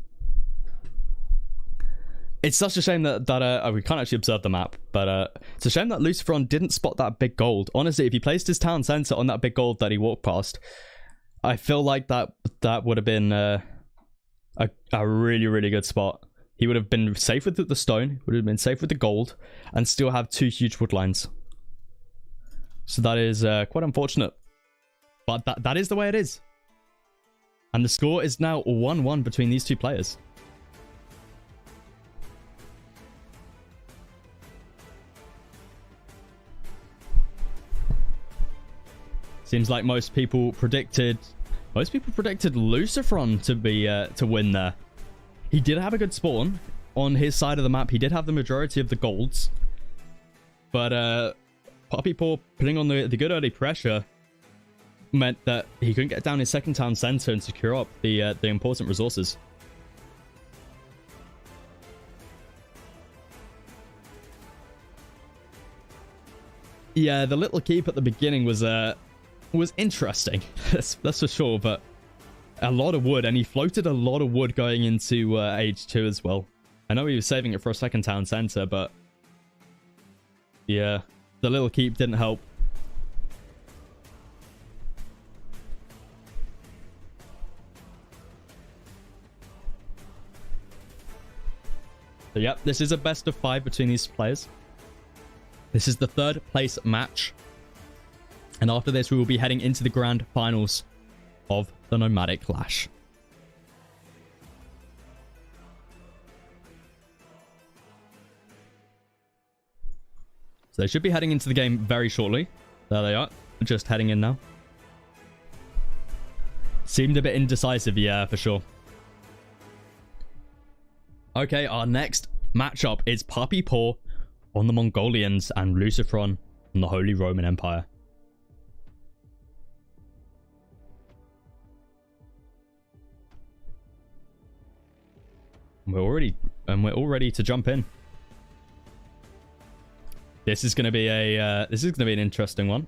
It's such a shame that we can't actually observe the map, but it's a shame that Luceron didn't spot that big gold. Honestly, if he placed his town center on that big gold that he walked past, I feel like that would have been a really, really good spot. He would have been safe with the stone, would have been safe with the gold, and still have 2 huge wood lines. So that is quite unfortunate. But that is the way it is. And the score is now 1-1 between these two players. Seems like most people predicted Luceron to win there. He did have a good spawn on his side of the map. He did have the majority of the golds, but Puppy Paw putting on the good early pressure meant that he couldn't get down his second town center and secure up the important resources. Yeah, the little keep at the beginning was interesting. that's for sure, but a lot of wood, and he floated a lot of wood going into age 2 as well. I know he was saving it for a second town center, but yeah, the little keep didn't help. So yep, this is a best of 5 between these players. This is the 3rd place match. And after this, we will be heading into the grand finals of the Nomadic Clash. So they should be heading into the game very shortly. There they are, just heading in now. Seemed a bit indecisive, yeah, for sure. Okay, our next matchup is Puppy Paw on the Mongolians and Luceron on the Holy Roman Empire. We're all ready to jump in. This is going to be an interesting one.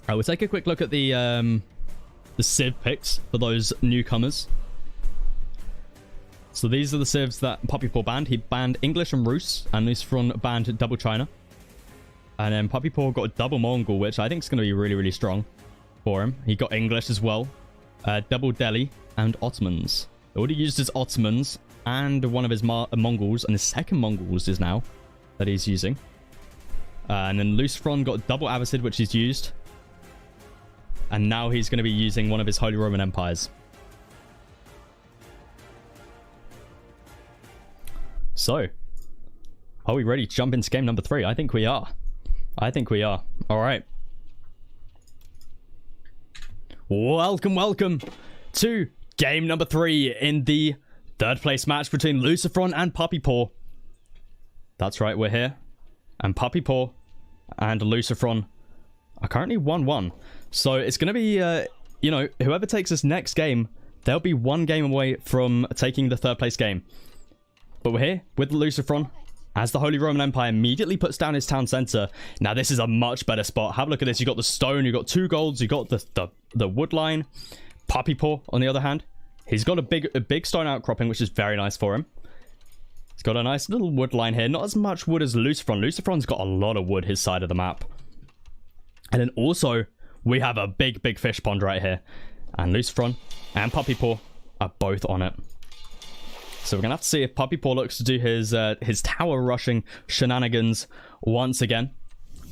I will take a quick look at the civ picks for those newcomers. So these are the civs that Puppy Paw banned. He banned English and Rus, and Luceron banned double China. And then Puppy Paw got double Mongol, which I think is going to be really, really strong for him. He got English as well, double Delhi, and Ottomans. He already used his Ottomans and one of his Mongols, and his second Mongols is now that he's using. And then Luceron got double Abbasid, which he's used. And now he's going to be using one of his Holy Roman Empires. So, are we ready to jump into game number 3? I think we are. All right. Welcome to game number 3 in the 3rd place match between Luceron and Puppy Paw. That's right, we're here. And Puppy Paw and Luceron are currently 1-1. So it's going to be, whoever takes this next game, they'll be 1 game away from taking the 3rd place game. But we're here with Luceron as the Holy Roman Empire immediately puts down his town center. Now this is a much better spot. Have a look at this. You got the stone, you got 2 golds, you got the wood line. Puppy Paw, on the other hand, he's got a big stone outcropping, which is very nice for him. He's got a nice little wood line here. Not as much wood as Luceron. Luceron's got a lot of wood his side of the map. And then also, we have a big fish pond right here. And Luceron and Puppy Paw are both on it. So we're going to have to see if Puppy Paw looks to do his tower rushing shenanigans once again.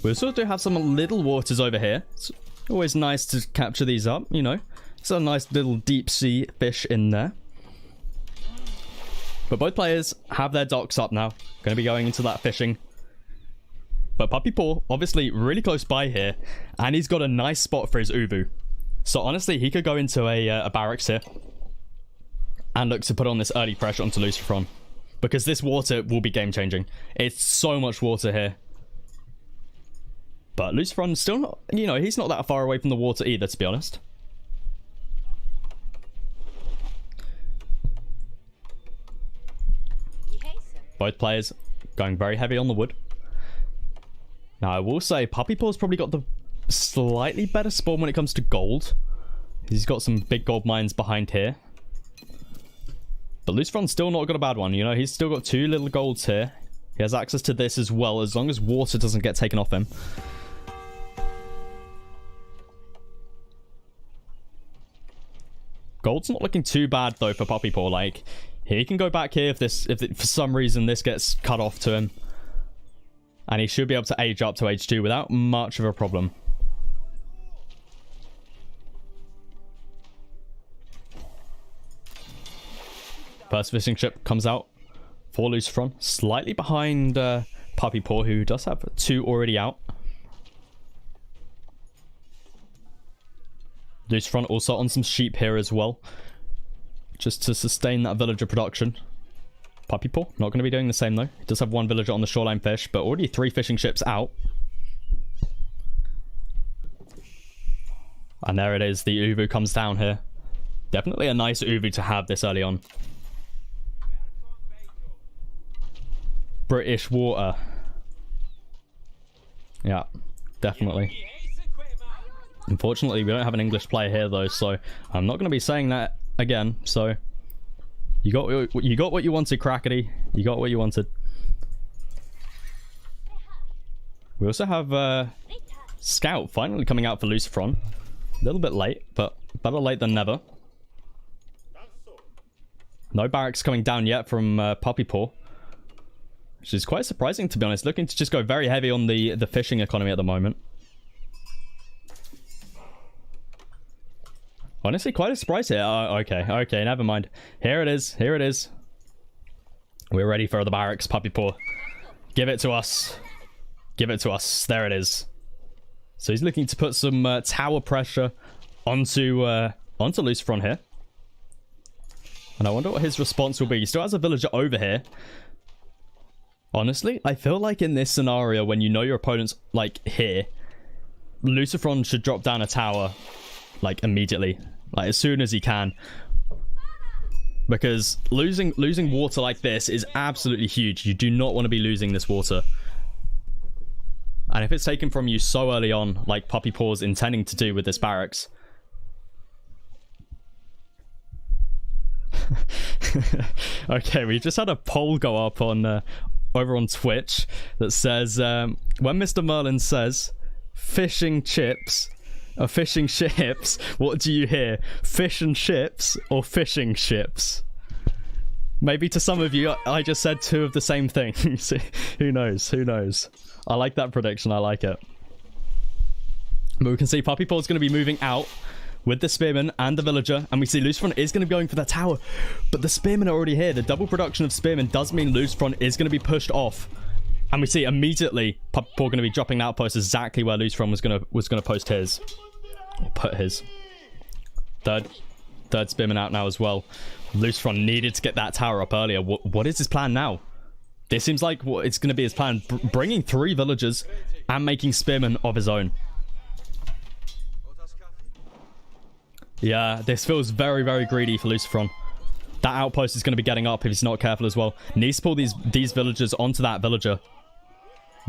We also do have some little waters over here. It's always nice to capture these up, you know. It's a nice little deep sea fish in there. But both players have their docks up now. Going to be going into that fishing. But Puppy Paw, obviously really close by here. And he's got a nice spot for his Uvu. So honestly, he could go into a barracks here. and look to put on this early pressure onto Lucifron, because this water will be game changing. It's so much water here. But Lucifron's still not, you know, he's not that far away from the water either, to be honest. Both players going very heavy on the wood. Now, I will say Puppy Paw's probably got the slightly better spawn when it comes to gold. He's got some big gold mines behind here. But Lucifron's still not got a bad one, you know. He's still got 2 little golds here. He has access to this as well, as long as water doesn't get taken off him. Gold's not looking too bad, though, for Puppy Paw. Like, he can go back here if for some reason this gets cut off to him. And he should be able to age up to age 2 without much of a problem. First fishing ship comes out for Lucifron. Slightly behind Puppy Paw, who does have 2 already out. Lucifron also on some sheep here as well, just to sustain that villager production. Puppy Paw not going to be doing the same though. He does have 1 villager on the shoreline fish, but already 3 fishing ships out. And there it is. The Uvu comes down here. Definitely a nice Uvu to have this early on. British water. Yeah, definitely. Unfortunately, we don't have an English player here though, so I'm not going to be saying that again. So you got what you wanted, Crackety. You got what you wanted. We also have Scout finally coming out for Lucifron. A little bit late, but better late than never. No barracks coming down yet from Puppy Paw, which is quite surprising, to be honest. Looking to just go very heavy on the fishing economy at the moment. Honestly, quite a surprise here. Oh, okay, never mind. Here it is. We're ready for the barracks, Puppy Paw. Give it to us. Give it to us. There it is. So he's looking to put some tower pressure onto Lucifron here. And I wonder what his response will be. He still has a villager over here. Honestly, I feel like in this scenario, when you know your opponent's like here, Lucifron should drop down a tower like immediately, like as soon as he can, because losing water like this is absolutely huge. You do not want to be losing this water, and if it's taken from you so early on, like Puppy Paw's intending to do with this barracks. Okay, we just had a poll go up on over on Twitch that says when Mr. Merlin says fishing chips or fishing ships, what do you hear? Fish and chips or fishing ships? Maybe to some of you I just said 2 of the same thing. Who knows? Who knows? I like that prediction. I like it. But we can see Puppy Paw's going to be moving out with the spearman and the villager, and we see Lucifron is going to be going for that tower, but the spearmen are already here. The double production of spearmen does mean Lucifron is going to be pushed off, and we see immediately Puppy Paw going to be dropping the outpost exactly where Lucifron was going to post his, or put his. Third spearman out now as well. Lucifron needed to get that tower up earlier. What is his plan now? This seems like what it's going to be his plan, bringing 3 villagers and making spearmen of his own. Yeah, this feels very, very greedy for Lucifron. That outpost is going to be getting up if he's not careful as well. Needs to pull these villagers onto that villager.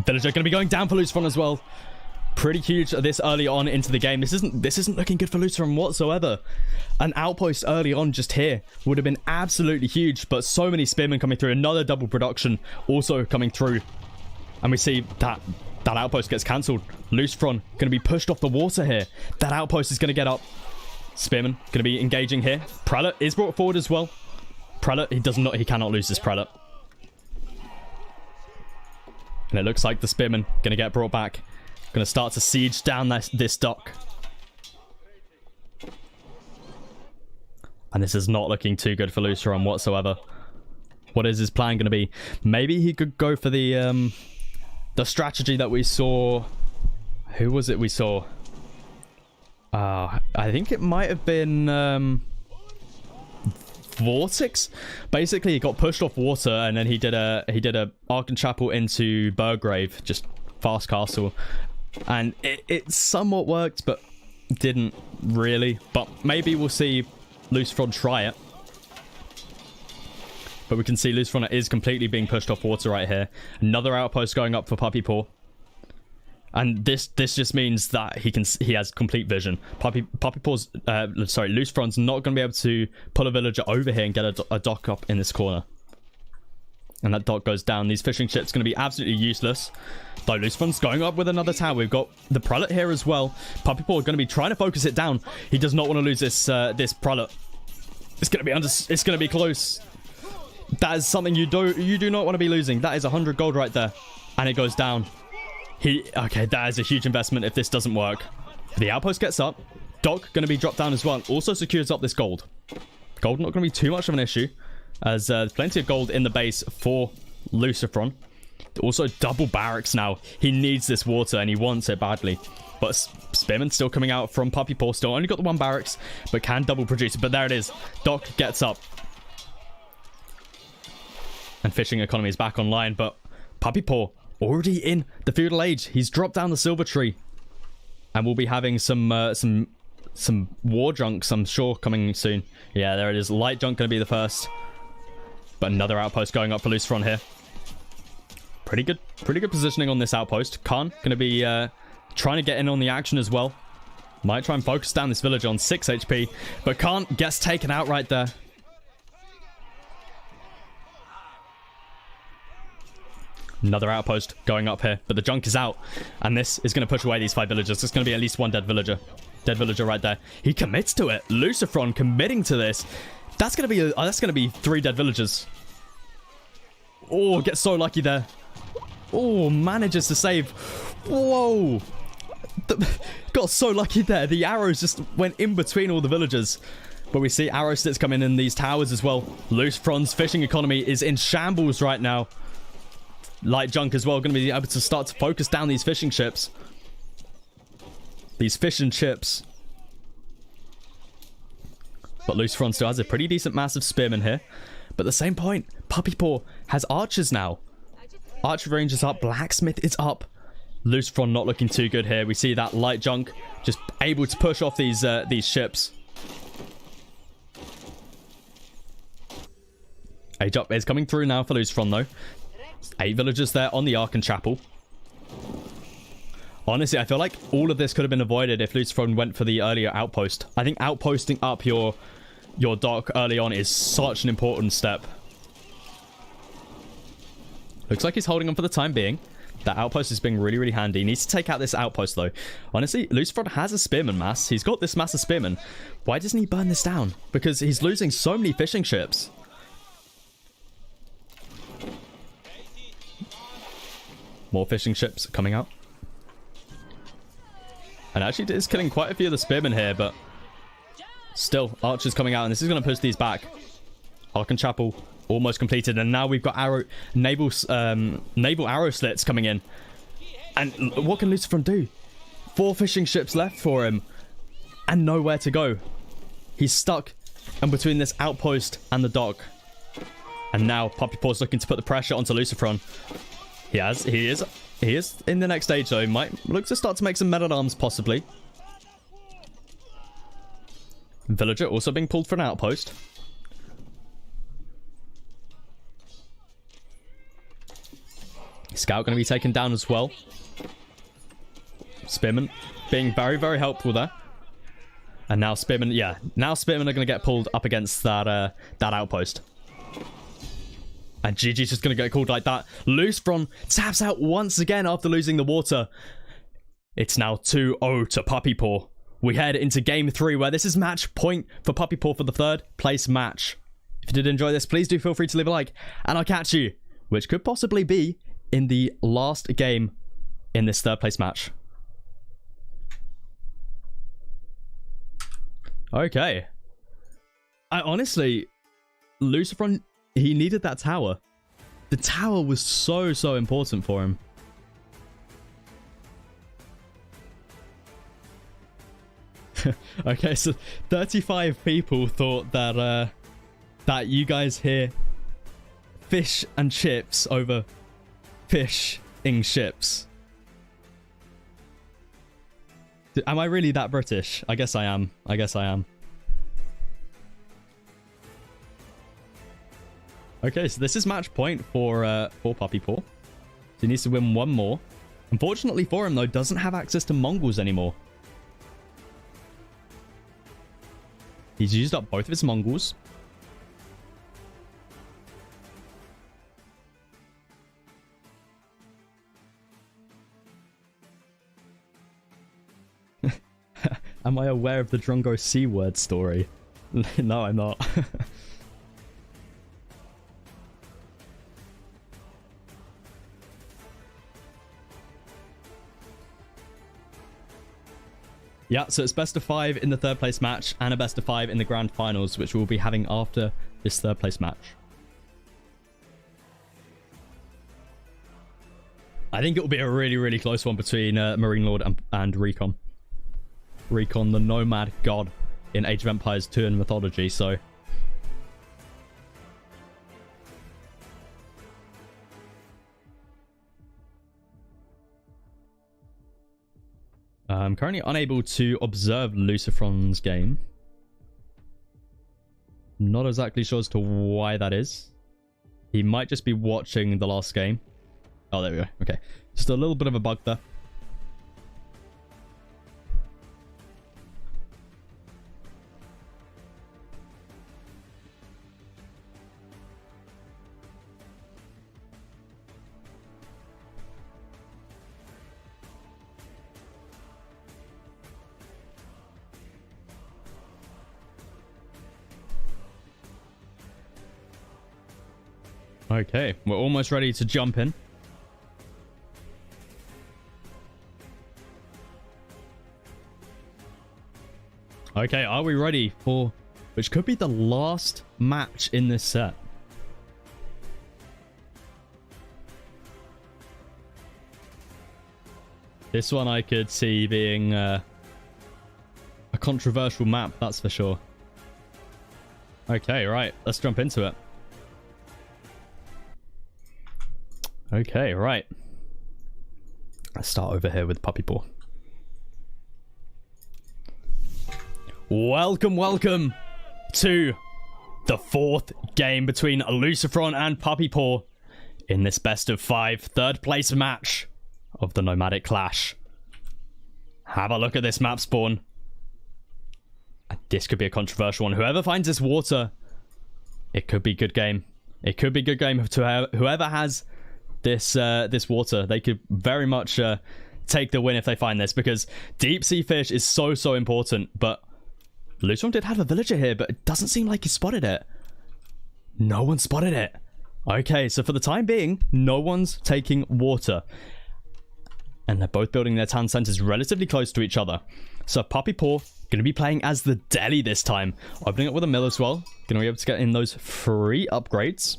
Villager going to be going down for Lucifron as well. Pretty huge this early on into the game. This isn't looking good for Lucifron whatsoever. An outpost early on just here would have been absolutely huge, but so many spearmen coming through. Another double production also coming through. And we see that outpost gets cancelled. Lucifron going to be pushed off the water here. That outpost is going to get up. Spearman going to be engaging here. Prelate is brought forward as well. Prelate, he cannot lose this Prelate. And it looks like the Spearman going to get brought back. Going to start to siege down this dock. And this is not looking too good for Lucifron whatsoever. What is his plan going to be? Maybe he could go for the strategy that we saw. Who was it we saw? I think it might have been Vortex. Basically, he got pushed off water, and then he did a Ark and Chapel into Burgrave, just fast castle, and it somewhat worked, but didn't really. But maybe we'll see Lucifron try it. But we can see Lucifron is completely being pushed off water right here. Another outpost going up for Puppy Paw. And this just means that he has complete vision. Puppy Paw's Lucifron's not going to be able to pull a villager over here and get a dock up in this corner. And that dock goes down. These fishing ships going to be absolutely useless. Though Lucifron's going up with another tower. We've got the Prelate here as well. Puppy Paw going to be trying to focus it down. He does not want to lose this this Prelate. It's going to be it's going to be close. That is something you do not want to be losing. That is 100 gold right there, and it goes down. Okay, that is a huge investment if this doesn't work. The outpost gets up. Dock going to be dropped down as well. Also secures up this gold. Gold not going to be too much of an issue, as there's plenty of gold in the base for Lucifron. Also double barracks now. He needs this water and he wants it badly. But Spearman still coming out from Puppy Paw. Still only got the one barracks, but can double produce it. But there it is. Dock gets up. And fishing economy is back online, but Puppy Paw already in the feudal age. He's dropped down the silver tree, and we'll be having some war junks, I'm sure, coming soon. Yeah, there it is. Light junk going to be the first, but another outpost going up for Lucifron here. Pretty good positioning on this outpost. Khan going to be trying to get in on the action as well. Might try and focus down this village on 6 HP, but Khan gets taken out right there. Another outpost going up here, but the junk is out, and this is going to push away these 5 villagers. There's going to be at least one dead villager right there. He commits to it. Lucifron committing to this. That's going to be 3 dead villagers. Oh, gets so lucky there. Oh, manages to save. Whoa, got so lucky there. The arrows just went in between all the villagers. But we see arrow slits coming in these towers as well. Lucifron's fishing economy is in shambles right now. Light junk as well, going to be able to start to focus down these fishing ships. These fish and chips. But Lucifron still has a pretty decent massive spearman here. But at the same point, Puppy Paw has archers now. Archer range is up, blacksmith is up. Lucifron not looking too good here. We see that light junk just able to push off these ships. Age up is coming through now for Lucifron though. 8 villagers there on the Ark and Chapel. Honestly, I feel like all of this could have been avoided if Lucifron went for the earlier outpost. I think outposting up your dock early on is such an important step. Looks like he's holding on for the time being. That outpost is being really, really handy. He needs to take out this outpost though. Honestly, Lucifron has a spearman mass. He's got this mass of spearmen. Why doesn't he burn this down? Because he's losing so many fishing ships. More fishing ships coming out. And actually it is killing quite a few of the spearmen here, but still, archers coming out, and this is going to push these back. Ark and Chapel almost completed, and now we've got naval arrow slits coming in. And what can Lucifron do? 4 fishing ships left for him, and nowhere to go. He's stuck in between this outpost and the dock. And now Puppy Paw's looking to put the pressure onto Lucifron. He is in the next stage though. He might look to start to make some men-at-arms possibly. Villager also being pulled for an outpost. Scout going to be taken down as well. Spearman being very, very helpful there. And now Spearman, now Spearman are going to get pulled up against that outpost. And GG's just going to get called like that. Lucifron taps out once again after losing the water. It's now 2-0 to Puppy Paw. We head into game 3 where this is match point for Puppy Paw for the 3rd place match. If you did enjoy this, please do feel free to leave a like. And I'll catch you, which could possibly be in the last game in this 3rd place match. Okay. I honestly, Lucifron, he needed that tower. The tower was so important for him. Okay, so 35 people thought that that you guys hear fish and chips over fish-ing ships. Am I really that British? I guess I am. I guess I am. Okay, so this is match point for Puppy Paw. So he needs to win one more. Unfortunately for him, though, doesn't have access to Mongols anymore. He's used up both of his Mongols. Am I aware of the Drongo C-word story? No, I'm not. Yeah, so it's best of 5 in the third place match and a best of 5 in the grand finals, which we'll be having after this third place match. I think it will be a really, really close one between Marine Lord and Recon. Recon, the nomad god in Age of Empires 2 and mythology, so... I'm currently unable to observe Lucifron's game. Not exactly sure as to why that is. He might just be watching the last game. Oh, there we go. Okay. Just a little bit of a bug there. Okay, we're almost ready to jump in. Okay, are we ready for... which could be the last match in this set. This one I could see being a controversial map, that's for sure. Okay, right, let's jump into it. Okay, right. Let's start over here with Puppy Paw. Welcome to the fourth game between Lucifron and Puppy Paw in this best of 5 third place match of the Nomadic Clash. Have a look at this map spawn. This could be a controversial one. Whoever finds this water, it could be good game. It could be good game to whoever has this water. They could very much take the win if they find this, because deep sea fish is so important. But Lucifron did have a villager here, but it doesn't seem like he spotted it. No one spotted it. Okay, so for the time being, no one's taking water. And they're both building their town centers relatively close to each other. So Puppy Paw going to be playing as the deli this time. Opening up with a mill as well. Going to be able to get in those free upgrades.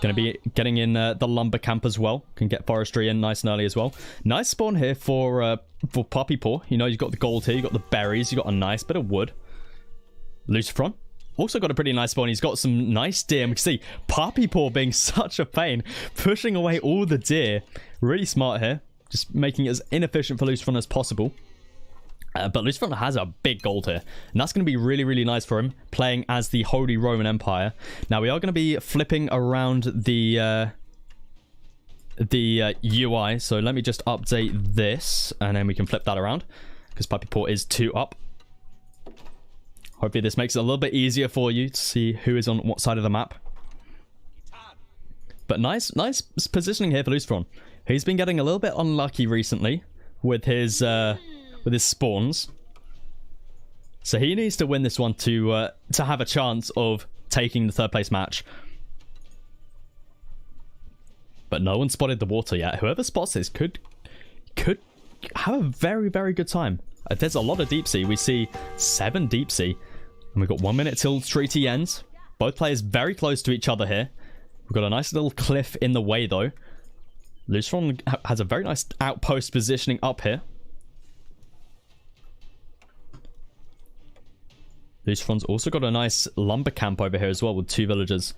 Going to be getting in the lumber camp as well. Can get forestry in nice and early as well. Nice spawn here for Puppy Paw. You know, you've got the gold here. You've got the berries. You've got a nice bit of wood. Lucifron also got a pretty nice spawn. He's got some nice deer. And we can see Puppy Paw being such a pain. Pushing away all the deer. Really smart here. Just making it as inefficient for Lucifron as possible. But Lucifron has a big gold here. And that's going to be really nice for him. Playing as the Holy Roman Empire. Now, we are going to be flipping around the UI. So let me just update this. And then we can flip that around. Because Puppy Paw is 2 up. Hopefully this makes it a little bit easier for you to see who is on what side of the map. But nice positioning here for Lucifron. He's been getting a little bit unlucky recently with his spawns. So he needs to win this one to have a chance of taking the third place match. But no one spotted the water yet. Whoever spots this could have a very good time. There's a lot of deep sea. We see 7 deep sea. And we've got 1 minute till treaty ends. Both players very close to each other here. We've got a nice little cliff in the way though. Lucifron has a very nice outpost positioning up here. Lucifer's also got a nice lumber camp over here as well with 2 villagers.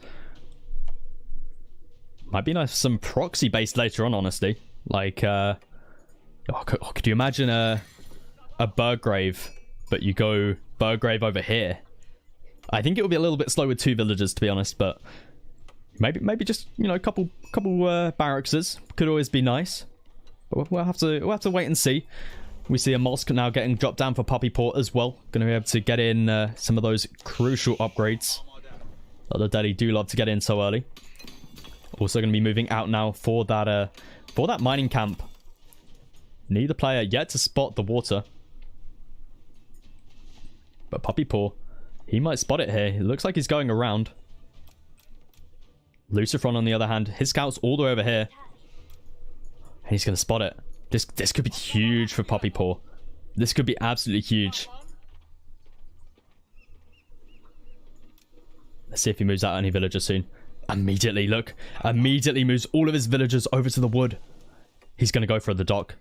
Might be nice some proxy based later on, honestly. Like, could you imagine a Burgrave, but you go Burgrave over here? I think it would be a little bit slow with 2 villagers, to be honest, but maybe just, you know, a couple barrackses could always be nice. But we'll have to wait and see. We see a mosque now getting dropped down for Puppy Port as well. Going to be able to get in some of those crucial upgrades that the Daddy do love to get in so early. Also going to be moving out now for that mining camp. Neither player yet to spot the water. But Puppy Paw, he might spot it here. It looks like he's going around. Lucifron, on the other hand, his scout's all the way over here. And he's going to spot it. This could be huge for Puppy Paw. This could be absolutely huge. Let's see if he moves out any villagers soon. Immediately, look. Immediately moves all of his villagers over to the wood. He's going to go for the dock.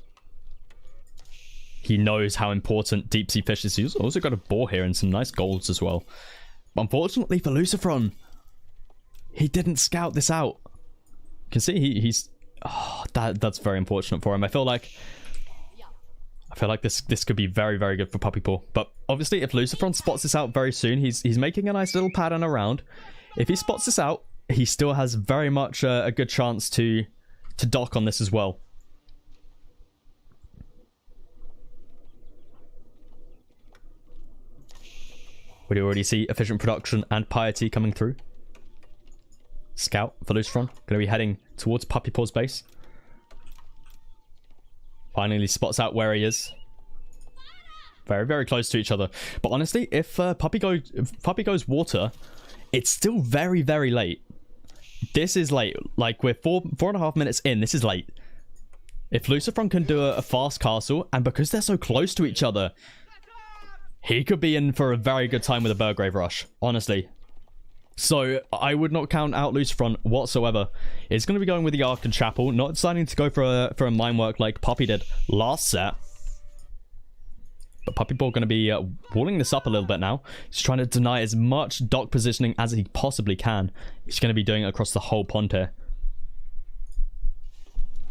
He knows how important deep sea fish is. He's also got a boar here and some nice golds as well. But unfortunately for Lucifron, he didn't scout this out. You can see he's... Oh, that's very unfortunate for him. I feel like this could be very, very good for Puppy Paw. But obviously, if Lucifron spots this out very soon, he's making a nice little pattern around. If he spots this out, he still has very much a good chance to dock on this as well. We do already see efficient production and piety coming through. Scout for Lucifron. Going to be heading towards Puppy Paw's base. Finally spots out where he is. Very, very close to each other. But honestly, if Puppy goes water, it's still very, very late. This is late. Like, we're 4.5 minutes in. This is late. If Lucifron can do a fast castle, and because they're so close to each other, he could be in for a very good time with a Burgrave rush. Honestly. So, I would not count out Lucifron whatsoever. It's going to be going with the Ark and Chapel, not deciding to go for a mine work like Puppy did last set. But Puppy Paw going to be walling this up a little bit now. He's trying to deny as much dock positioning as he possibly can. He's going to be doing it across the whole pond here.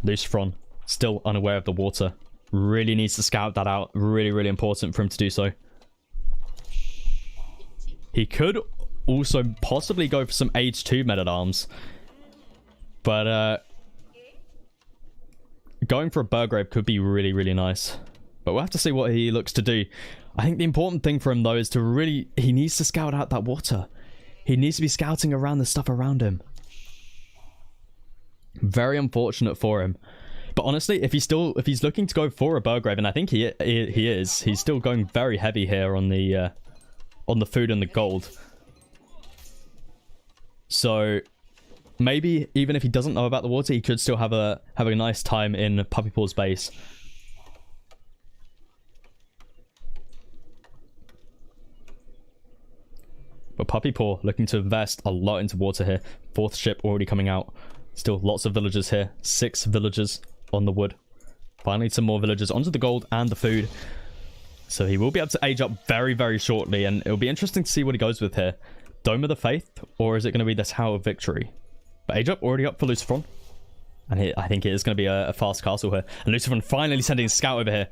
Lucifron, still unaware of the water. Really needs to scout that out. Really, really important for him to do so. He could also possibly go for some age 2 men-at-arms. But going for a Burgrave could be really, really nice. But we'll have to see what he looks to do. I think the important thing for him, though, is to really... He needs to scout out that water. He needs to be scouting around the stuff around him. Very unfortunate for him. But honestly, if he's looking to go for a Burgrave, and I think he is, he's still going very heavy here on the food and the gold. So maybe even if he doesn't know about the water, he could still have a nice time in Puppy Paw's base. But Puppy Paw looking to invest a lot into water here. 4th ship already coming out. Still lots of villagers here. 6 villagers on the wood. Finally some more villagers onto the gold and the food. So he will be able to age up very, very shortly. And it'll be interesting to see what he goes with here. Dome of the Faith, or is it going to be the Tower of Victory? But age up already up for Lucifron. And I think it is going to be a fast castle here. And Lucifron finally sending a scout over here.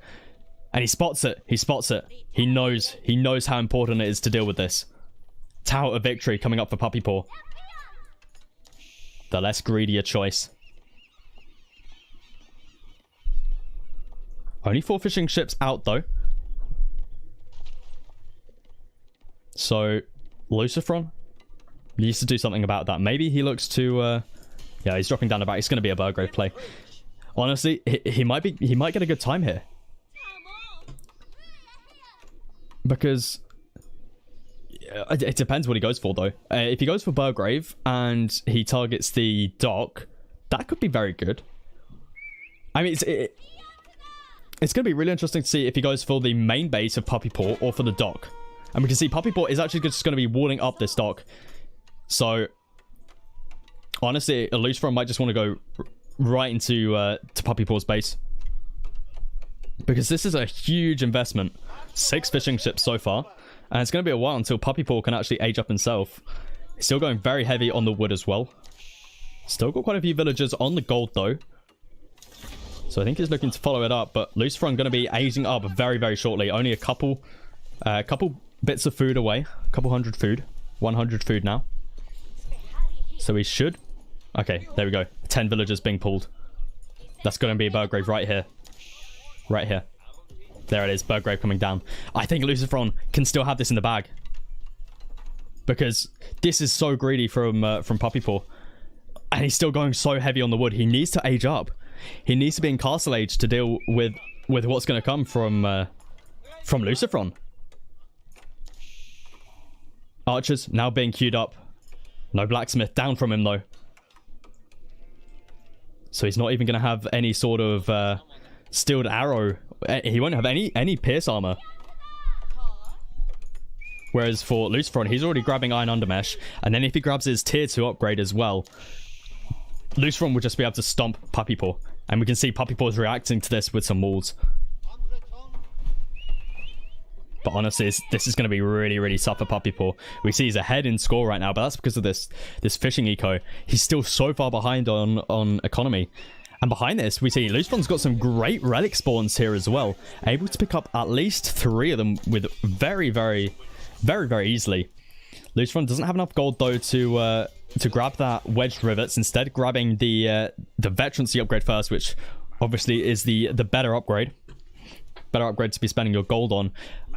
And he spots it. He spots it. He knows how important it is to deal with this. Tower of Victory coming up for Puppy Paw. The less greedier choice. Only 4 fishing ships out, though. So, Lucifron needs to do something about that. Maybe he looks to... yeah, he's dropping down the back. It's going to be a Burgrave play. Honestly, he might get a good time here. Because... It depends what he goes for, though. If he goes for Burgrave and he targets the dock, that could be very good. I mean, it's going to be really interesting to see if he goes for the main base of Puppy Paw or for the dock. And we can see Puppy Paw is actually just going to be walling up this dock. So, honestly, Lucifron might just want to go right into to Puppy Paw's base. Because this is a huge investment. 6 fishing ships so far. And it's going to be a while until Puppy Paw can actually age up himself. He's still going very heavy on the wood as well. Still got quite a few villagers on the gold though. So I think he's looking to follow it up. But Luciferon going to be aging up very, very shortly. Only a couple bits of food away. A couple hundred food. 100 food now. So he should... Okay, there we go. 10 villagers being pulled. That's going to be a Burgrave right here. Right here. There it is. Burgrave coming down. I think Luciferon can still have this in the bag. Because this is so greedy from Puppy Paw. And he's still going so heavy on the wood. He needs to age up. He needs to be in Castle Age to deal with what's going to come from Luciferon. Archers now being queued up. No blacksmith down from him though. So he's not even going to have any sort of steeled arrow. He won't have any pierce armor. Whereas for Luciferon, he's already grabbing Iron Undermesh. And then if he grabs his tier 2 upgrade as well, Luciferon will just be able to stomp Puppy Paw. And we can see Puppy Paw's reacting to this with some walls. But honestly, this is going to be really, really tough for Puppy Paw. We see he's ahead in score right now, but that's because of this fishing eco. He's still so far behind on economy. And behind this, we see Luciferon's got some great relic spawns here as well. Able to pick up at least 3 of them with very, very easily. Luciferon doesn't have enough gold though to grab that wedged rivets. Instead, grabbing the veterancy upgrade first, which obviously is the better upgrade. Better upgrade to be spending your gold on.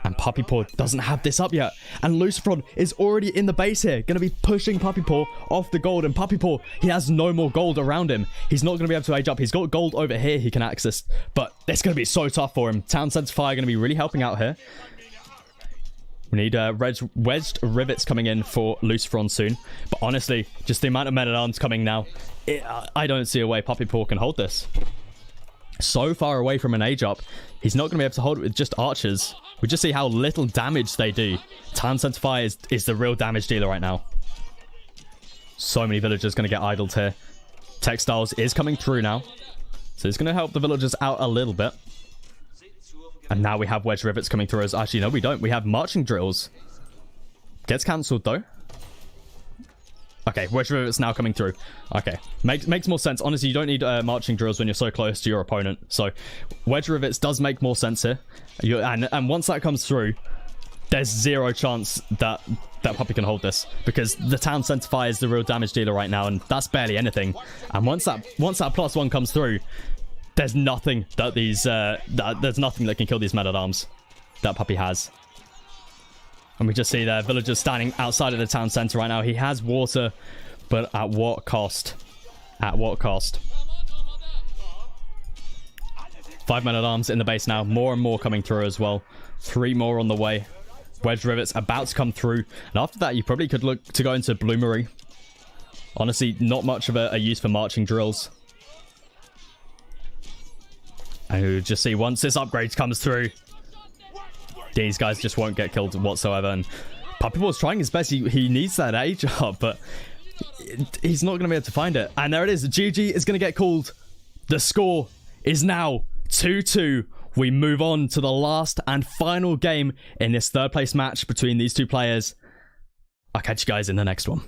And Puppy Paw doesn't have this up yet. And Luciferon is already in the base here. Going to be pushing Puppy Paw off the gold. And Puppy Paw, he has no more gold around him. He's not going to be able to age up. He's got gold over here he can access. But it's going to be so tough for him. Town Center Fire going to be really helping out here. We need wedged rivets coming in for Luciferon soon. But honestly, just the amount of men-at-arms coming now, I don't see a way Puppy Paw can hold this. So far away from an age up, he's not going to be able to hold it with just archers. We just see how little damage they do. Town Center Fire is the real damage dealer right now. So many villagers going to get idled here. Textiles is coming through now. So it's going to help the villagers out a little bit. And now we have wedge rivets coming through us. Actually, no, we don't. We have marching drills. Gets cancelled, though. Okay, wedge rivets now coming through. Okay, makes more sense. Honestly, you don't need marching drills when you're so close to your opponent. So, wedge rivets does make more sense here. And once that comes through, there's zero chance that Puppy can hold this. Because the Town Center Fire is the real damage dealer right now. And that's barely anything. And once that +1 comes through, there's nothing that there's nothing that can kill these men-at-arms that Puppy has. And we just see there villagers standing outside of the town center right now. He has water, but at what cost? At what cost? 5 men-at-arms in the base now. More and more coming through as well. 3 more on the way. Wedge rivets about to come through. And after that, you probably could look to go into Bloomery. Honestly, not much of a use for marching drills. And you just see once this upgrade comes through, these guys just won't get killed whatsoever. And Puppy Paw's trying his best. He needs that age up, but he's not going to be able to find it. And there it is. GG is going to get called. The score is now 2-2. We move on to the last and final game in this third place match between these two players. I'll catch you guys in the next one.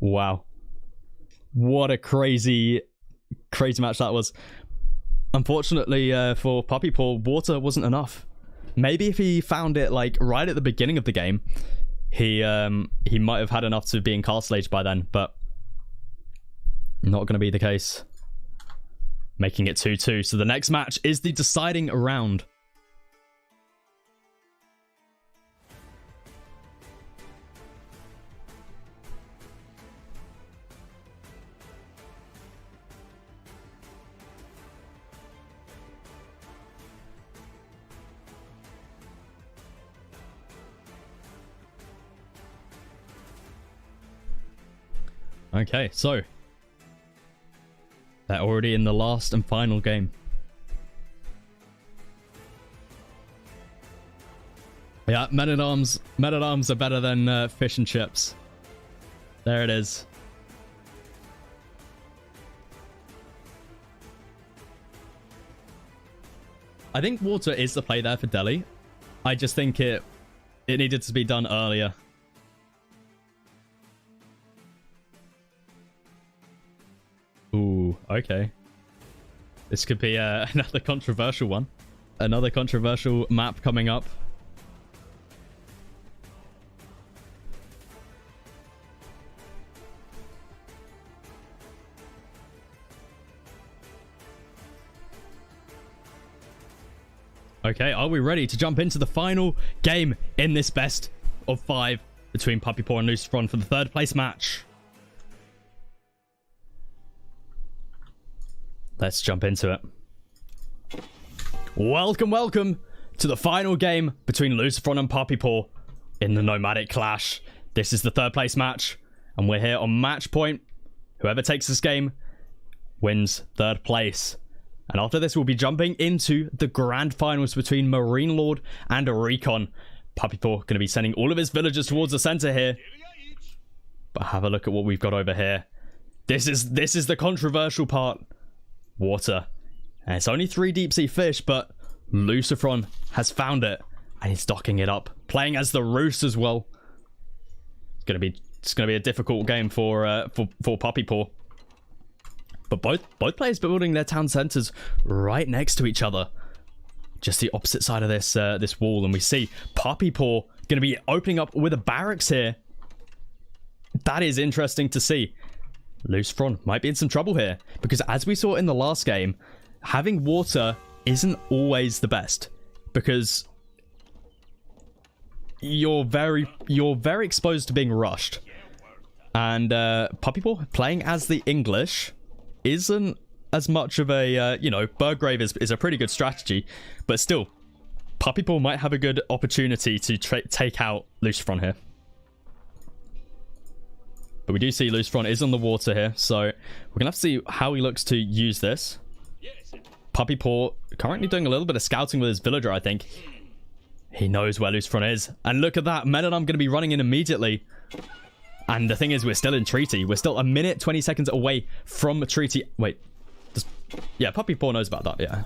Wow. What a crazy match that was. Unfortunately for Puppy Paw, water wasn't enough. Maybe if he found it like right at the beginning of the game, he might have had enough to be in Castle Age by then, but not going to be the case. Making it 2-2. So the next match is the deciding round. Okay, so they're already in the last and final game. Yeah, men-at-arms are better than fish and chips. There it is. I think water is the play there for Delhi. I just think it needed to be done earlier. Ooh, okay. This could be another controversial one. Another controversial map coming up. Okay, are we ready to jump into the final game in this best of 5 between Puppy Paw and Luciferon for the 3rd place match? Let's jump into it. Welcome to the final game between Luciferon and Puppy Paw in the Nomadic Clash. This is the 3rd place match, and we're here on match point. Whoever takes this game wins 3rd place. And after this, we'll be jumping into the grand finals between Marine Lord and Recon. Puppy Paw going to be sending all of his villagers towards the center here. But have a look at what we've got over here. This is the controversial part. Water. And it's only 3 deep sea fish, but Luciferon has found it and he's docking it up, playing as the Roost as well. It's gonna be a difficult game for Puppy Paw. But both players building their town centers right next to each other, just the opposite side of this wall, and we see Puppy Paw going to be opening up with a barracks here. That is interesting to see. Luciferon might be in some trouble here, because as we saw in the last game, having water isn't always the best, because you're very exposed to being rushed. And Puppy Paw playing as the English isn't as much of a, Burgrave is a pretty good strategy, but still, Puppy Paw might have a good opportunity to take out Luciferon here. But we do see Luciferon is on the water here, so we're going to have to see how he looks to use this. Puppy Paw currently doing a little bit of scouting with his villager, I think. He knows where Luciferon is. And look at that, Men-at-Arm going to be running in immediately. And the thing is, we're still in treaty. We're still a minute, 20 seconds away from treaty. Wait. Yeah, Puppy Paw knows about that, yeah.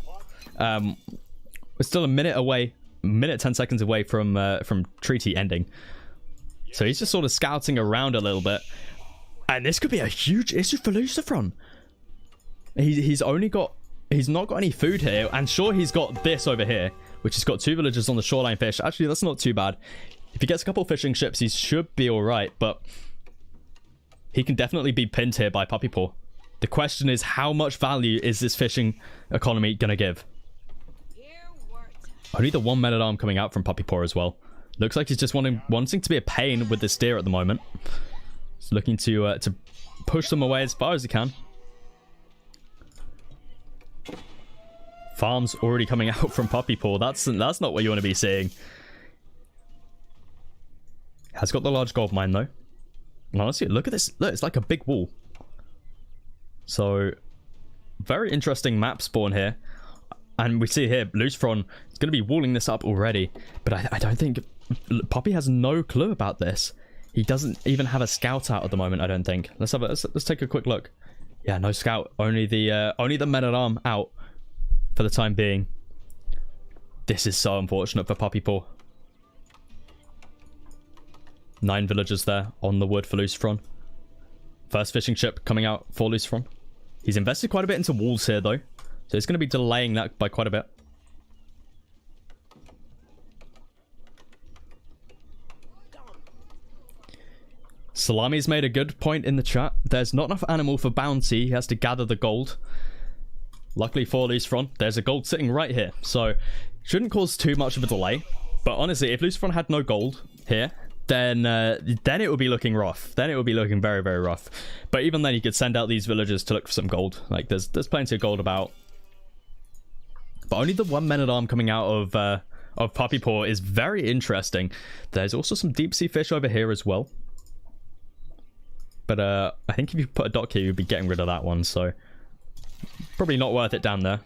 We're still a minute away, 10 seconds away from treaty ending. So he's just sort of scouting around a little bit. And this could be a huge issue for Luciferon. He's not got any food here. And sure, he's got this over here, which has got 2 villagers on the shoreline fish. Actually, that's not too bad. If he gets a couple fishing ships, he should be all right. But he can definitely be pinned here by Puppy Paw. The question is, how much value is this fishing economy going to give? Only the 1 Men-at-Arm coming out from Puppy Paw as well. Looks like he's just wanting to be a pain with the steer at the moment. He's looking to push them away as far as he can. Farms already coming out from Puppy Paw. That's not what you want to be seeing. Has got the large gold mine though. And honestly, look at this. Look, it's like a big wall. So, very interesting map spawn here. And we see here, Luciferon is going to be walling this up already. But I don't think... Puppy has no clue about this. He doesn't even have a scout out at the moment, I don't think. Let's take a quick look. Yeah, no scout. Only the Men-at-Arm out for the time being. This is so unfortunate for Puppy Paw. 9 villagers there on the wood for Luciferon. First fishing ship coming out for Luciferon. He's invested quite a bit into walls here though, so he's going to be delaying that by quite a bit. Salami's made a good point in the chat. There's not enough animal for bounty. He has to gather the gold. Luckily for Luciferon, there's a gold sitting right here, so shouldn't cause too much of a delay. But honestly, if Luciferon had no gold here, then it would be looking rough. Then it would be looking very, very rough. But even then, you could send out these villagers to look for some gold. Like, there's plenty of gold about. But only the 1 Men-at-Arm coming out of Puppy Paw is very interesting. There's also some deep sea fish over here as well. But I think if you put a dock here, you'd be getting rid of that one. So probably not worth it down there.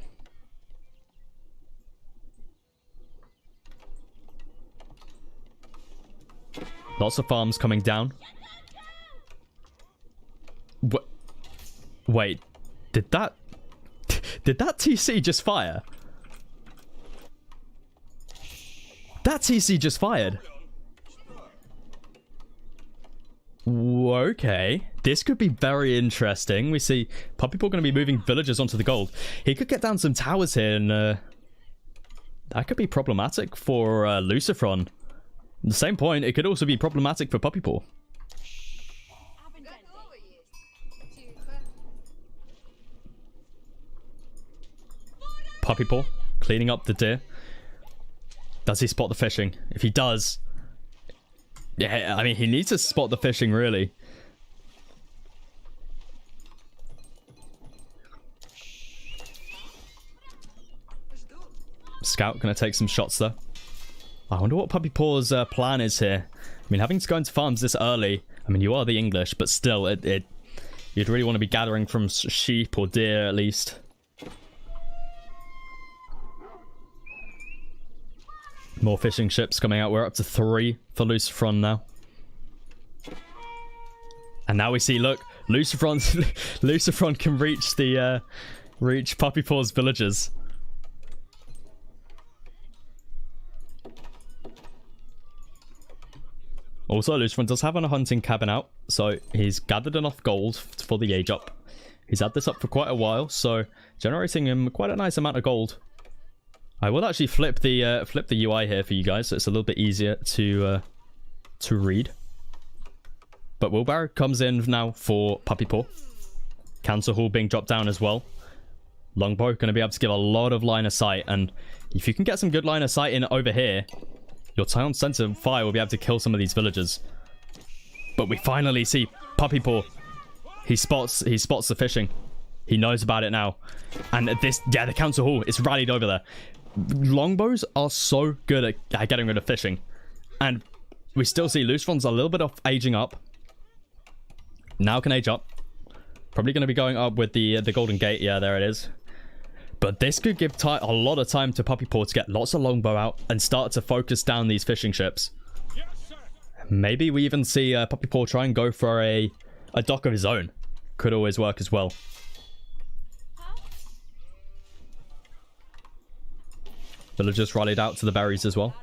Lots of farms coming down. Wait, did that TC just fire? That TC just fired. Okay, this could be very interesting. We see Puppypaw going to be moving villagers onto the gold. He could get down some towers here, and that could be problematic for Lucifron. At the same point, it could also be problematic for Puppypaw. Puppypaw cleaning up the deer. Does he spot the fishing? If he does, yeah, I mean, he needs to spot the fishing, really. Scout gonna take some shots though. I wonder what Puppypaw's plan is here. I mean, having to go into farms this early, I mean, you are the English, but still, you'd really want to be gathering from sheep or deer at least. More fishing ships coming out. We're up to 3 for Lucifron now. And now we see, look, Lucifron can reach the reach Puppypaw's villagers. Also, Lucifron does have a hunting cabin out, so he's gathered enough gold for the age up. He's had this up for quite a while, so generating him quite a nice amount of gold. I will actually flip the UI here for you guys, so it's a little bit easier to read. But wheelbarrow comes in now for Puppypaw. Council hall being dropped down as well. Longbow going to be able to give a lot of line of sight, and if you can get some good line of sight in over here, your town center fire will be able to kill some of these villagers. But we finally see Puppypaw. He spots the fishing. He knows about it now, and the council hall is rallied over there. Longbows are so good at getting rid of fishing, and we still see Lucifron's a little bit off aging up. Now can age up. Probably going to be going up with the golden gate. Yeah, there it is. But this could give a lot of time to Puppypaw to get lots of longbow out and start to focus down these fishing ships. Maybe we even see Puppypaw try and go for a dock of his own. Could always work as well. Villagers rallied out to the berries as well.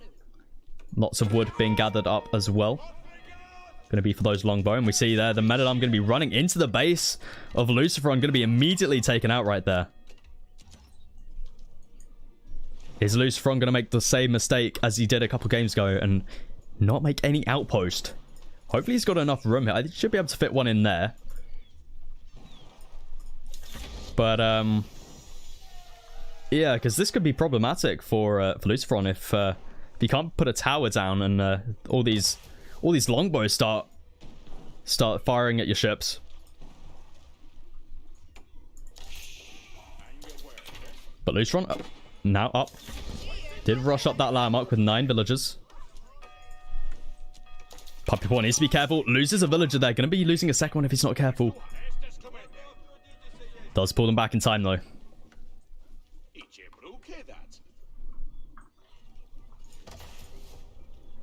Lots of wood being gathered up as well. Going to be for those longbow. And we see there the men-at-arms going to be running into the base of Lucifron. Going to be immediately taken out right there. Is Lucifron going to make the same mistake as he did a couple games ago and not make any outpost? Hopefully he's got enough room here. I should be able to fit one in there. But, yeah, because this could be problematic for Lucifron if you can't put a tower down and all these longbows start firing at your ships. But Lucifron now up. Did rush up that landmark with 9 villagers. Puppypaw needs to be careful. Loses a villager there. Going to be losing a second one if he's not careful. Does pull them back in time though.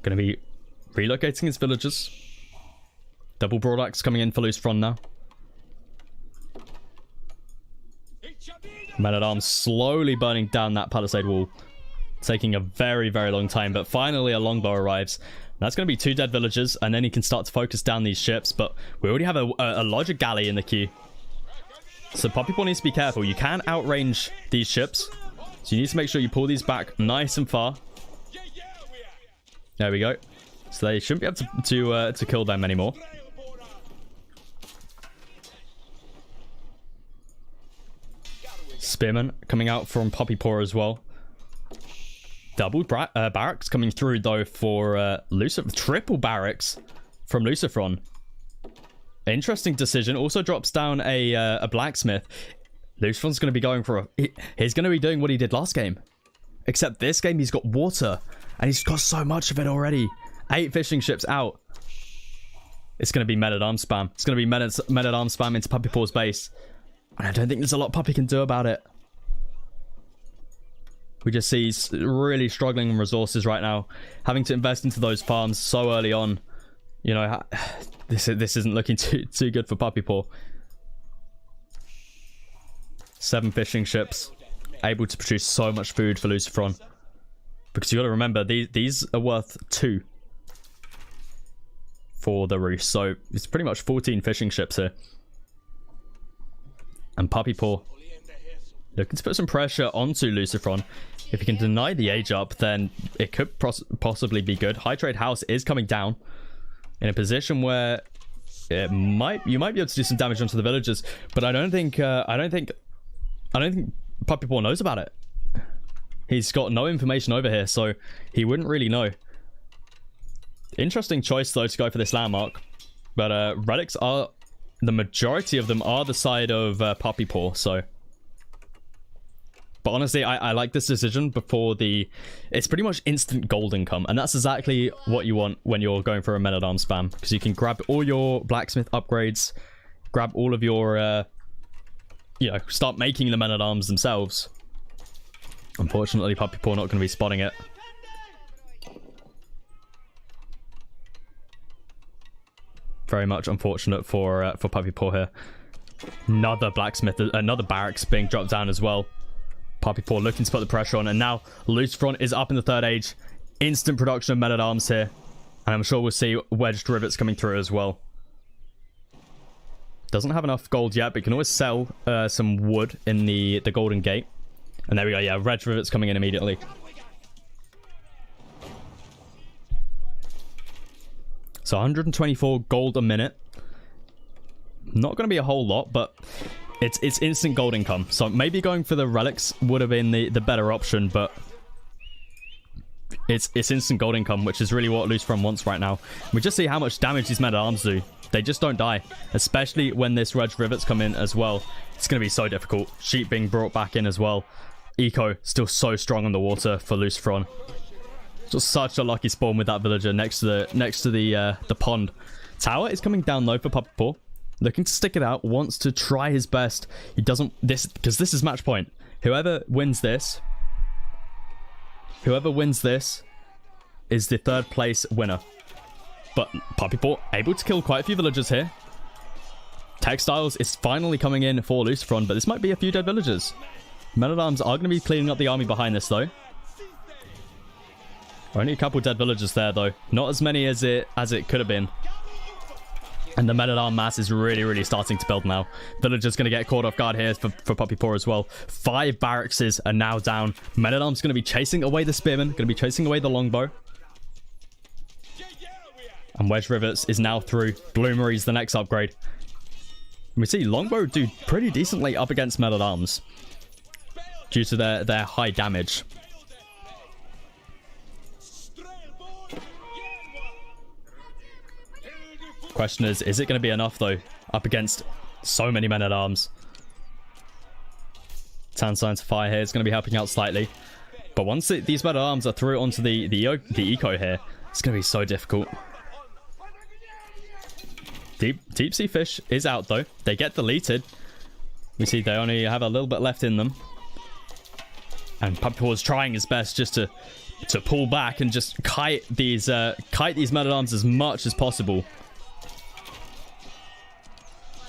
Going to be relocating his villagers. Double broadaxe coming in for Lucifron now. Men-at-arms slowly burning down that palisade wall. Taking a very, very long time. But finally a longbow arrives. That's going to be 2 dead villagers. And then he can start to focus down these ships. But we already have a larger galley in the queue. So Puppypaw needs to be careful. You can outrange these ships. So you need to make sure you pull these back nice and far. There we go. So they shouldn't be able to kill them anymore. Spearman coming out from Puppypaw as well. Double barracks coming through though for Lucifron. Triple barracks from Lucifron. Interesting decision. Also drops down a blacksmith. Lucifron's going to be going for he's going to be doing what he did last game. Except this game he's got water. And he's got so much of it already. 8 fishing ships out. It's going to be men-at-arms spam. It's going to be men-at-arms spam into Puppypaw's base. And I don't think there's a lot Puppy can do about it. We just see he's really struggling in resources right now. Having to invest into those farms so early on. You know, this isn't looking too good for Puppypaw. 7 fishing ships. Able to produce so much food for Lucifron. Because you got to remember, these are worth 2 for the roost. So it's pretty much 14 fishing ships here. And Puppy Paw looking to put some pressure onto Lucifron. If he can deny the age up, then it could possibly be good. High Trade House is coming down in a position where you might be able to do some damage onto the villagers, but I don't think Puppy Paw knows about it. He's got no information over here, so he wouldn't really know. Interesting choice though to go for this landmark, but relics are, the majority of them are the side of Puppy Paw, so. But honestly, I like this decision before it's pretty much instant gold income, and that's exactly what you want when you're going for a men-at-arms spam, because you can grab all your blacksmith upgrades, grab all of your, start making the men-at-arms themselves. Unfortunately, Puppy Paw not going to be spotting it. Very much unfortunate for Puppy Paw here. Another blacksmith, another barracks being dropped down as well. Puppy Paw looking to put the pressure on, and now Lucifron is up in the 3rd age. Instant production of men-at-arms here, and I'm sure we'll see wedged rivets coming through as well. Doesn't have enough gold yet, but you can always sell some wood in the Golden Gate. And there we go, yeah, wedged rivets coming in immediately. So 124 gold a minute. Not going to be a whole lot, but it's instant gold income. So maybe going for the relics would have been the better option, but it's instant gold income, which is really what Lucifron wants right now. We just see how much damage these men-at-arms do. They just don't die, especially when this wedged rivets come in as well. It's going to be so difficult. Sheep being brought back in as well. Eco still so strong on the water for Lucifron. Just such a lucky spawn with that villager next to the pond. Tower is coming down low for Puppy Paw. Looking to stick it out, wants to try his best. He doesn't, because this is match point. Whoever wins this is the 3rd place winner. But Puppy Paw able to kill quite a few villagers here. Textiles is finally coming in for Lucifron, but this might be a few dead villagers. Men-at-arms are going to be cleaning up the army behind this though. Only a couple dead villagers there though. Not as many as it could have been. And the men-at-arm mass is really starting to build now. Villagers going to get caught off guard here for Puppy Paw as well. 5 barracks are now down. Men-at-arms going to be chasing away the spearmen. Going to be chasing away the longbow. And wedge rivets is now through. Bloomery's the next upgrade. We see longbow do pretty decently up against men-at-arms due to their high damage. Question is it going to be enough though up against so many men-at-arms? Town Science Fire here is going to be helping out slightly, but once these men-at-arms are through onto the eco here, it's going to be so difficult. Deep Sea Fish is out though. They get deleted. We see they only have a little bit left in them, and Puppy Paw is trying his best just to pull back and just kite these men-at-arms as much as possible.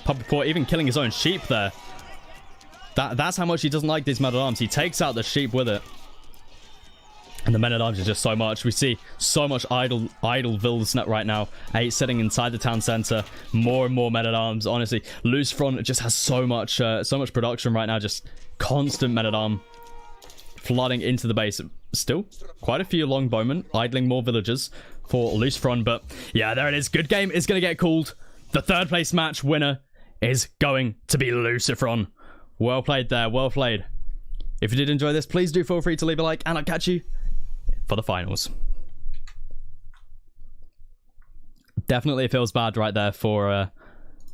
Puppy Paw even killing his own sheep there. That's how much he doesn't like these men-at-arms. He takes out the sheep with it. And the men-at-arms are just so much. We see so much idle villas right now. 8 sitting inside the town center. More and more men-at-arms. Honestly, Lucifron just has so much production right now. Just constant men-at-arm flooding into the base. Still, quite a few longbowmen idling more villagers for Lucifron. But yeah, there it is. Good game is going to get called. The 3rd place match winner is going to be Lucifron. Well played there, well played. If you did enjoy this, please do feel free to leave a like, and I'll catch you for the finals. Definitely it feels bad right there for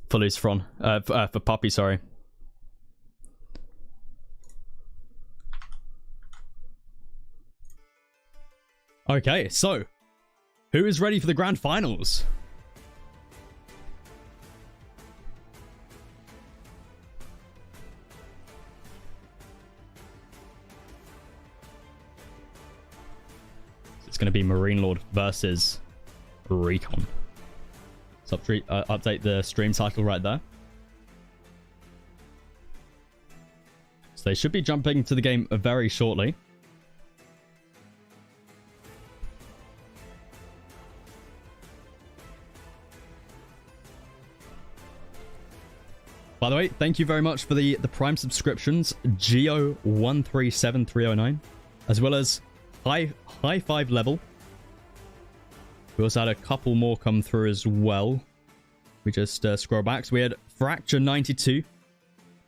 Lucifron. For Puppy, sorry. Okay, so who is ready for the grand finals? It's going to be Marine Lord versus Recon. So update the stream title right there. So they should be jumping to the game very shortly. By the way, thank you very much for the Prime subscriptions, Geo137309, as well as High 5 Level. We also had a couple more come through as well. We just scroll back. So we had Fracture 92,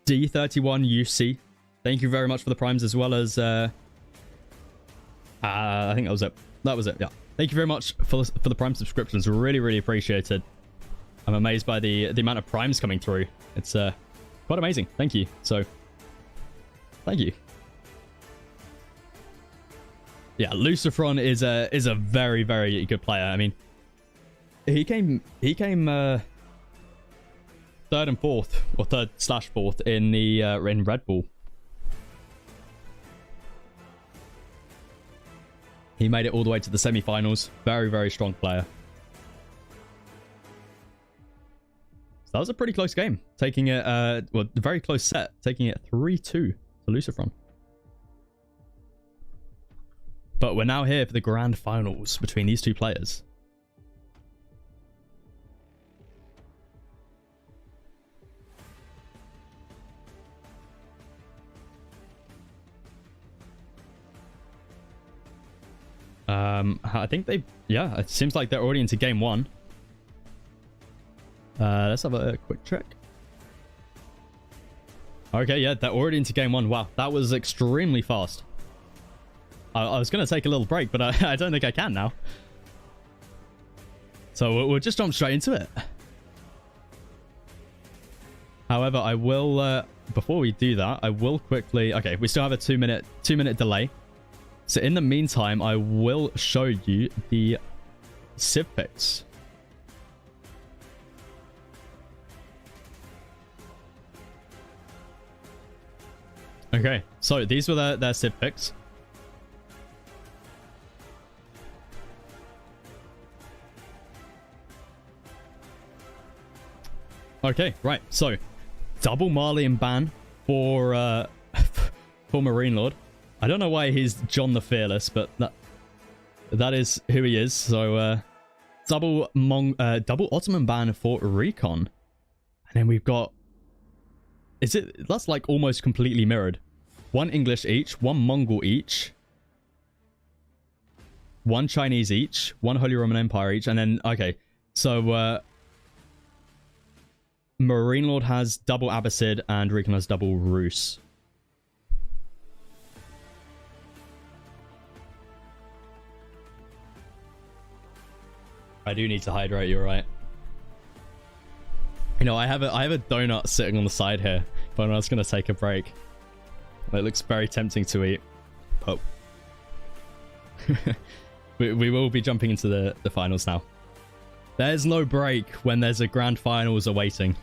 D31 UC. Thank you very much for the primes, as well as I think that was it. That was it. Yeah. Thank you very much for the Prime subscriptions. Really, really appreciated. I'm amazed by the amount of primes coming through. It's quite amazing. Thank you. So, thank you. Yeah, Lucifron is a very, very good player. I mean, he came third and fourth, or third/4th in the in Red Bull. He made it all the way to the semi-finals. Very, very strong player. So that was a pretty close game. Taking it, well, a very close set. Taking it 3-2 to Lucifron. But we're now here for the grand finals between these two players. I think yeah, it seems like they're already into game one. Let's have a quick check. Okay, yeah, they're already into game one. Wow, that was extremely fast. I was going to take a little break, but I don't think I can now. So we'll just jump straight into it. However, I will, before we do that, I will quickly... Okay, we still have a two minute delay. So in the meantime, I will show you the Civ picks. Okay, so these were their Civ picks. Okay, right. So, double Marlian ban for for Marine Lord. I don't know why he's John the Fearless, but that is who he is. So, double Ottoman ban for Recon, and then we've got. That's like almost completely mirrored. One English each, one Mongol each, one Chinese each, one Holy Roman Empire each, and then okay, so. Marine Lord has double Abbasid and Recon has double Rus. I do need to hydrate, you're right. You know, I have a donut sitting on the side here, but I was going to take a break. It looks very tempting to eat. But we will be jumping into the finals now. There's no break when there's a grand finals awaiting.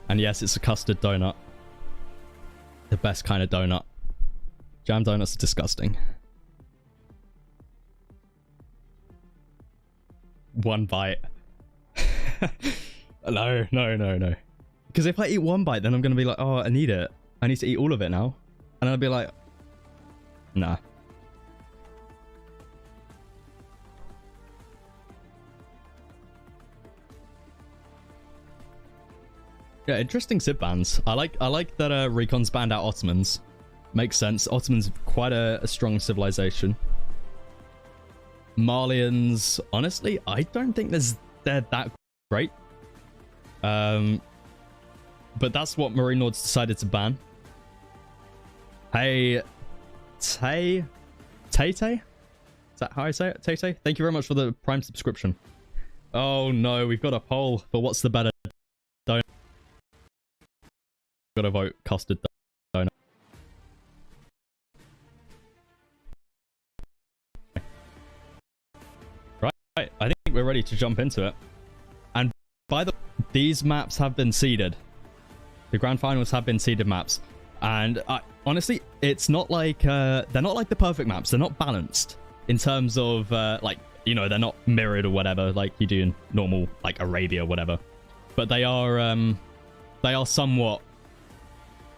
And yes, it's a custard donut. The best kind of donut. Jam donuts are disgusting. One bite. No. Because if I eat one bite, then I'm going to be like, oh, I need it. I need to eat all of it now. And I'll be like, nah. Yeah, interesting Civ bans. I like that Recon's banned out Ottomans. Makes sense. Ottomans quite a strong civilization. Marlians, honestly, I don't think they're that great. But that's what Marine Lords decided to ban. Hey, Tay? Is that how I say it? Tay? Thank you very much for the Prime subscription. Oh no, we've got a poll for what's the better donut. Got to vote custard donut. Right, I think we're ready to jump into it. And by the way, these maps have been seeded. The grand finals have been seeded maps. And honestly, it's not like they're not like the perfect maps. They're not balanced in terms of like, you know, they're not mirrored or whatever like you do in normal like Arabia or whatever. But they are somewhat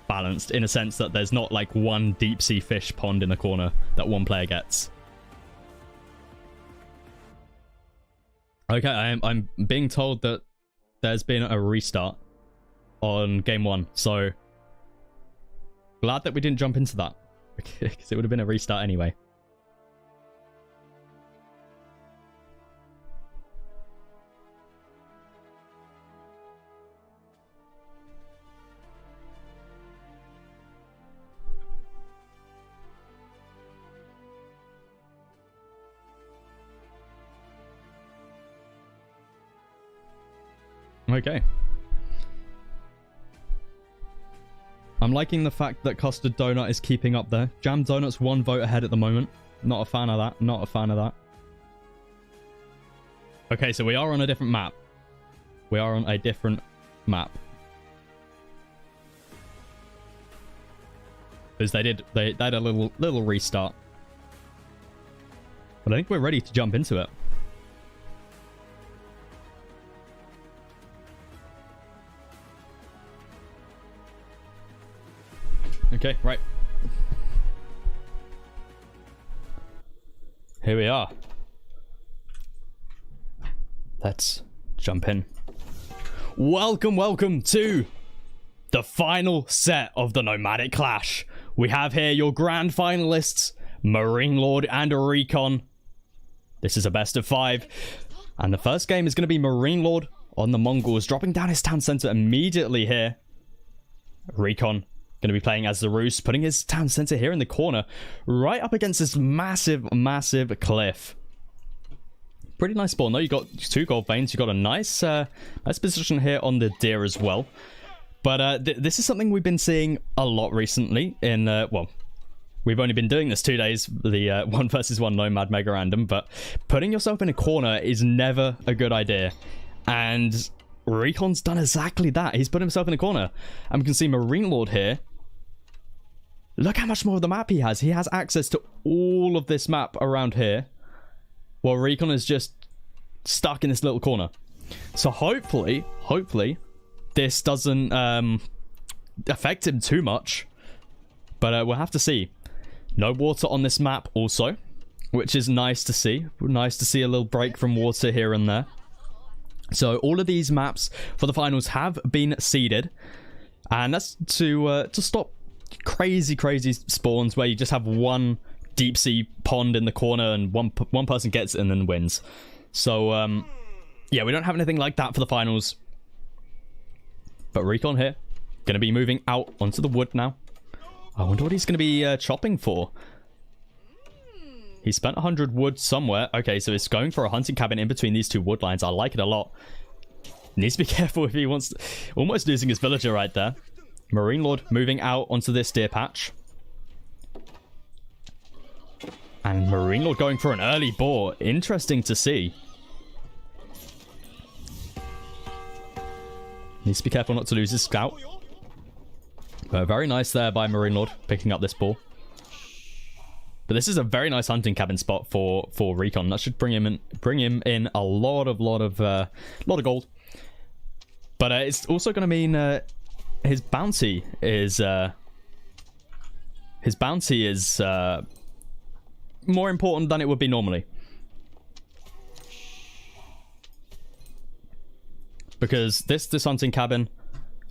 balanced in a sense that there's not like one deep sea fish pond in the corner that one player gets. Okay, I'm being told that there's been a restart on game 1, so glad that we didn't jump into that, because it would have been a restart anyway. Okay. I'm liking the fact that Custard Donut is keeping up there. Jam Donut's 1 vote ahead at the moment. Not a fan of that. Not a fan of that. Okay, so we are on a different map. We are on a different map. Because they had a little restart. But I think we're ready to jump into it. Okay, right. Here we are. Let's jump in. Welcome to the final set of the Nomadic Clash. We have here your grand finalists, Marine Lord and Recon. This is a best of 5. And the first game is going to be Marine Lord on the Mongols, dropping down his town center immediately here. Recon going to be playing as the Roos, putting his town center here in the corner, right up against this massive cliff. Pretty nice spawn though. You got 2 gold veins. You got a nice position here on the deer as well. But this is something we've been seeing a lot recently in well, we've only been doing this 2 days, the 1 versus 1 Nomad Mega Random, but putting yourself in a corner is never a good idea. And Recon's done exactly that. He's put himself in a corner. And we can see Marine Lord here. Look how much more of the map he has. He has access to all of this map around here, while Recon is just stuck in this little corner. So hopefully, this doesn't affect him too much. But we'll have to see. No water on this map also, which is nice to see. Nice to see a little break from water here and there. So all of these maps for the finals have been seeded. And that's to stop crazy spawns where you just have one deep sea pond in the corner and one person gets it and then wins. So yeah, we don't have anything like that for the finals. But Recon here going to be moving out onto the wood now. I wonder what he's going to be chopping for. He spent 100 wood somewhere. Okay, so it's going for a hunting cabin in between these 2 wood lines. I like it a lot. Needs to be careful if he wants to... Almost losing his villager right there. Marine Lord moving out onto this deer patch. And Marine Lord going for an early boar. Interesting to see. Needs to be careful not to lose his scout. But very nice there by Marine Lord, picking up this boar. But this is a very nice hunting cabin spot for Recon. That should bring him in a lot of gold. But it's also going to mean his bounty is more important than it would be normally. Because this hunting cabin,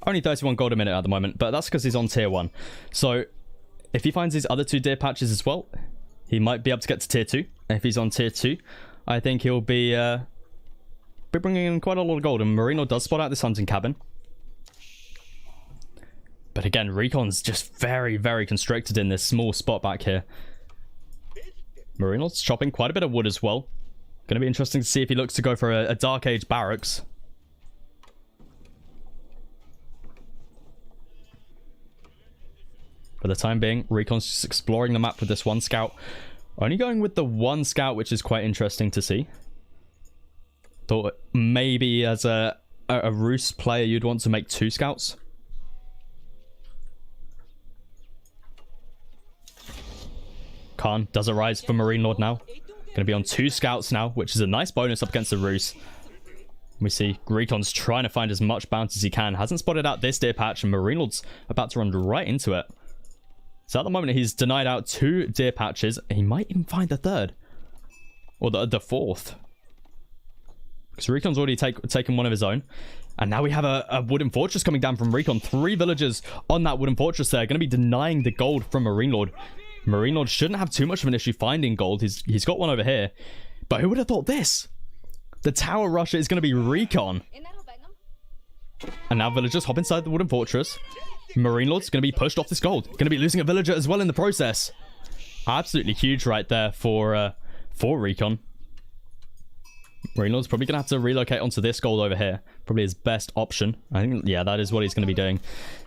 only 31 gold a minute at the moment, but that's because he's on tier 1. So if he finds these other 2 deer patches as well, he might be able to get to tier 2. If he's on tier 2, I think he'll be bringing in quite a lot of gold. And Marino does spot out this hunting cabin. But again, Recon's just very constricted in this small spot back here. Marino's chopping quite a bit of wood as well. Going to be interesting to see if he looks to go for a Dark Age barracks. For the time being, Recon's just exploring the map with this 1 scout. Only going with the 1 scout, which is quite interesting to see. Thought maybe as a Roos player, you'd want to make 2 scouts. Khan does a rise for Marine Lord now. Going to be on 2 scouts now, which is a nice bonus up against the Roos. We see Recon's trying to find as much bounty as he can. Hasn't spotted out this deer patch, and Marine Lord's about to run right into it. So at the moment, he's denied out 2 deer patches. He might even find the 3rd. Or the 4th. because Recon's already taken one of his own. And now we have a wooden fortress coming down from Recon. 3 villagers on that wooden fortress there. Going to be denying the gold from Marine Lord. Marine Lord shouldn't have too much of an issue finding gold. He's got one over here. But who would have thought this? The tower rusher is going to be Recon. And now villagers hop inside the wooden fortress. Marine Lord's going to be pushed off this gold. Going to be losing a villager as well in the process. Absolutely huge right there for Recon. Marine Lord's probably going to have to relocate onto this gold over here. Probably his best option. I think, yeah, that is what he's going to be doing.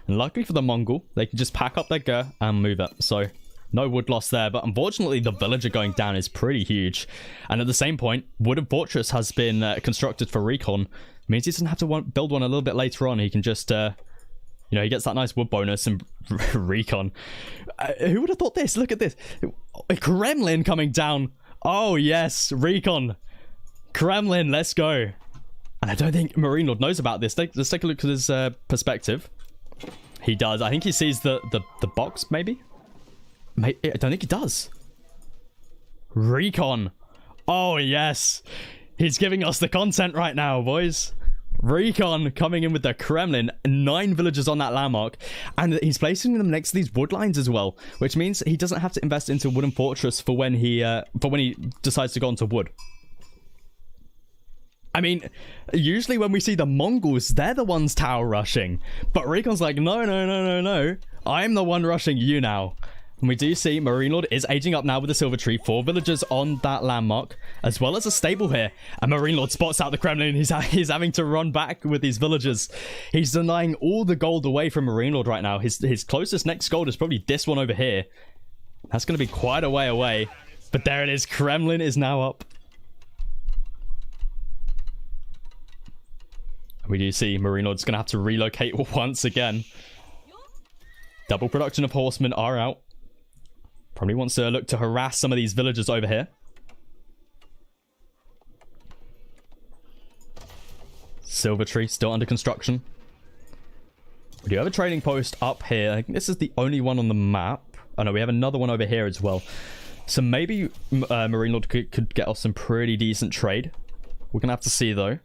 And luckily for the Mongol, they can just pack up their gear and move it. So, no wood loss there. But unfortunately, the villager going down is pretty huge. And at the same point, wooden fortress has been constructed for Recon. Means he doesn't have to build one a little bit later on. He can just, you know, he gets that nice wood bonus and Recon. Who would have thought this? Look at this. A Kremlin coming down. Oh, yes. Recon. Kremlin, let's go. And I don't think Marine Lord knows about this. Let's take a look at his perspective. He does. I think he sees the box, maybe? I don't think he does. Recon. Oh, yes. He's giving us the content right now, boys. Recon coming in with the Kremlin. 9 villagers on that landmark. And he's placing them next to these wood lines as well. Which means he doesn't have to invest into a wooden fortress for when he decides to go onto wood. I mean, usually when we see the Mongols, they're the ones tower rushing. But Recon's like, no. I'm the one rushing you now. And we do see Marine Lord is aging up now with the Silver Tree. 4 villagers on that landmark, as well as a stable here. And Marine Lord spots out the Kremlin. He's having to run back with these villagers. He's denying all the gold away from Marine Lord right now. His closest next gold is probably this one over here. That's going to be quite a way away. But there it is. Kremlin is now up. We do see Marine Lord's going to have to relocate once again. Double production of horsemen are out. Probably wants to look to harass some of these villagers over here. Silver Tree still under construction. We do have a trading post up here. I think this is the only one on the map. Oh no, we have another one over here as well. So maybe Marine Lord could get us some pretty decent trade. We're going to have to see though.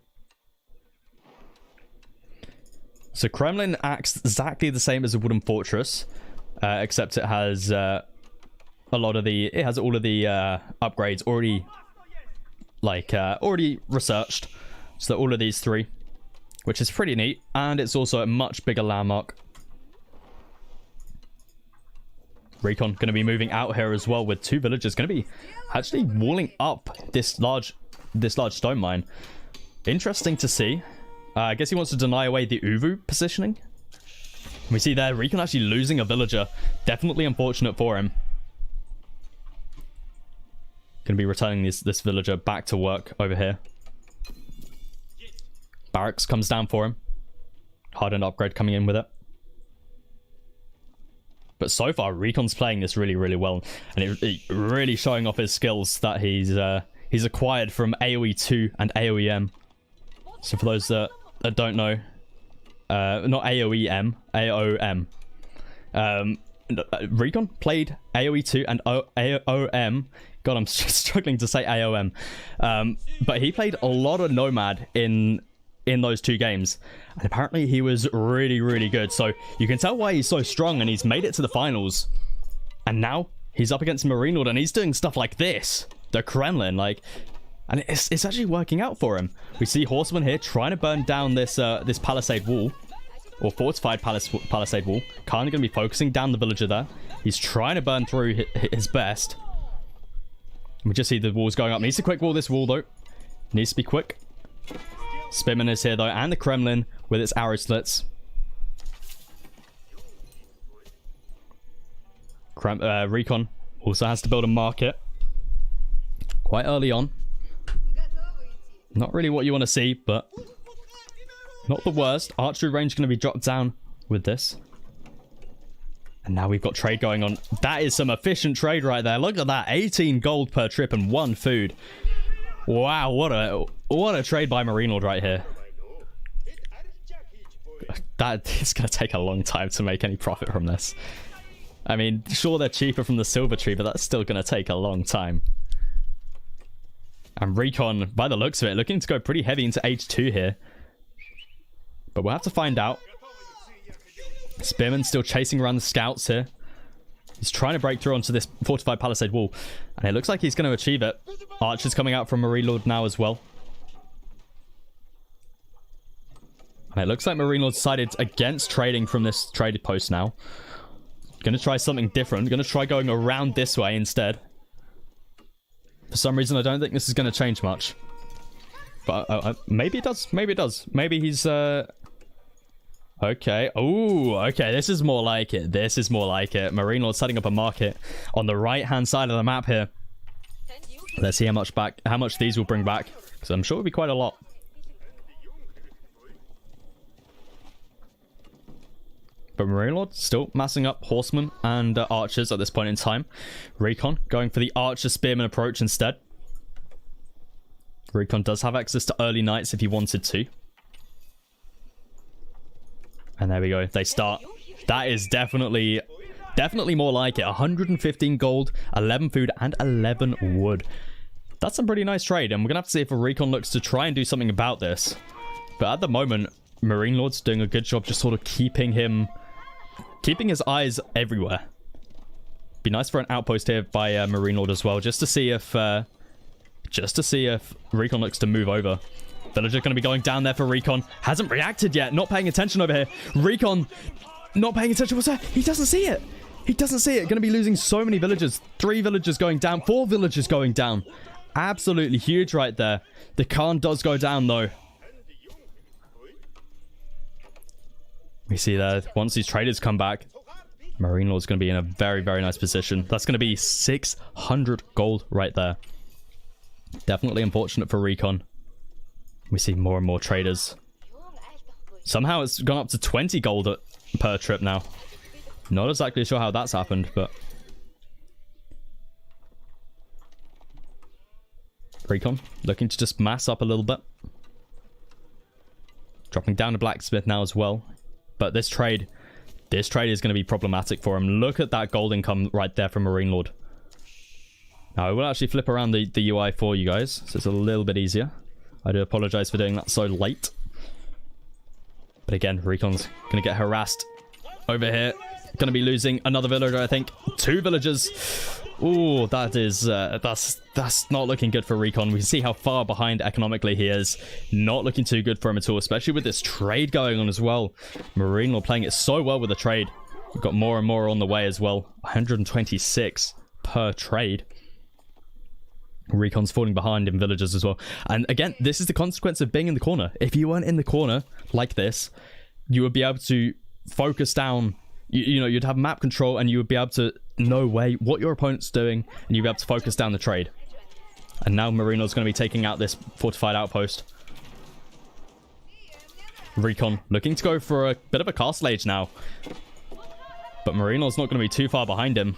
So Kremlin acts exactly the same as a wooden fortress, except it has all of the upgrades already already researched. So all of these 3, which is pretty neat, and it's also a much bigger landmark. Recon going to be moving out here as well with 2 villagers. Going to be actually walling up this large stone mine. Interesting to see. I guess he wants to deny away the Uvu positioning. We see there, Recon actually losing a villager. Definitely unfortunate for him. Going to be returning this villager back to work over here. Barracks comes down for him. Hardened upgrade coming in with it. But so far, Recon's playing this really, really well. And it really showing off his skills that he's acquired from AoE 2 and AoEM. So for those that don't know, not AoEM, AOM. Recon played AoE 2 and AOM. God, I'm struggling to say AOM. But he played a lot of Nomad in those 2 games. And apparently he was really, really good. So you can tell why he's so strong, and he's made it to the finals. And now he's up against Marine Lord, and he's doing stuff like this. The Kremlin, like... And it's actually working out for him. We see horsemen here trying to burn down this this palisade wall. Or fortified palisade wall. Khan going to be focusing down the villager there. He's trying to burn through his best. We just see the walls going up. Needs to quick wall this wall though. Needs to be quick. Spearman is here though. And the Kremlin with its arrow slits. Recon also has to build a market. Quite early on. Not really what you want to see, but not the worst. Archery range going to be dropped down with this. And now we've got trade going on. That is some efficient trade right there. Look at that. 18 gold per trip and 1 food. Wow, what a trade by Marine Lord right here. That is going to take a long time to make any profit from this. I mean, sure they're cheaper from the Silver Tree, but that's still going to take a long time. And Recon, by the looks of it, looking to go pretty heavy into H2 here. But we'll have to find out. Spearman still chasing around the scouts here. He's trying to break through onto this fortified palisade wall. And it looks like he's going to achieve it. Archers coming out from Marine Lord now as well. And it looks like Marine Lord decided against trading from this traded post now. Going to try something different. Going to try going around this way instead. For some reason, I don't think this is going to change much. But maybe it does. Maybe it does. Maybe he's... Okay. Oh, okay. This is more like it. This is more like it. Marine Lord setting up a market on the right-hand side of the map here. Let's see how much these will bring back. Because I'm sure it'll be quite a lot. But Marine Lord still massing up horsemen and archers at this point in time. Recon going for the archer spearman approach instead. Recon does have access to early knights if he wanted to. And there we go. They start. That is definitely more like it. 115 gold, 11 food, and 11 wood. That's a pretty nice trade. And we're going to have to see if a Recon looks to try and do something about this. But at the moment, Marine Lord's doing a good job just sort of keeping his eyes everywhere. Be nice for an outpost here by Marine Lord as well, just to see if Recon looks to move over. Villager going to be going down there for Recon. Hasn't reacted yet. Not paying attention over here. Recon not paying attention. What's that? He doesn't see it. He doesn't see it. Going to be losing so many villagers. 3 villagers going down. 4 villagers going down. Absolutely huge right there. The Khan does go down though. We see that once these traders come back, Marine Lord's going to be in a very, very nice position. That's going to be 600 gold right there. Definitely unfortunate for Recon. We see more and more traders. Somehow it's gone up to 20 gold per trip now. Not exactly sure how that's happened, but... Recon looking to just mass up a little bit. Dropping down to blacksmith now as well. But this trade is going to be problematic for him. Look at that gold income right there from Marine Lord. Now, I will actually flip around the UI for you guys, so it's a little bit easier. I do apologize for doing that so late. But again, Recon's going to get harassed over here. Going to be losing another villager, I think. 2 villagers. Ooh, that is... that's not looking good for Recon. We see how far behind economically he is. Not looking too good for him at all, especially with this trade going on as well. Marine Lord playing it so well with the trade. We've got more and more on the way as well. 126 per trade. Recon's falling behind in villagers as well. And again, this is the consequence of being in the corner. If you weren't in the corner like this, you would be able to focus down... You know, you'd have map control and you would be able to know what your opponent's doing and you'd be able to focus down the trade. And now Marino's going to be taking out this fortified outpost. Recon looking to go for a bit of a castle age now. But Marino's not going to be too far behind him.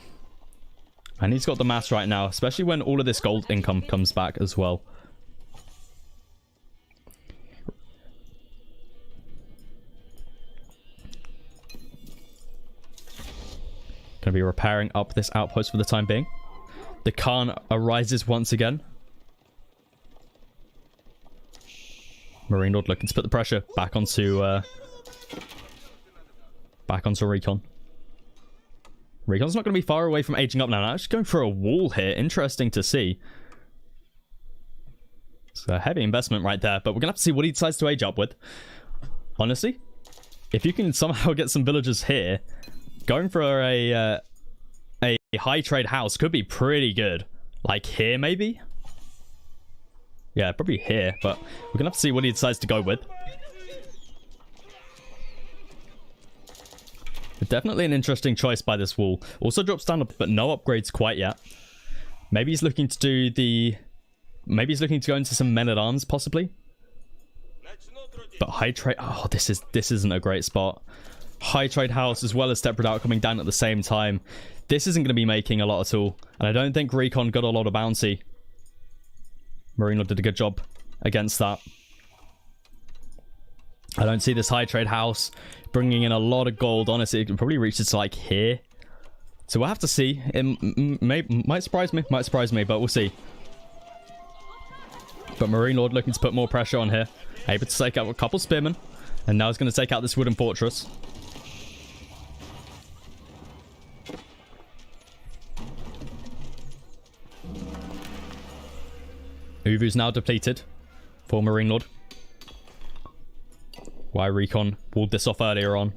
And he's got the mass right now, especially when all of this gold income comes back as well. Going to be repairing up this outpost for the time being. The Khan arises once again. Marine Lord looking to put the pressure back onto Recon. Recon's not going to be far away from aging up now. Now, actually going for a wall here. Interesting to see. It's a heavy investment right there, but we're going to have to see what he decides to age up with. Honestly, if you can somehow get some villagers here, going for a high trade house could be pretty good. Like here, maybe? Yeah, probably here, but we're going to have to see what he decides to go with. Definitely an interesting choice by this wall. Also drops down, but no upgrades quite yet. Maybe he's looking to do the... Maybe he's looking to go into some men-at-arms, possibly. But high trade... Oh, this isn't a great spot. High trade house as well as step redoubt coming down at the same time. This isn't going to be making a lot at all. And I don't think Recon got a lot of bounty. Marino did a good job against that. I don't see this high trade house bringing in a lot of gold. Honestly, it can probably reach to like here. So we'll have to see. It might surprise me, but we'll see. But Marine Lord looking to put more pressure on here. Able to take out a couple spearmen. And now he's going to take out this wooden fortress. Uvu's now depleted for Marine Lord. Why Recon walled this off earlier on.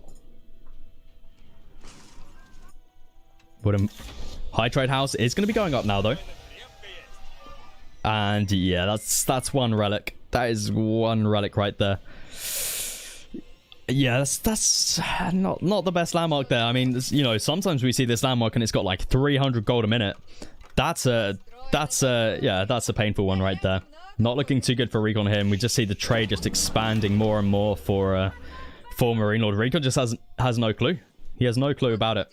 Wooden high trade house is going to be going up now though. And yeah, that's one relic. That is one relic right there. Yeah, that's not the best landmark there. I mean, you know, sometimes we see this landmark and it's got like 300 gold a minute. That's a painful one right there. Not looking too good for Recon here, and we just see the trade just expanding more and more for Marine Lord. Recon just has no clue. He has no clue about it.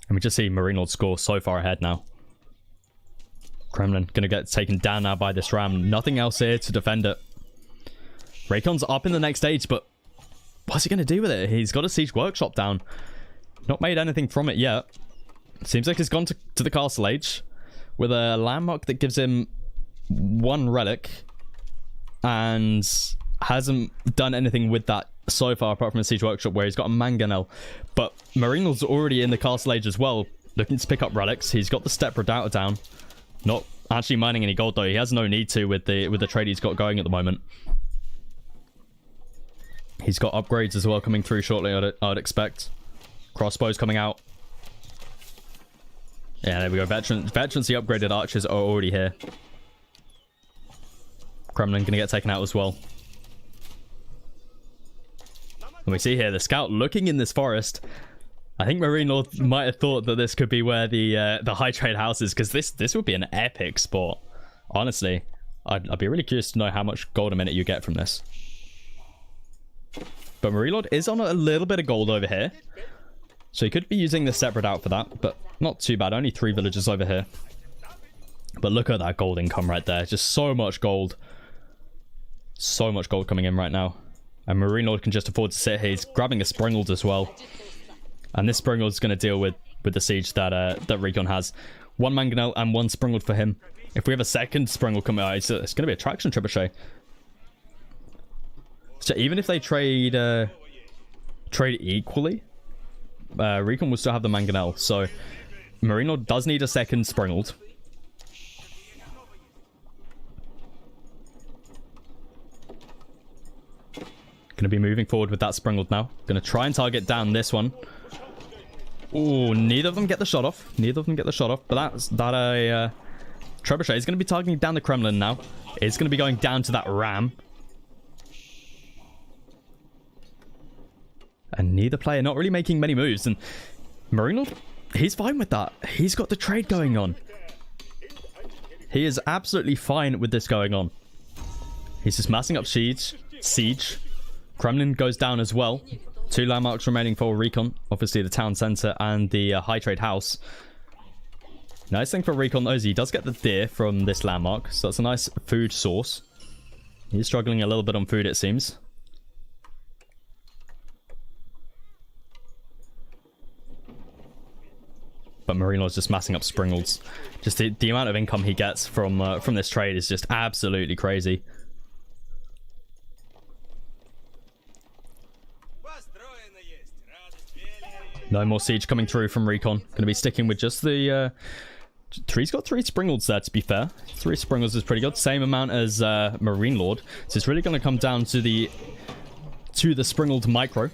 And we just see Marine Lord score so far ahead now. Kremlin gonna get taken down now by this ram. Nothing else here to defend it. Raycon's up in the next stage, but what's he gonna do with it? He's got a siege workshop down. Not made anything from it yet. Seems like he's gone to the castle age with a landmark that gives him one relic and hasn't done anything with that so far apart from a siege workshop where he's got a mangonel. But Marine Lord's already in the castle age as well, looking to pick up relics. He's got the step redoubt down. Not actually mining any gold though. He has no need to with the trade he's got going at the moment. He's got upgrades as well coming through shortly, I'd expect. Crossbows coming out. Yeah, there we go. Veterans, the upgraded archers are already here. Kremlin gonna get taken out as well. And we see here the scout looking in this forest. I think Marine Lord might have thought that this could be where the high trade house is, because this would be an epic spot. Honestly, I'd be really curious to know how much gold a minute you get from this. But Marine Lord is on a little bit of gold over here, so he could be using the step redoubt for that, but not too bad. Only 3 villages over here. But look at that gold income right there. Just so much gold. So much gold coming in right now. And Marine Lord can just afford to sit here. He's grabbing a Springald as well. And this Springald is going to deal with the siege that Recon has. 1 mangonel and 1 Springald for him. If we have a second Springald coming out, it's going to be a traction trebuchet. So even if they trade equally, Recon will still have the mangonel. So Marine Lord does need a second Springald. Going to be moving forward with that Springald now. Going to try and target down this one. Oh, neither of them get the shot off. Neither of them get the shot off. But that trebuchet is going to be targeting down the Kremlin now. It's going to be going down to that ram. And neither player not really making many moves. And Marine Lord, he's fine with that. He's got the trade going on. He is absolutely fine with this going on. He's just massing up siege. Kremlin goes down as well. 2 landmarks remaining for Recon. Obviously the town center and the high trade house. Nice thing for Recon though is he does get the deer from this landmark. So that's a nice food source. He's struggling a little bit on food, it seems. But Marine Lord's just massing up Springalds. Just the amount of income he gets from this trade is just absolutely crazy. No more siege coming through from Recon. Going to be sticking with just the... he's got 3 Springalds there, to be fair. 3 Springalds is pretty good. Same amount as Marine Lord. So it's really going to come down to the Springald micro.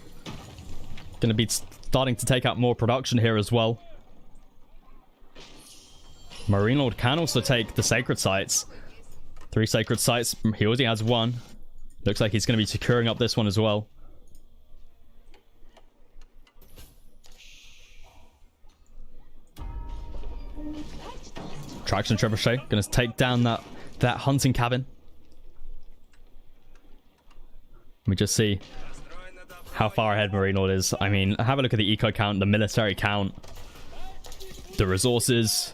Going to be starting to take out more production here as well. Marine Lord can also take the sacred sites. 3 sacred sites. He already has 1. Looks like he's going to be securing up this one as well. Traction trebuchet. Going to take down that hunting cabin. Let me just see how far ahead Marine Lord is. I mean, have a look at the eco count, the military count, the resources.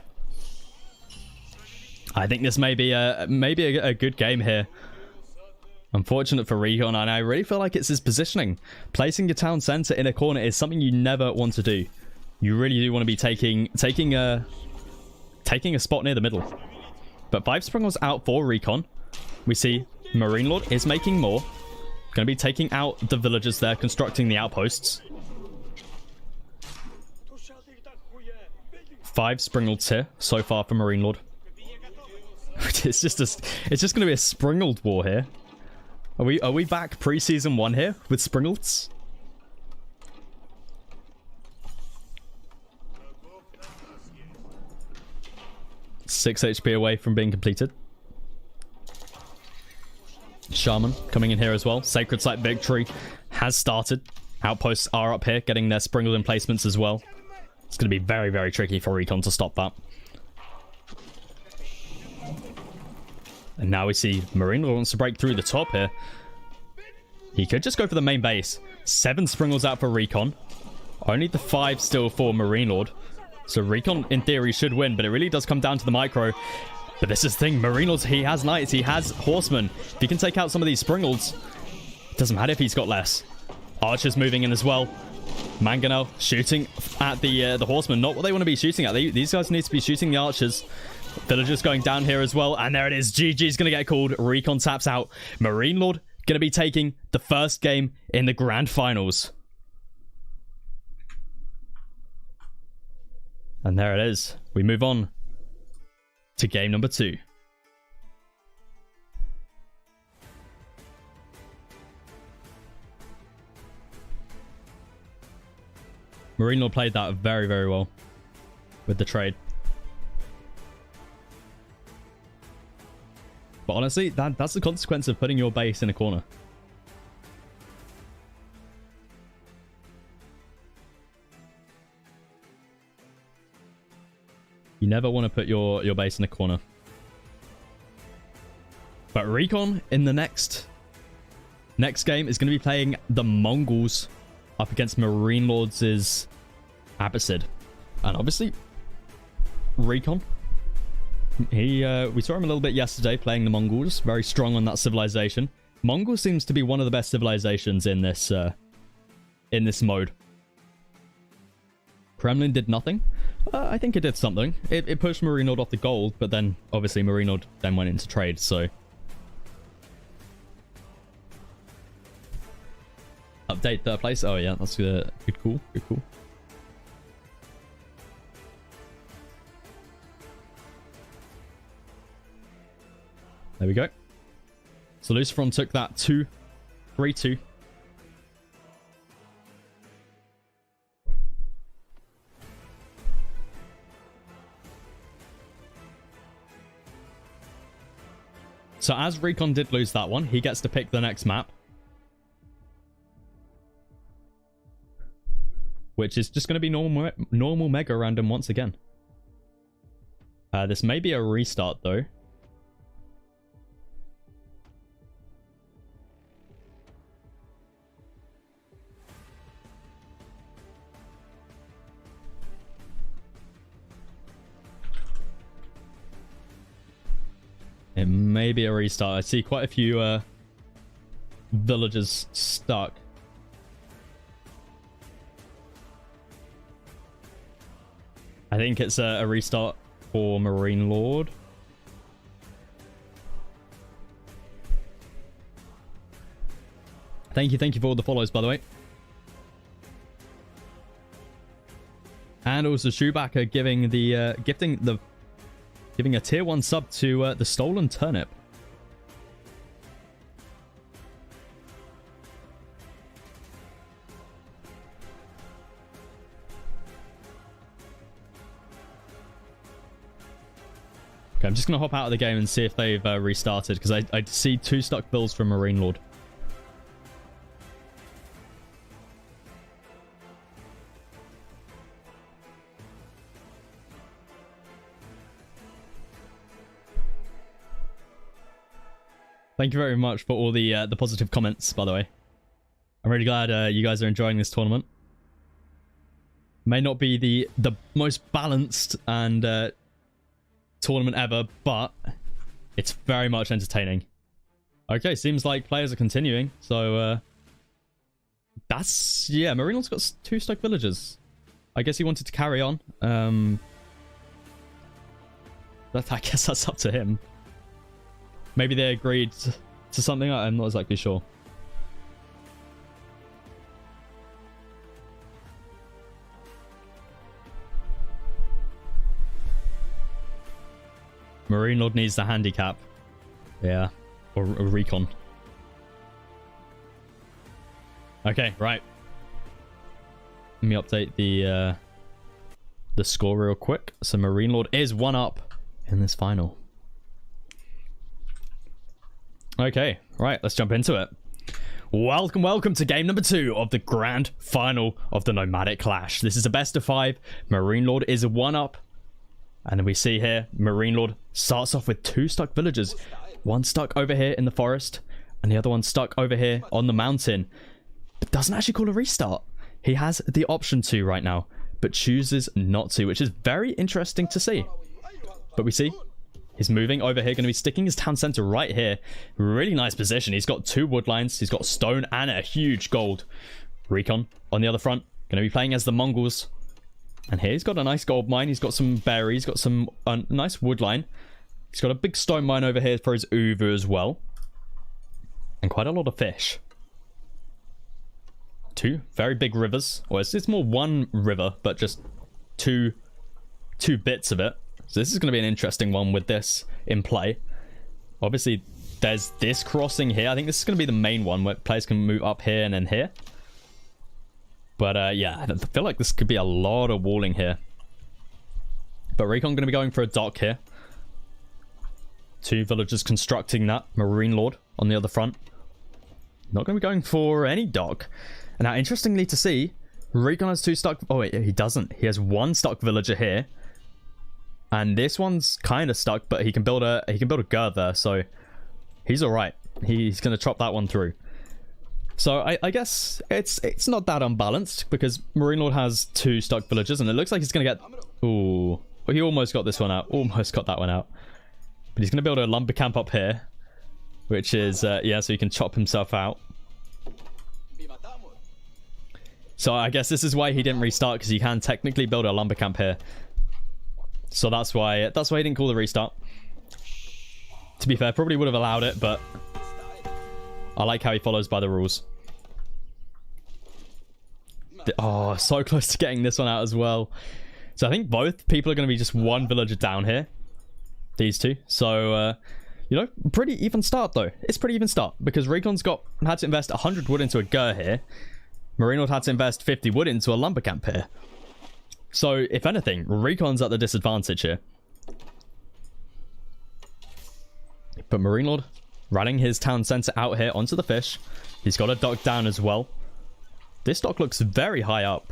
I think this may be a good game here. Unfortunate for Recon, and I really feel like it's his positioning. Placing your town center in a corner is something you never want to do. You really do want to be taking taking a spot near the middle. But 5 Springles out for Recon. We see Marine Lord is making more. Going to be taking out the villagers there, constructing the outposts. 5 Springleds here so far for Marine Lord. It's just going to be a Springled war here. Are we back pre-season 1 here with Springleds? Six HP away from being completed. Shaman coming in here as well. Sacred Site victory has started. Outposts are up here, getting their Springled emplacements as well. It's going to be very, very tricky for Recon to stop that. And now we see Marine Lord wants to break through the top here. He could just go for the main base. 7 Springles out for Recon. Only the 5 still for Marine Lord. So Recon, in theory, should win, but it really does come down to the micro. But this is the thing. Marine Lord, he has Knights, he has Horsemen. If he can take out some of these Springles, it doesn't matter if he's got less. Archers moving in as well. Mangonel shooting at the Horsemen. Not what they want to be shooting at. These guys need to be shooting the Archers. Villagers going down here as well. And there it is. GG's going to get called. Recon taps out. Marine Lord going to be taking the first game in the Grand Finals. And there it is. We move on to game number 2. Marine Lord played that very, very well with the trade. But honestly, that's the consequence of putting your base in a corner. You never want to put your base in a corner. But Recon in the next game is going to be playing the Mongols up against Marine Lords' Abbasid. And obviously, Recon, we saw him a little bit yesterday playing the Mongols. Very strong on that civilization. Mongol seems to be one of the best civilizations in this mode. Kremlin did nothing. I think it did something. It pushed Marine Lord off the gold, but then obviously Marine Lord then went into trade, so. Update 3rd place. Oh yeah, that's good. Cool. Good cool. There we go. So Lucifron took that 3-2. So as Recon did lose that one, he gets to pick the next map. Which is just going to be normal Mega Random once again. This may be a restart though. It may be a restart. I see quite a few villagers stuck. I think it's a restart for Marine Lord. Thank you for all the follows, by the way. And also Chewbacca giving the giving a tier 1 sub to the Stolen Turnip. Okay, I'm just going to hop out of the game and see if they've restarted, because I see 2 stuck bills from Marine Lord. Thank you very much for all the positive comments, by the way. I'm really glad you guys are enjoying this tournament. May not be the most balanced and tournament ever, but it's very much entertaining. Okay, seems like players are continuing, so that's, yeah, Marine Lord's got 2 stuck villagers. I guess he wanted to carry on. I guess that's up to him. Maybe they agreed to something. I'm not exactly sure. Marine Lord needs the handicap. Yeah. Or a recon. Okay, right. Let me update the score real quick. So Marine Lord is 1 up in this final. Okay, right, let's jump into it. Welcome to game number 2 of the grand final of the Nomadic Clash. This is a best of 5. Marine Lord is a 1 up. And then we see here, Marine Lord starts off with 2 stuck villagers. One stuck over here in the forest, and the other one stuck over here on the mountain. But doesn't actually call a restart. He has the option to right now, but chooses not to, which is very interesting to see. But we see he's moving over here, going to be sticking his town center right here. Really nice position. He's got 2 wood lines, he's got stone and a huge gold. Recon on the other front, going to be playing as the Mongols. And here he's got a nice gold mine, he's got some berries, got some nice wood line. He's got a big stone mine over here for his Uvu as well. And quite a lot of fish. 2 very big rivers. Or it's more 1 river, but just two bits of it. So this is going to be an interesting one with this in play. Obviously, there's this crossing here. I think this is going to be the main one where players can move up here and then here. But yeah, I feel like this could be a lot of walling here. But Recon going to be going for a dock here. 2 villagers constructing that. Marine Lord on the other front. Not going to be going for any dock. And now, interestingly to see, Recon has 2 stuck... Oh, wait, he doesn't. He has 1 stuck villager here. And this one's kind of stuck, but he can build a girder, so he's alright. He's going to chop that one through. So I guess it's not that unbalanced, because Marine Lord has 2 stuck villagers, and it looks like he's going to get... Ooh. Well, he almost got this one out. Almost got that one out. But he's going to build a lumber camp up here, which is, yeah, so he can chop himself out. So I guess this is why he didn't restart, because you can technically build a lumber camp here. So that's why he didn't call the restart. To be fair, probably would have allowed it, but I like how he follows by the rules. Oh, so close to getting this one out as well. So I think both people are going to be just 1 villager down here. These 2. So, you know, pretty even start though. It's pretty even start, because Recon's had to invest 100 wood into a gur here. Marine Lord had to invest 50 wood into a lumber camp here. So, if anything, Recon's at the disadvantage here. But Marine Lord running his town center out here onto the fish. He's got a dock down as well. This dock looks very high up.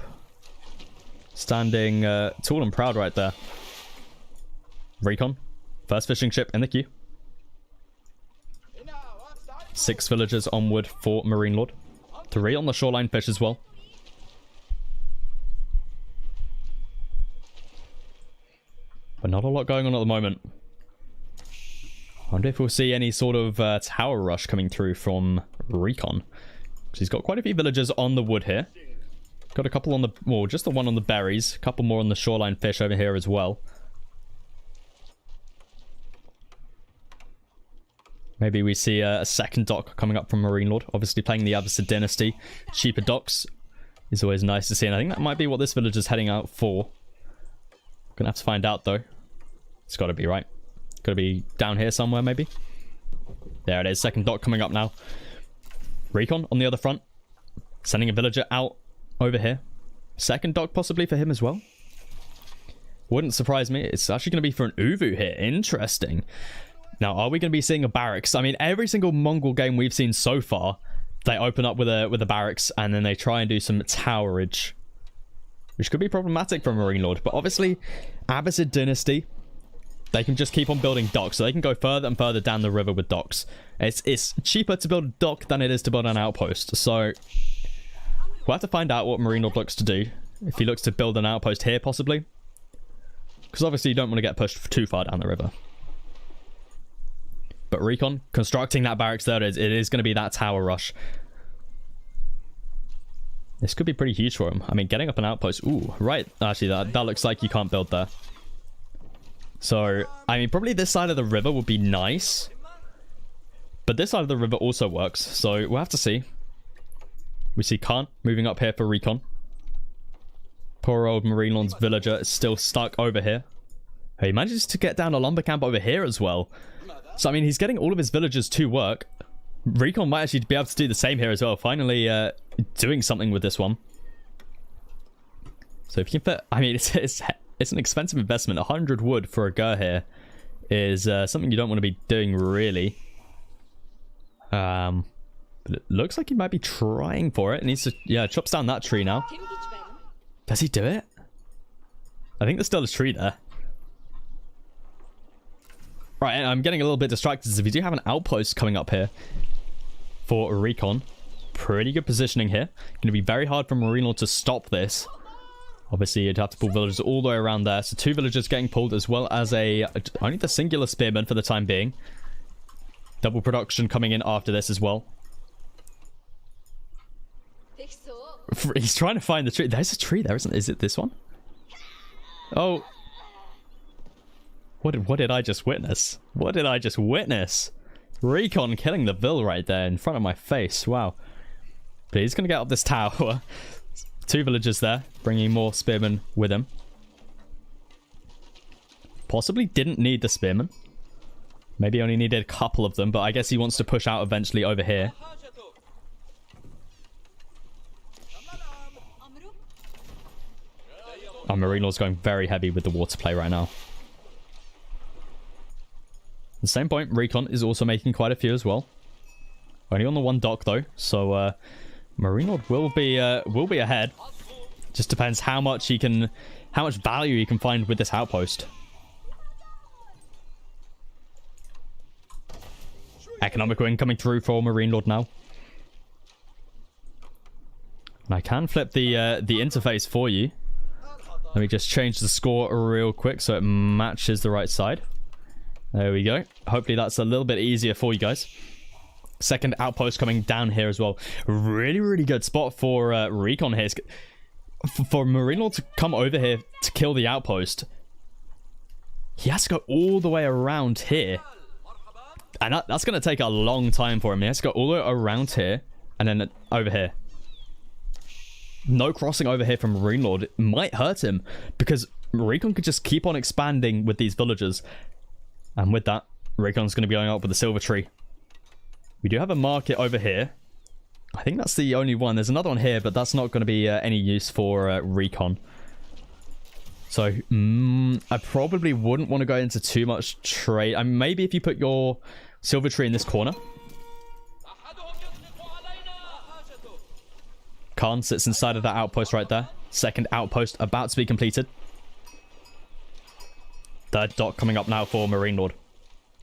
Standing tall and proud right there. Recon. First fishing ship in the queue. 6 villagers onward for Marine Lord. 3 on the shoreline fish as well. But not a lot going on at the moment. I wonder if we'll see any sort of tower rush coming through from Recon. Because he's got quite a few villagers on the wood here. Got a couple on the... Well, just the one on the berries. A couple more on the shoreline fish over here as well. Maybe we see a second dock coming up from Marine Lord. Obviously playing the Abbasid Dynasty. Cheaper docks is always nice to see. And I think that might be what this village is heading out for. Gonna have to find out though. It's got to be, right? Got to be down here somewhere maybe. There it is. Second dock coming up now. Recon on the other front. Sending a villager out over here. Second dock possibly for him as well. Wouldn't surprise me. It's actually going to be for an Uvu here. Interesting. Now, are we going to be seeing a barracks? I mean, every single Mongol game we've seen so far, they open up with a barracks and then they try and do some towerage, which could be problematic for Marine Lord. But obviously, Abbasid Dynasty, they can just keep on building docks, so they can go further and further down the river with docks. It's cheaper to build a dock than it is to build an outpost. So we'll have to find out what Marine Lord looks to do. If he looks to build an outpost here, possibly. Because obviously you don't want to get pushed too far down the river. But Recon, constructing that barracks there, it is going to be that tower rush. This could be pretty huge for him. I mean, getting up an outpost. Ooh, right. Actually, that looks like you can't build there. So, I mean, probably this side of the river would be nice. But this side of the river also works. So, we'll have to see. We see Khan moving up here for recon. Poor old Marine Lord's villager is still stuck over here. He manages to get down a lumber camp over here as well. So, I mean, he's getting all of his villagers to work. Recon might actually be able to do the same here as well. Finally doing something with this one. So, if you can put... I mean, it's an expensive investment. 100 wood for a Gur here is something you don't want to be doing, really. But it looks like he might be trying for it. He needs to... Yeah, chops down that tree now. Does he do it? I think there's still a tree there. Right, I'm getting a little bit distracted as we do have an outpost coming up here for recon. Pretty good positioning here. Going to be very hard for Marine Lord to stop this. Obviously, you'd have to pull villagers all the way around there. So 2 villagers getting pulled, as well as only the singular spearman for the time being. Double production coming in after this as well. He's trying to find the tree. There's a tree there, isn't it? Is it this one? Oh. What did I just witness? What did I just witness? Recon killing the Vill right there in front of my face. Wow. But he's going to get up this tower. 2 villagers there, bringing more spearmen with him. Possibly didn't need the spearmen. Maybe only needed a couple of them, but I guess he wants to push out eventually over here. Our Marine Lord's going very heavy with the water play right now. At the same point, Recon is also making quite a few as well. Only on the 1 dock though, so Marine Lord will be ahead. Just depends how much value he can find with this outpost. Economic win coming through for Marine Lord now. And I can flip the interface for you. Let me just change the score real quick so it matches the right side. There we go. Hopefully that's a little bit easier for you guys. Second outpost coming down here as well. Really, really good spot for recon here. For Marine Lord to come over here to kill the outpost, he has to go all the way around here. And that's going to take a long time for him. He has to go all the way around here and then over here. No crossing over here from Marine Lord might hurt him because Recon could just keep on expanding with these villagers. And with that, Recon's going to be going up with the silver tree. We do have a market over here. I think that's the only one. There's another one here, but that's not going to be any use for Recon. So, I probably wouldn't want to go into too much trade. I mean, maybe if you put your silver tree in this corner. Khan sits inside of that outpost right there. Second outpost about to be completed. Third dock coming up now for Marine Lord.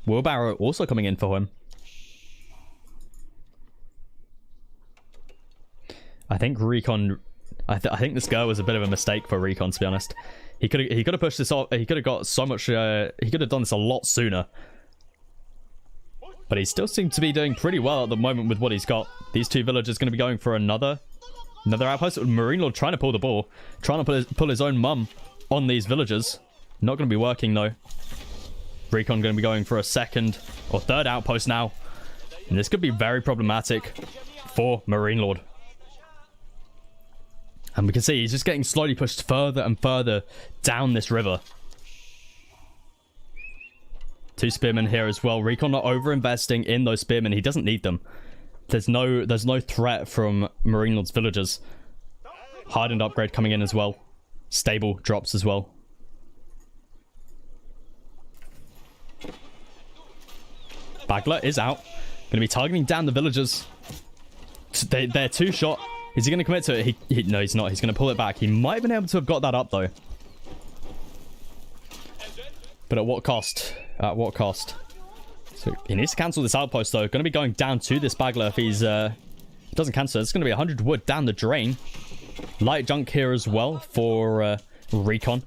Wheelbarrow also coming in for him. I think Recon... I think this girl was a bit of a mistake for Recon, to be honest. He could have pushed this off. He could have got so much... he could have done this a lot sooner. But he still seems to be doing pretty well at the moment with what he's got. These 2 villagers going to be going for another outpost. Marine Lord trying to pull the ball. Trying to pull his own mum on these villagers. Not going to be working, though. Recon going to be going for a second or third outpost now. And this could be very problematic for Marine Lord. And we can see he's just getting slowly pushed further and further down this river. 2 spearmen here as well. Recon not over-investing in those spearmen. He doesn't need them. There's no threat from Marine Lord's villagers. Hardened upgrade coming in as well. Stable drops as well. Bagler is out. Going to be targeting down the villagers. They're 2 shot. Is he going to commit to it? No, he's not. He's going to pull it back. He might have been able to have got that up, though. But at what cost? At what cost? So he needs to cancel this outpost, though. Going to be going down to this Bagler if he's... doesn't cancel. It's going to be 100 wood down the drain. Light junk here as well for Recon.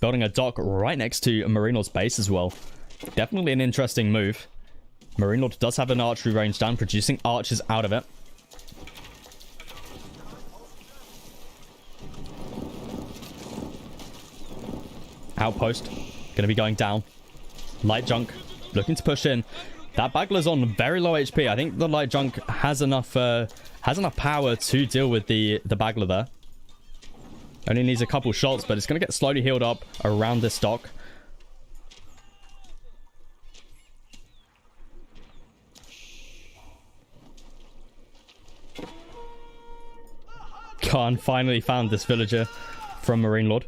Building a dock right next to Marine Lord's base as well. Definitely an interesting move. Marine Lord does have an archery range down, producing archers out of it. Outpost Gonna be going down. Light junk looking to push in. That Bagler's on very low HP. I think the light junk has enough power to deal with the Bagler there. Only needs a couple shots, but it's gonna get slowly healed up around this dock. Khan finally found this villager from Marine Lord.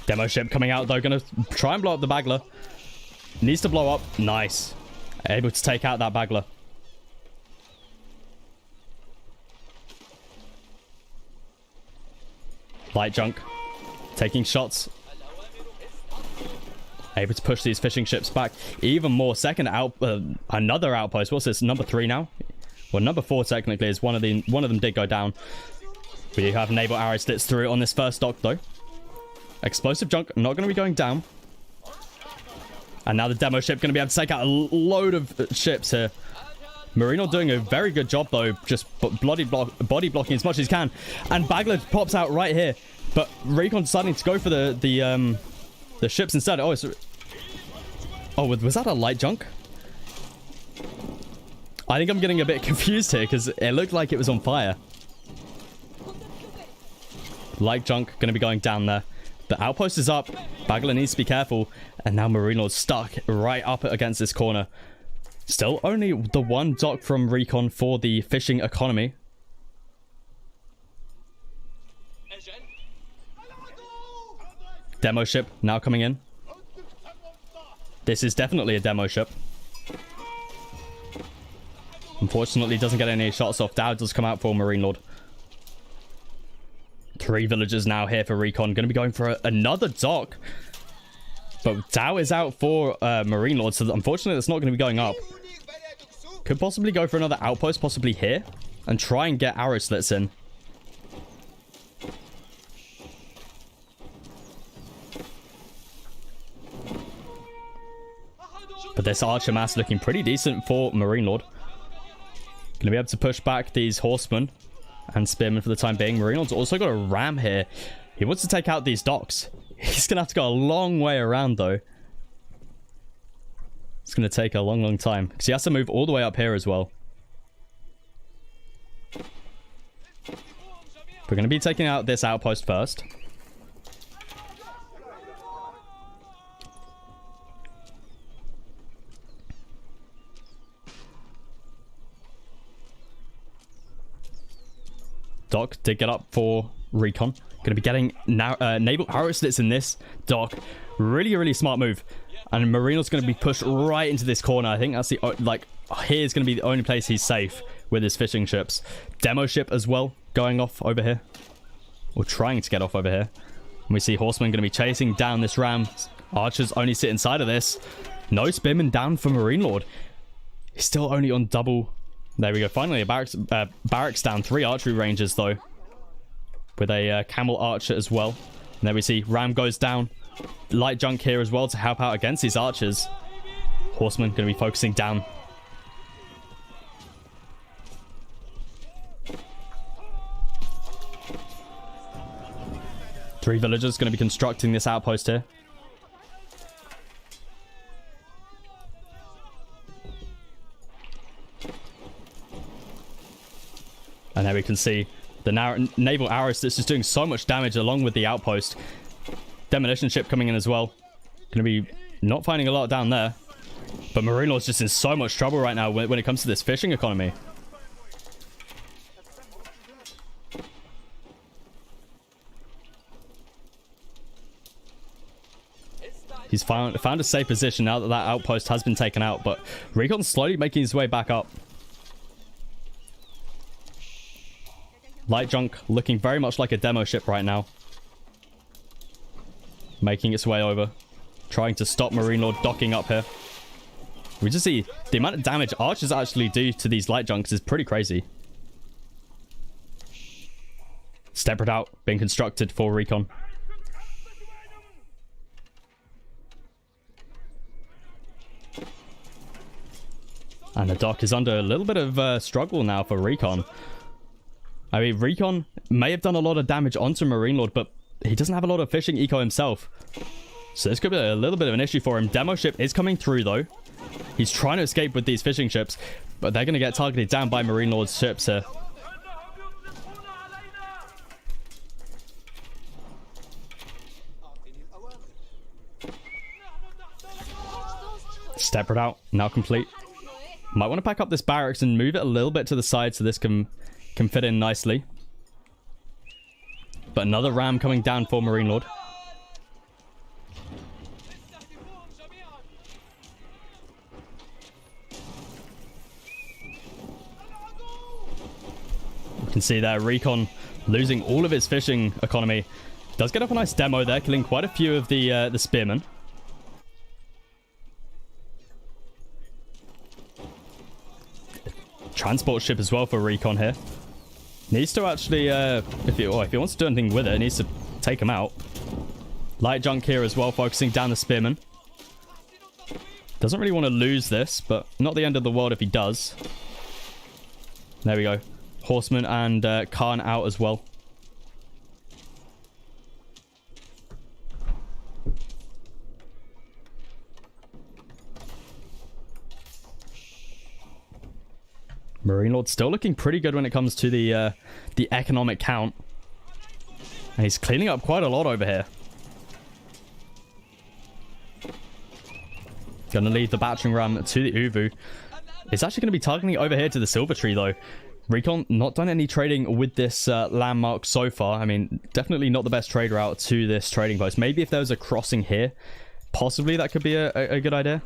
Demo ship coming out though, gonna try and blow up the Bagler. Needs to blow up. Nice. Able to take out that Bagler. Light junk taking shots. Able to push these fishing ships back even more. Another outpost. What's this? Number 3 now? Well, number 4 technically is one of them did go down. We have naval arrow slits through on this first dock though. Explosive junk not going to be going down. And now the demo ship going to be able to take out a load of ships here. Marino doing a very good job though, just body blocking as much as he can. And Bagler pops out right here, but Recon deciding to go for the ships instead. Oh, was that a light junk? I think I'm getting a bit confused here because it looked like it was on fire. Light junk going to be going down there. The outpost is up. Bagler needs to be careful. And now Marino's stuck right up against this corner. Still only the one dock from Recon for the fishing economy. Demo ship now coming in. This is definitely a demo ship. Unfortunately, doesn't get any shots off. Dow does come out for Marine Lord. 3 villagers now here for Recon. Going to be going for another dock. But Dow is out for Marine Lord, so unfortunately that's not going to be going up. Could possibly go for another outpost, possibly here. And try and get arrow slits in. But this archer mass looking pretty decent for Marine Lord. Going to be able to push back these horsemen and spearmen for the time being. Marine Lord's also got a ram here. He wants to take out these docks. He's going to have to go a long way around though. It's going to take a long time because he has to move all the way up here as well. We're going to be taking out this outpost first. Dock did get up for Recon. Going to be getting now naval arrow slits in this dock. Really smart move. And Marino's going to be pushed right into this corner. I think that's the here's going to be the only place he's safe with his fishing ships. Demo ship as well going off over here, or trying to get off over here. And we see horsemen going to be chasing down this ram. Archers only sit inside of this. No spearmen down for Marine Lord. He's still only on double. There we go. Finally, a barracks down. 3 archery rangers, though. With a camel archer as well. And there we see ram goes down. Light junk here as well to help out against these archers. Horsemen going to be focusing down. Three villagers going to be constructing this outpost here. And there we can see the naval arrow slits is doing so much damage along with the outpost. Demolition ship coming in as well. Going to be not finding a lot down there. But Marine Lord's just in so much trouble right now when it comes to this fishing economy. He's found a safe position now that that outpost has been taken out. But Recon's slowly making his way back up. Light junk looking very much like a demo ship right now. Making its way over. Trying to stop Marine Lord docking up here. We just see the amount of damage archers actually do to these light junks is pretty crazy. Step out being constructed for Recon. And the dock is under a little bit of struggle now for Recon. I mean, Recon may have done a lot of damage onto Marine Lord, but he doesn't have a lot of fishing eco himself. So this could be a little bit of an issue for him. Demo ship is coming through, though. He's trying to escape with these fishing ships, but they're going to get targeted down by Marine Lord's ships here. Step out, now complete. Might want to pack up this barracks and move it a little bit to the side so this can fit in nicely. But another ram coming down for Marine Lord. You can see there, Recon losing all of his fishing economy. Does get up a nice demo there, killing quite a few of the spearmen. Transport ship as well for Recon here. Needs to actually, if he wants to do anything with it, he needs to take him out. Light junk here as well, focusing down the spearmen. Doesn't really want to lose this, but not the end of the world if he does. There we go. Horseman and Khan out as well. Marine Lord still looking pretty good when it comes to the economic count. And he's cleaning up quite a lot over here. Gonna leave the battering ram to the Uvu. It's actually going to be targeting over here to the Silver Tree, though. Recon not done any trading with this landmark so far. I mean, definitely not the best trade route to this trading post. Maybe if there was a crossing here, possibly that could be a good idea.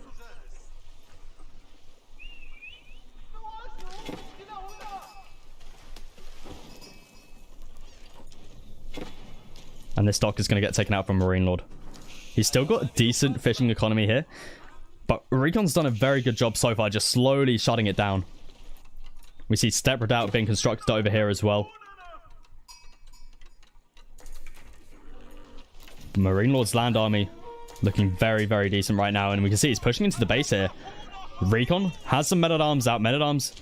And this dock is going to get taken out from Marine Lord. He's still got a decent fishing economy here. But Recon's done a very good job so far, just slowly shutting it down. We see Step Redoubt being constructed over here as well. Marine Lord's land army looking very, very decent right now. And we can see he's pushing into the base here. Recon has some men-at-arms out. Men-at-arms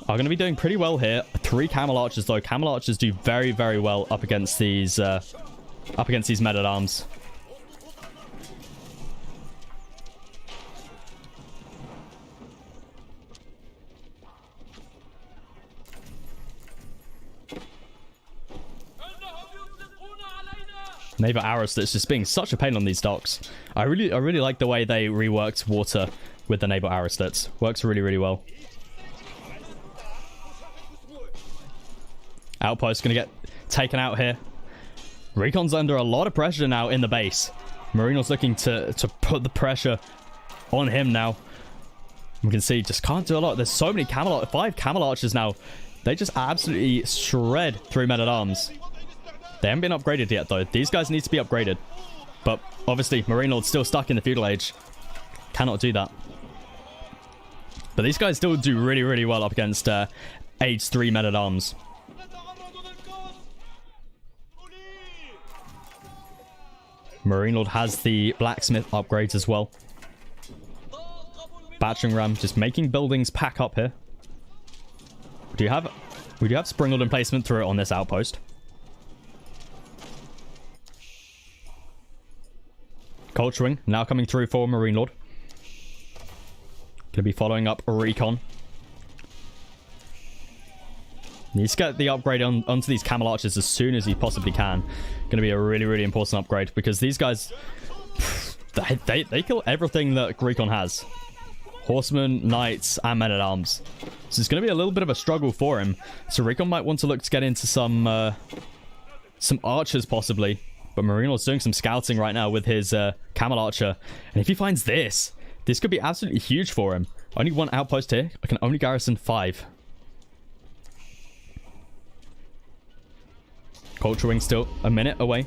are going to be doing pretty well here. 3 camel archers, though. Camel archers do very, very well up against these men-at-arms. Naval arrows that's just being such a pain on these docks. I really like the way they reworked water with the naval arrow stats. Works really, really well. Outpost gonna get taken out here. Recon's under a lot of pressure now in the base. Marino's looking to put the pressure on him now. We can see just can't do a lot. There's so many 5 camel archers now. They just absolutely shred through men-at-arms. They haven't been upgraded yet, though. These guys need to be upgraded. But obviously, Marine Lord's still stuck in the feudal age. Cannot do that. But these guys still do really, really well up against age 3 men-at-arms. Marine Lord has the blacksmith upgrades as well. Battering ram just making buildings pack up here. We do have springald emplacement through it on this outpost. Culturing now coming through for Marine Lord. Gonna be following up Recon. Needs to get the upgrade onto these camel archers as soon as he possibly can. Gonna be a really, really important upgrade because these guys, they kill everything that Recon has. Horsemen, knights, and men-at-arms. So it's gonna be a little bit of a struggle for him. So Recon might want to look to get into some archers possibly. But Marino's doing some scouting right now with his camel archer. And if he finds this could be absolutely huge for him. Only 1 outpost here. I can only garrison 5. Culture Wing still a minute away.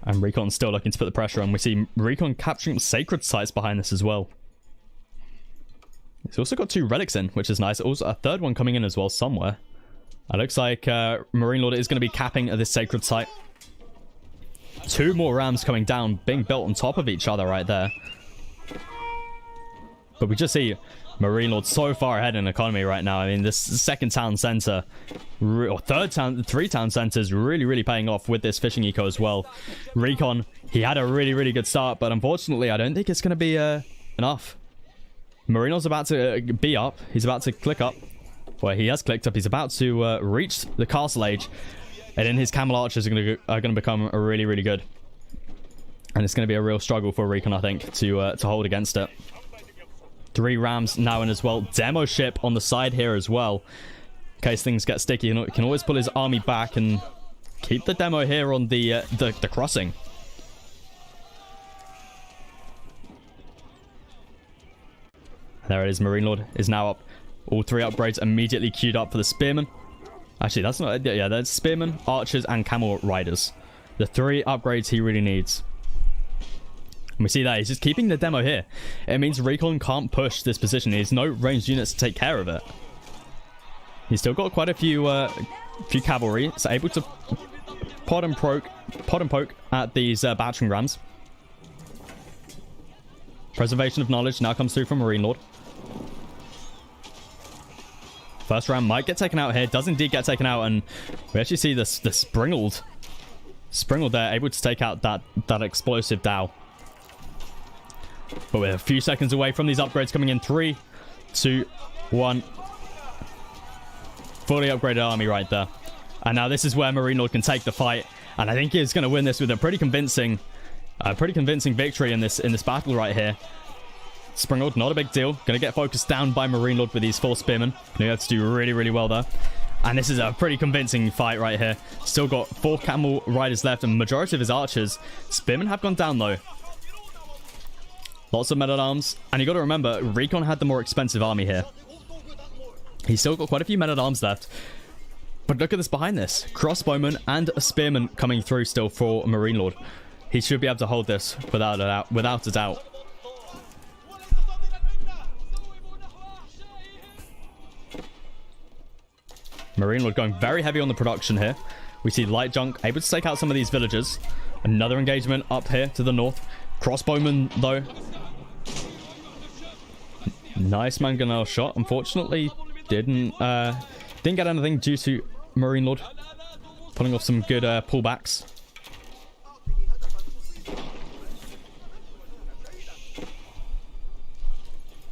And Recon's still looking to put the pressure on. We see Recon capturing sacred sites behind this as well. He's also got 2 relics in, which is nice. Also a 3rd one coming in as well somewhere. It looks like Marine Lord is going to be capping at this sacred site. 2 more rams coming down, being built on top of each other right there. But we just see Marine Lord so far ahead in economy right now. I mean, this second town center, or three town centers really, really paying off with this fishing eco as well. Recon, he had a really, really good start, but unfortunately, I don't think it's going to be enough. Marine Lord's about to be up. He's about to click up. Well, he has clicked up. He's about to reach the castle age. And then his camel archers are going to become really, really good. And it's going to be a real struggle for Recon, I think, to hold against it. 3 rams now in as well. Demo ship on the side here as well. In case things get sticky, he can always pull his army back and keep the demo here on the crossing. There it is. Marine Lord is now up. All 3 upgrades immediately queued up for the spearmen. Actually, that's not... Yeah, that's spearmen, archers, and camel riders. The 3 upgrades he really needs. And we see that he's just keeping the demo here. It means Recon can't push this position. He has no ranged units to take care of it. He's still got quite a few cavalry. So able to pod and poke at these battering rams. Preservation of knowledge now comes through from Marine Lord. First ram might get taken out here. Does indeed get taken out, and we actually see the Springled there, able to take out that explosive Dow. But we're a few seconds away from these upgrades coming in. 3, 2, 1. Fully upgraded army right there. And now this is where Marine Lord can take the fight, and I think he's going to win this with a pretty convincing victory in this battle right here. Springled, not a big deal. Gonna get focused down by Marine Lord with these 4 spearmen. He has to do really, really well there. And this is a pretty convincing fight right here. Still got 4 camel riders left and majority of his archers. Spearmen have gone down though. Lots of men-at-arms. And you got to remember, Recon had the more expensive army here. He's still got quite a few men-at-arms left. But look at this behind this. Crossbowman and a spearman coming through still for Marine Lord. He should be able to hold this without a doubt. Marine Lord going very heavy on the production here. We see Light Junk able to take out some of these villagers. Another engagement up here to the north. Crossbowman, though. Nice mangonel shot. Unfortunately, didn't get anything due to Marine Lord pulling off some good pullbacks.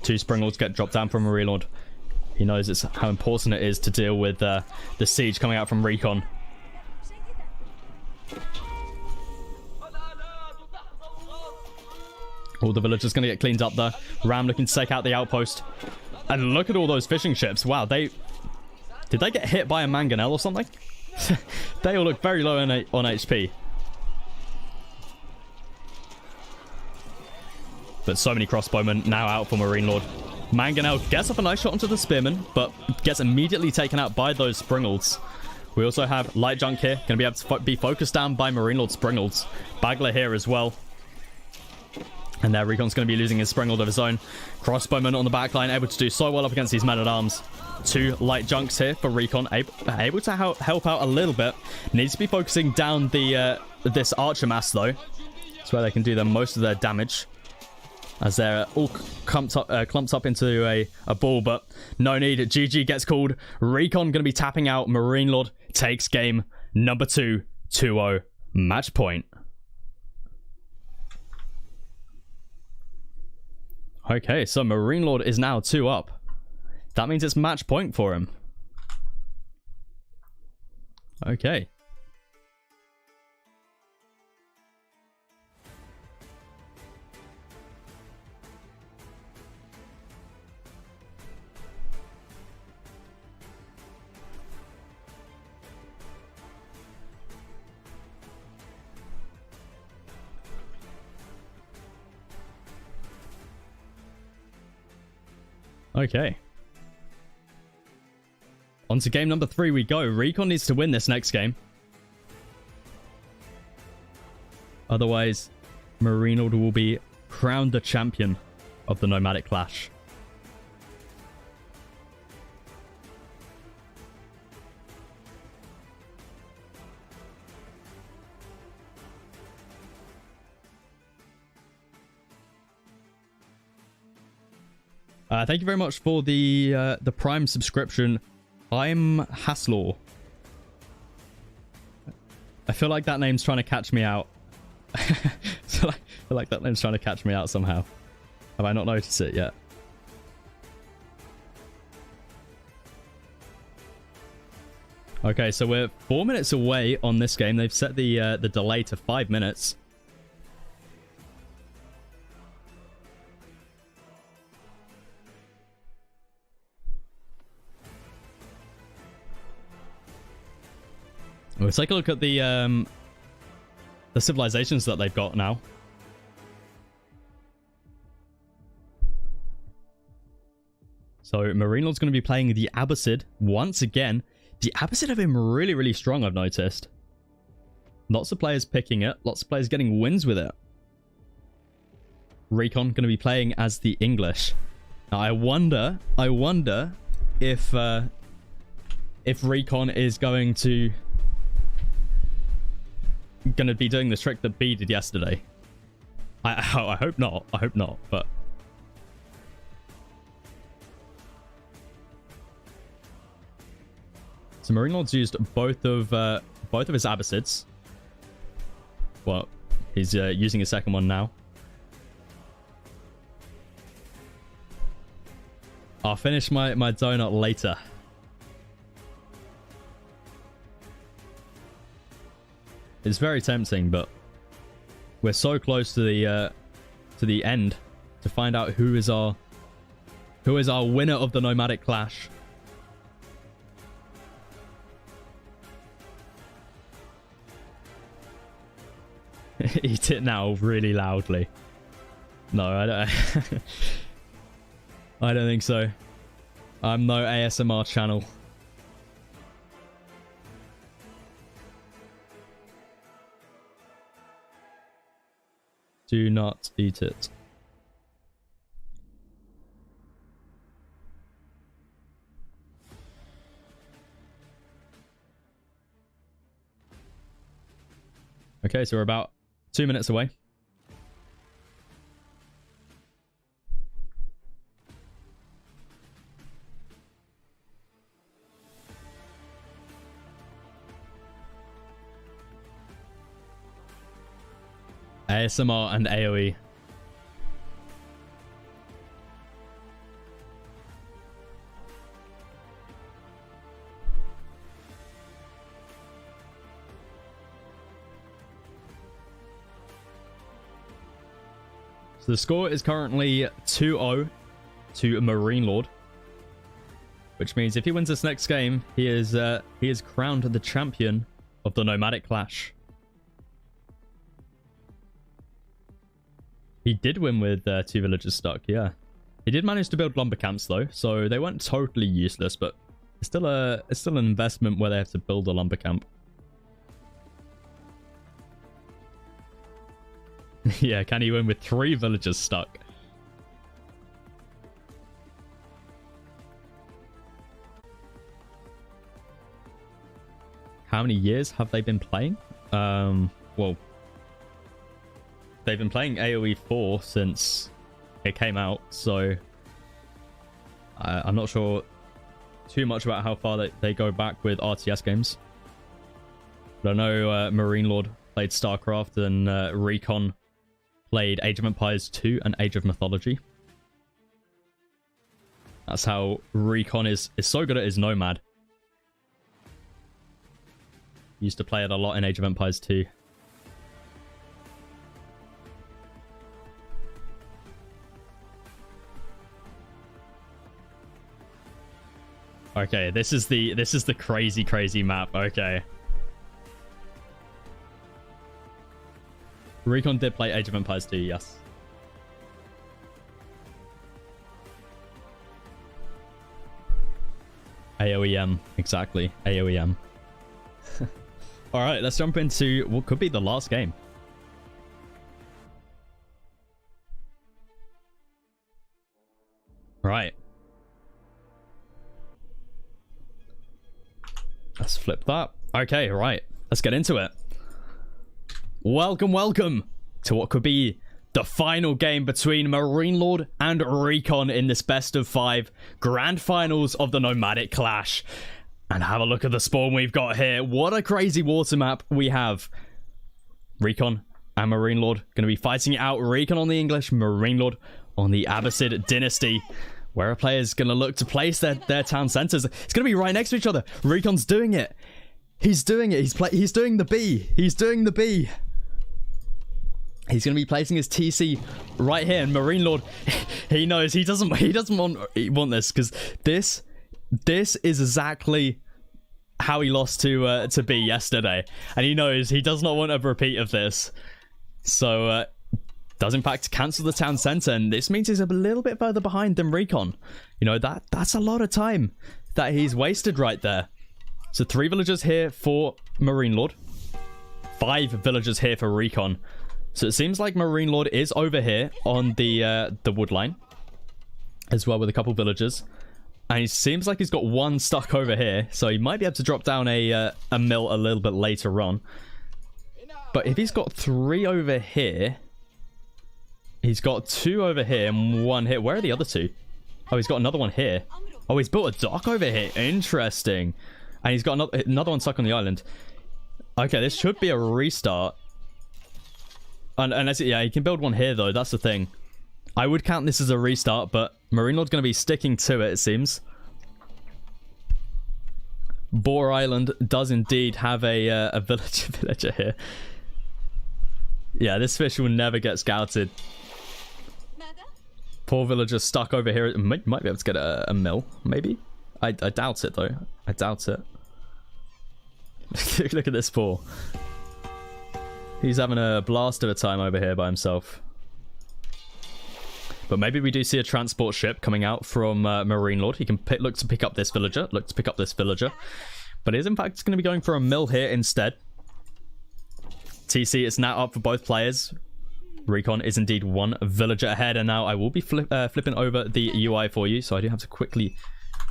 Two Springlords get dropped down from Marine Lord. He knows how important it is to deal with the siege coming out from Recon. All the villagers going to get cleaned up there. Ram looking to take out the outpost. And look at all those fishing ships. Wow, did they get hit by a mangonel or something? They all look very low on HP. But so many crossbowmen now out for Marine Lord. Mangonel gets up a nice shot onto the spearman, but gets immediately taken out by those Springleds. We also have Light Junk here. Going to be able to be focused down by Marine Lord Springleds. Bagler here as well. And there, Recon's going to be losing his Springled of his own. Crossbowman on the backline, able to do so well up against these men-at-arms. 2 Light Junks here for Recon, able to help out a little bit. Needs to be focusing down this archer mass, though. That's where they can do most of their damage. As they're all clumped up into a ball, but no need. GG gets called. Recon going to be tapping out. Marine Lord takes game number 2, 2-0. Match point. Okay, so Marine Lord is now 2 up. That means it's match point for him. Okay. Okay. On to game number 3 we go. Recon needs to win this next game. Otherwise, Marine Lord will be crowned the champion of the Nomadic Clash. Thank you very much for the Prime subscription. I'm Haslaw. I feel like that name's trying to catch me out. I feel like that name's trying to catch me out somehow. Have I not noticed it yet? Okay, so we're 4 minutes away on this game. They've set the delay to 5 minutes. Let's take a look at the civilizations that they've got now. So Marine Lord's going to be playing the Abbasid once again. The Abbasid have been really, really strong, I've noticed. Lots of players picking it. Lots of players getting wins with it. Recon going to be playing as the English. Now, I wonder if Recon is going to be doing the trick that B did yesterday. I hope not. I hope not, but... So Marine Lord's used both of his Abbasids. Well, he's using a second one now. I'll finish my donut later. It's very tempting, but we're so close to the end to find out who is our winner of the Nomadic Clash. Eat it now really loudly. No, I don't. I don't think so. I'm no ASMR channel. Do not eat it. Okay, so we're about 2 minutes away. ASMR and AoE. So the score is currently 2-0 to Marine Lord, which means if he wins this next game, he is crowned the champion of the Nomadic Clash. He did win with 2 villagers stuck, yeah. He did manage to build lumber camps though, so they weren't totally useless, but it's still an investment where they have to build a lumber camp. Yeah, can he win with 3 villagers stuck? How many years have they been playing? Well, they've been playing AoE 4 since it came out, so I'm not sure too much about how far they go back with RTS games. But I know Marine Lord played StarCraft and Recon played Age of Empires 2 and Age of Mythology. That's how Recon is so good at his Nomad. Used to play it a lot in Age of Empires 2. Okay, this is the crazy map. Okay. Recon did play Age of Empires 2, yes. AOEM, exactly. AOEM. Alright, let's jump into what could be the last game. Right. Let's flip that. Okay, right. Let's get into it. Welcome to what could be the final game between Marine Lord and Recon in this best of 5 grand finals of the Nomadic Clash. And have a look at the spawn we've got here. What a crazy water map we have. Recon and Marine Lord going to be fighting it out. Recon on the English, Marine Lord on the Abbasid Dynasty, where a player is going to look to place their town centers. It's going to be right next to each other. Recon's doing it. He's doing it. He's doing the B. He's doing the B. He's going to be placing his TC right here. And Marine Lord, he knows he doesn't want this, because this is exactly how he lost to B yesterday, and he knows he does not want a repeat of this. So does in fact cancel the town center, and this means he's a little bit further behind than Recon. You know, that's a lot of time that he's wasted right there. So 3 villagers here for Marine Lord, 5 villagers here for Recon. So it seems like Marine Lord is over here on the wood line as well, with a couple villagers. And he seems like he's got 1 stuck over here, so he might be able to drop down a mill a little bit later on. But if he's got 3 over here, he's got 2 over here and 1 here. Where are the other 2? Oh, he's got another one here. Oh, he's built a dock over here. Interesting. And he's got another one stuck on the island. Okay, this should be a restart. Unless, yeah, he can build one here, though. That's the thing. I would count this as a restart, but Marine Lord's going to be sticking to it seems. Boar Island does indeed have a villager here. Yeah, this fish will never get scouted. Poor villager stuck over here. Might be able to get a mill, maybe? I doubt it, though. I doubt it. Look at this poor. He's having a blast of a time over here by himself. But maybe we do see a transport ship coming out from Marine Lord. He can look to pick up this villager. But is in fact going to be going for a mill here instead. TC is now up for both players. Recon is indeed 1 villager ahead. And now I will be flipping over the UI for you. So I do have to quickly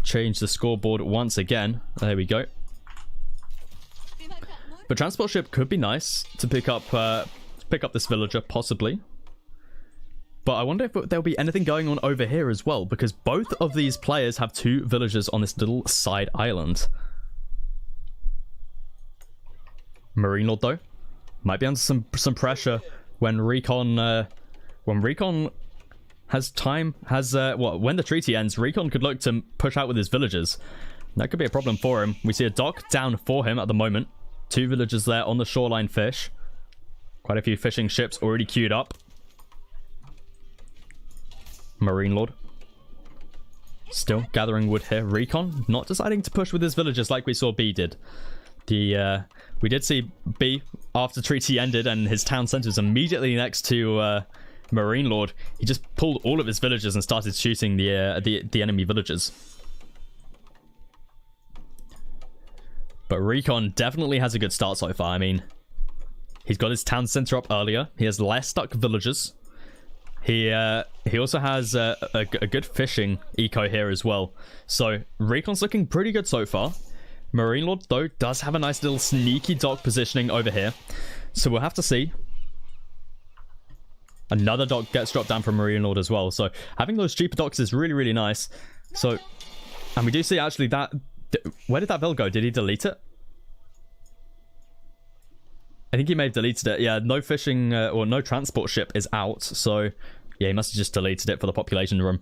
change the scoreboard once again. There we go. But transport ship could be nice to pick up this villager, possibly. But I wonder if there'll be anything going on over here as well, because both of these players have 2 villagers on this little side island. Marine Lord, though, might be under some pressure when Recon has time, when the treaty ends, Recon could look to push out with his villagers. That could be a problem for him. We see a dock down for him at the moment. 2 villagers there on the shoreline fish. Quite a few fishing ships already queued up. Marine Lord still gathering wood here. Recon not deciding to push with his villagers like we saw B did. We did see B after treaty ended and his town center was immediately next to Marine Lord. He just pulled all of his villagers and started shooting the enemy villagers. But Recon definitely has a good start so far. I mean, he's got his town center up earlier. He has less stuck villagers. He also has a good fishing eco here as well. So Recon's looking pretty good so far. Marine Lord, though, does have a nice little sneaky dock positioning over here. So we'll have to see. Another dock gets dropped down from Marine Lord as well. So having those cheaper docks is really, really nice. So, and we do see actually that... Where did that vill go? Did he delete it? I think he may have deleted it. Yeah, no fishing or no transport ship is out. So, yeah, he must have just deleted it for the population room.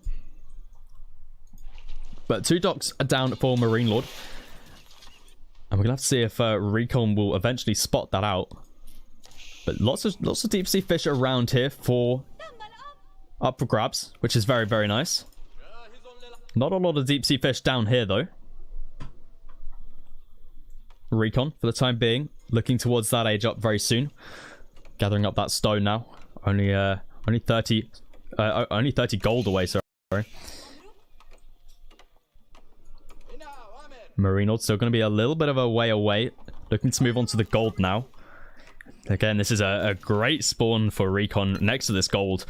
But 2 docks are down for Marine Lord. And we're going to have to see if Recon will eventually spot that out. But lots of deep sea fish around here up for grabs, which is very, very nice. Not a lot of deep sea fish down here, though. Recon, for the time being, looking towards that age up very soon. Gathering up that stone now. Only 30 gold away, sorry. Marine Lord still going to be a little bit of a way away. Looking to move on to the gold now. Again, this is a great spawn for Recon next to this gold.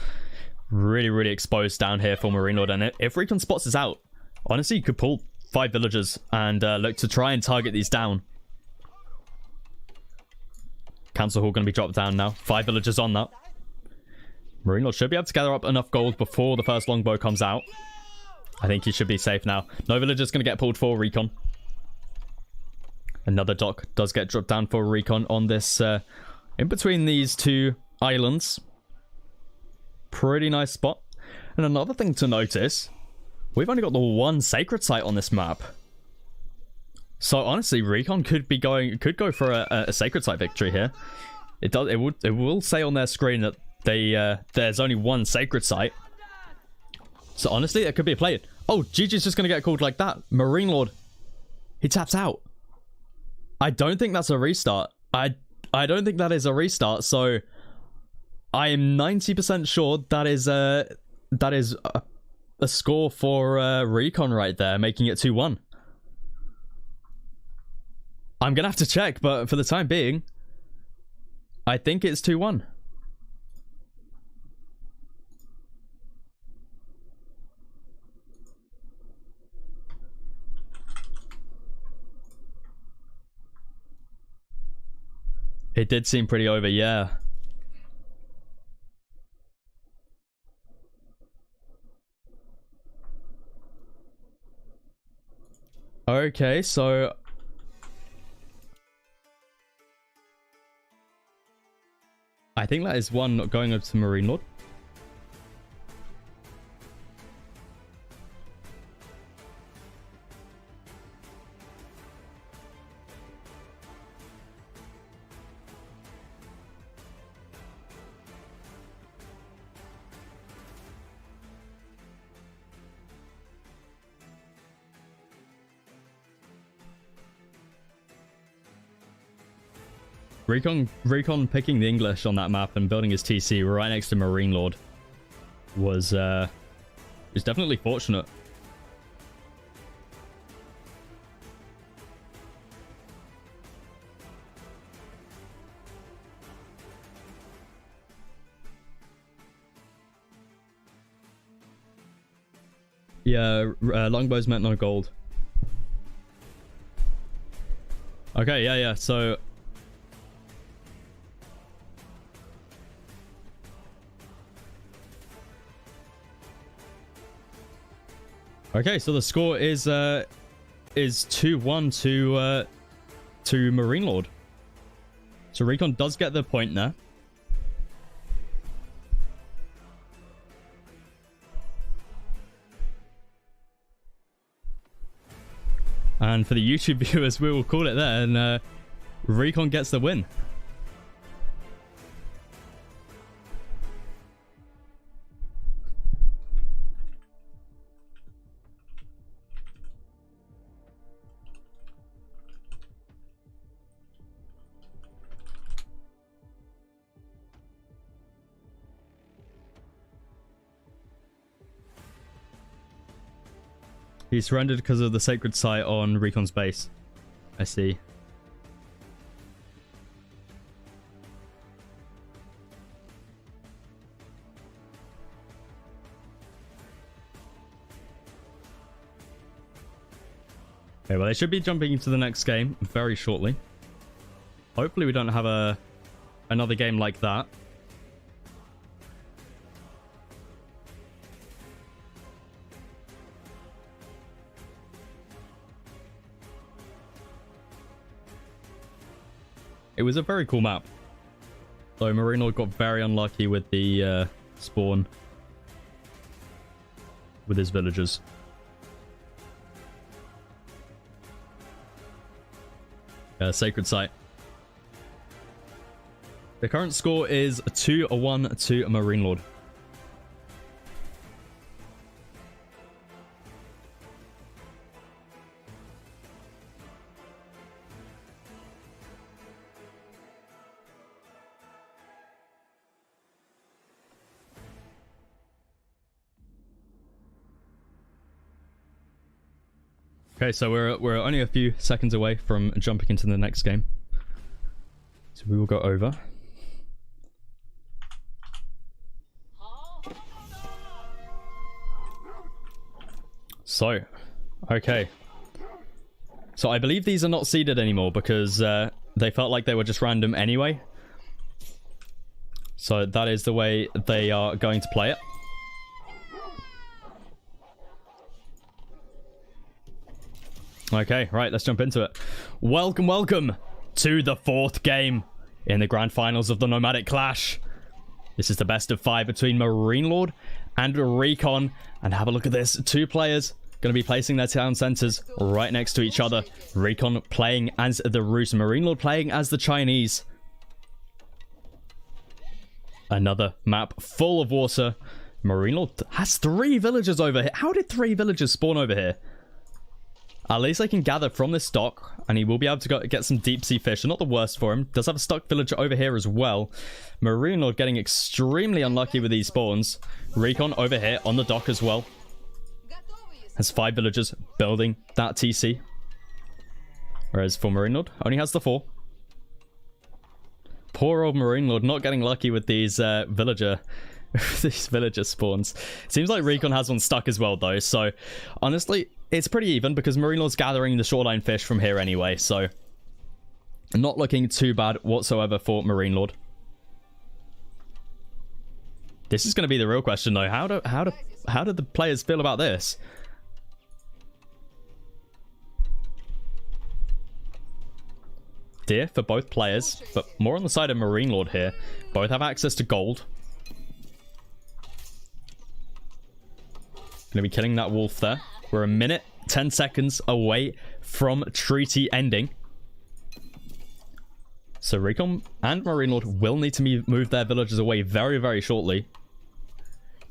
Really, really exposed down here for Marine Lord. And if Recon spots this out, honestly, you could pull 5 villagers and look to try and target these down. Council Hall going to be dropped down now. 5 villagers on that. Marine Lord should be able to gather up enough gold before the first longbow comes out. I think he should be safe now. No villager's going to get pulled for recon. Another dock does get dropped down for recon on this, in between these two islands. Pretty nice spot. And another thing to notice, we've only got the one sacred site on this map. So honestly, recon could go for a sacred site victory here. It will say on their screen that there's only one sacred site. So honestly, it could be a play. Oh, GG's just gonna get called like that. Marine Lord, he taps out. I don't think that's a restart. I don't think that is a restart. So I am 90% sure that is a score for recon right there, making it 2-1. I'm gonna have to check, but for the time being, I think it's 2-1. It did seem pretty over, yeah. Okay, so I think that is one going over to Marine Lord. Recon picking the English on that map and building his TC right next to Marine Lord was definitely fortunate. Yeah, longbows meant no gold. Okay, yeah, so okay, so the score is 2-1 to Marine Lord. So recon does get the point there. And for the YouTube viewers, we will call it there, and recon gets the win. He surrendered because of the sacred site on Recon's base. I see. Okay, well, they should be jumping into the next game very shortly. Hopefully we don't have another game like that. It was a very cool map. So Marine Lord got very unlucky with the spawn with his villagers. Sacred site. The current score is 2-1 to Marine Lord. Okay, so we're only a few seconds away from jumping into the next game. So we will go over. So, okay. So I believe these are not seeded anymore because they felt like they were just random anyway. So that is the way they are going to play it. Okay, right, let's jump into it. Welcome to the 4th game in the grand finals of the Nomadic Clash. This is the best of 5 between Marine Lord and Recon. And have a look at this. 2 players going to be placing their town centers right next to each other. Recon playing as the Rus, Marine Lord playing as the Chinese. Another map full of water. Marine Lord has 3 villagers over here. How did 3 villagers spawn over here? At least they can gather from this dock, and he will be able to get some deep sea fish. Not the worst for him. Does have a stuck villager over here as well. Marine Lord getting extremely unlucky with these spawns. Recon over here on the dock as well. Has 5 villagers building that TC. Whereas for Marine Lord, only has the 4. Poor old Marine Lord not getting lucky with these villager spawns. Seems like Recon has one stuck as well though, so honestly it's pretty even because Marine Lord's gathering the shoreline fish from here anyway, so not looking too bad whatsoever for Marine Lord. This is going to be the real question though. How do the players feel about this? Deer for both players, but more on the side of Marine Lord here. Both have access to gold. Gonna be killing that wolf there. We're a minute, 10 seconds away from treaty ending. So Recon and Marine Lord will need to move their villagers away very, very shortly.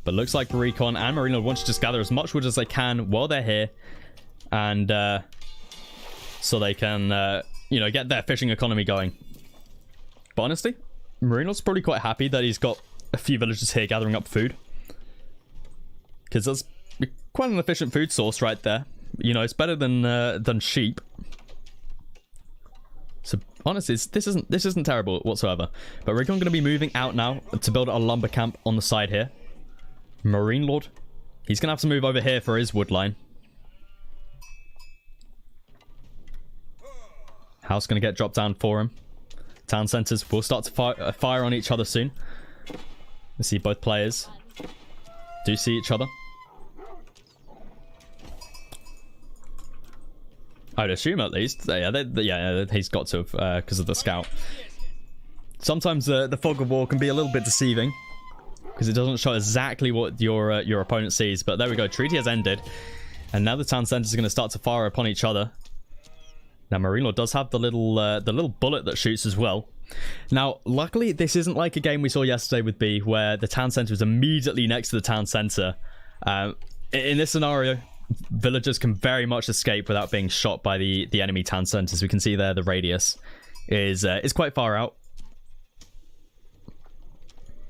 But looks like Recon and Marine Lord want to just gather as much wood as they can while they're here. And so they can, you know, get their fishing economy going. But honestly, Marine Lord's probably quite happy that he's got a few villagers here gathering up food. Because that's quite an efficient food source right there. You know, it's better than sheep. So honestly, this isn't terrible whatsoever. But Recon going to be moving out now to build a lumber camp on the side here. Marine Lord, he's going to have to move over here for his wood line. House going to get dropped down for him. Town centers will start to fire on each other soon. We see both players do see each other. I'd assume at least. Yeah, he's got to have because of the scout. Sometimes the fog of war can be a little bit deceiving because it doesn't show exactly what your opponent sees. But there we go. Treaty has ended, and now the town centers are going to start to fire upon each other. Now Marine Lord does have the little bullet that shoots as well. Now, luckily, this isn't like a game we saw yesterday with B, where the town center is immediately next to the town center. In this scenario, villagers can very much escape without being shot by the enemy town centers. We can see there the radius is quite far out.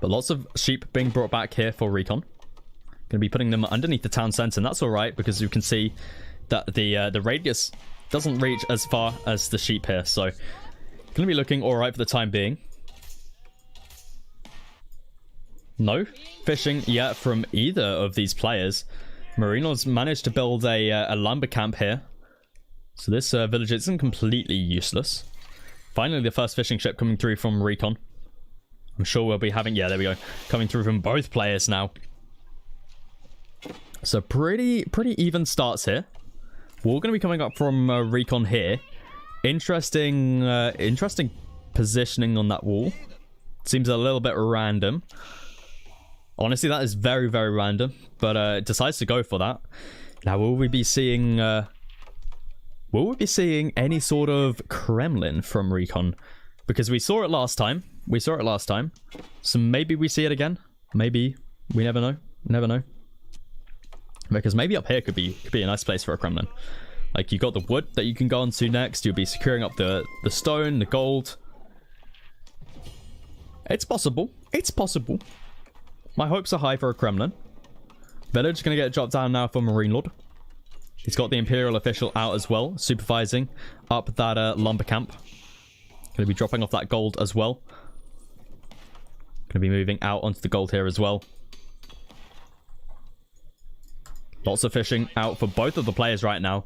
But lots of sheep being brought back here for Recon. Going to be putting them underneath the town center, and that's all right because you can see that the radius doesn't reach as far as the sheep here, so going to be looking all right for the time being. No fishing yet from either of these players. Marine Lord's managed to build a lumber camp here, so this village isn't completely useless. Finally, the first fishing ship coming through from Recon. I'm sure we'll be having, yeah, there we go, coming through from both players now. So pretty even starts here. We're going to be coming up from Recon here. Interesting positioning on that wall. Seems a little bit random. Honestly, that is very, very random. But decides to go for that. Now, will we be seeing any sort of Kremlin from Recon? Because we saw it last time. So maybe we see it again. Maybe. We never know. Never know. Because maybe up here could be a nice place for a Kremlin. Like, you got the wood that you can go onto next. You'll be securing up the stone, the gold. It's possible. It's possible. My hopes are high for a Kremlin. Village going to get dropped down now for Marine Lord. He's got the Imperial official out as well, supervising up that lumber camp. Going to be dropping off that gold as well. Going to be moving out onto the gold here as well. Lots of fishing out for both of the players right now.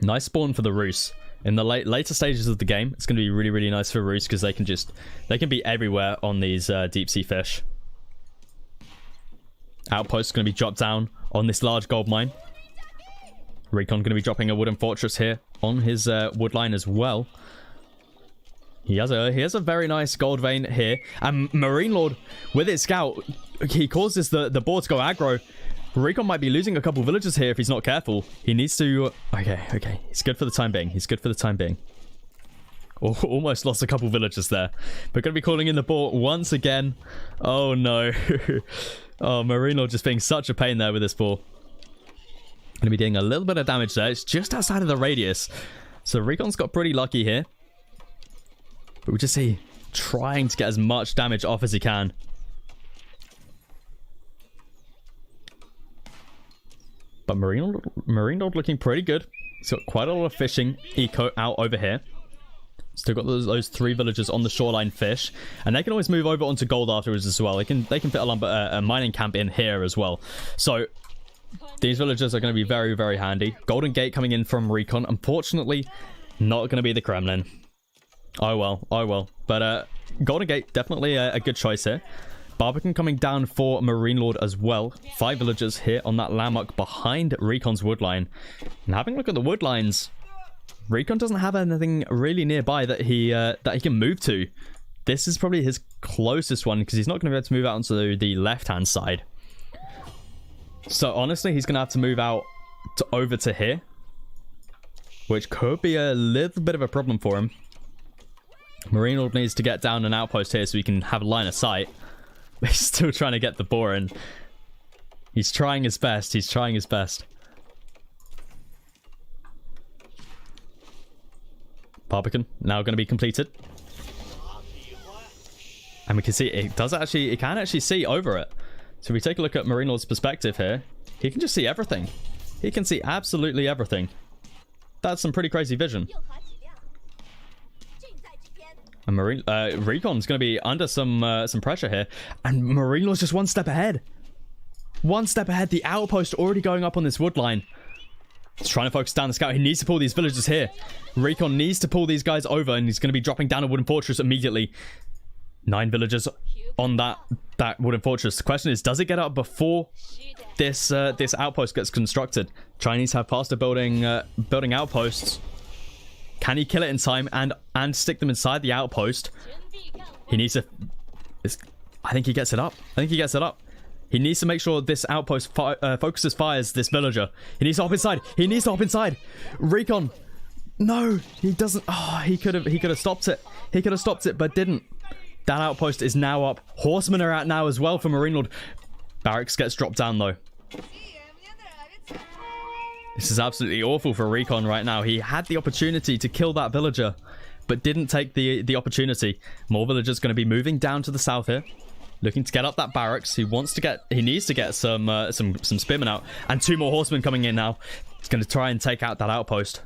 Nice spawn for the Rus. In the later stages of the game, it's going to be really, really nice for Roost because they can be everywhere on these deep sea fish. Outpost is going to be dropped down on this large gold mine. Recon going to be dropping a wooden fortress here on his wood line as well. He has a very nice gold vein here. And Marine Lord, with his scout, he causes the board to go aggro. Recon might be losing a couple villagers here if he's not careful. He needs to... Okay. He's good for the time being. Almost lost a couple villagers there. We're going to be calling in the board once again. Oh, no. Oh, Marine Lord just being such a pain there with this ball. Going to be doing a little bit of damage there. It's just outside of the radius. So Recon's got pretty lucky here. But we just see trying to get as much damage off as he can. But Marine Lord looking pretty good. He's got quite a lot of fishing eco out over here. Still got those 3 villagers on the shoreline fish. And they can always move over onto gold afterwards as well. They can fit a mining camp in here as well. So these villagers are going to be very, very handy. Golden Gate coming in from Recon. Unfortunately, not going to be the Kremlin. Oh well. But Golden Gate, definitely a good choice here. Barbican coming down for Marine Lord as well. 5 villagers here on that landmark behind Recon's woodline. And having a look at the woodlines, Recon doesn't have anything really nearby that he can move to. This is probably his closest one because he's not going to be able to move out onto the left-hand side. So honestly, he's going to have to move out over to here, which could be a little bit of a problem for him. Marine Lord needs to get down an outpost here so he can have a line of sight. He's still trying to get the boar in. He's trying his best. Barbican now going to be completed. And we can see it can actually see over it. So if we take a look at Marine Lord's perspective here, he can just see everything. He can see absolutely everything. That's some pretty crazy vision. And Recon's going to be under some pressure here. And Marine Lord's just one step ahead. The outpost already going up on this wood line. He's trying to focus down the scout. He needs to pull these villagers here. Recon needs to pull these guys over, and he's going to be dropping down a wooden fortress immediately. 9 villagers on that wooden fortress. The question is, does it get up before this outpost gets constructed? Chinese have faster building outposts. Can he kill it in time and stick them inside the outpost? He needs to... I think he gets it up. He needs to make sure this outpost fires this villager. He needs to hop inside. Recon. No, he doesn't. Oh, he could have stopped it. But didn't. That outpost is now up. Horsemen are out now as well for Marine Lord. Barracks gets dropped down though. This is absolutely awful for Recon right now. He had the opportunity to kill that villager, but didn't take the opportunity. More villagers going to be moving down to the south here, looking to get up that barracks. He needs to get some spearmen out, and 2 more horsemen coming in now. He's going to try and take out that outpost.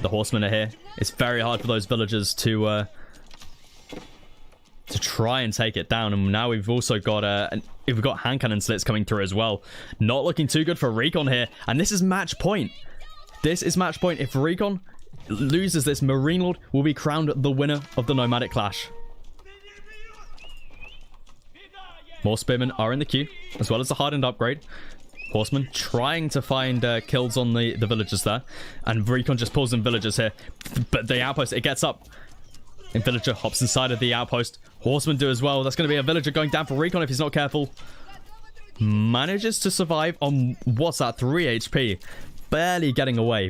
The horsemen are here. It's very hard for those villagers to try and take it down. And now we've also got we've got hand cannon slits coming through as well. Not looking too good for Recon here. And this is match point. If Recon loses this, Marine Lord will be crowned the winner of the Nomadic Clash. More spearmen are in the queue, as well as the hardened upgrade. Horsemen trying to find kills on the villagers there. And Recon just pulls in villagers here. But the outpost, it gets up. And villager hops inside of the outpost. Horsemen do as well. That's going to be a villager going down for Recon if he's not careful. Manages to survive on, what's that, 3 HP. Barely getting away.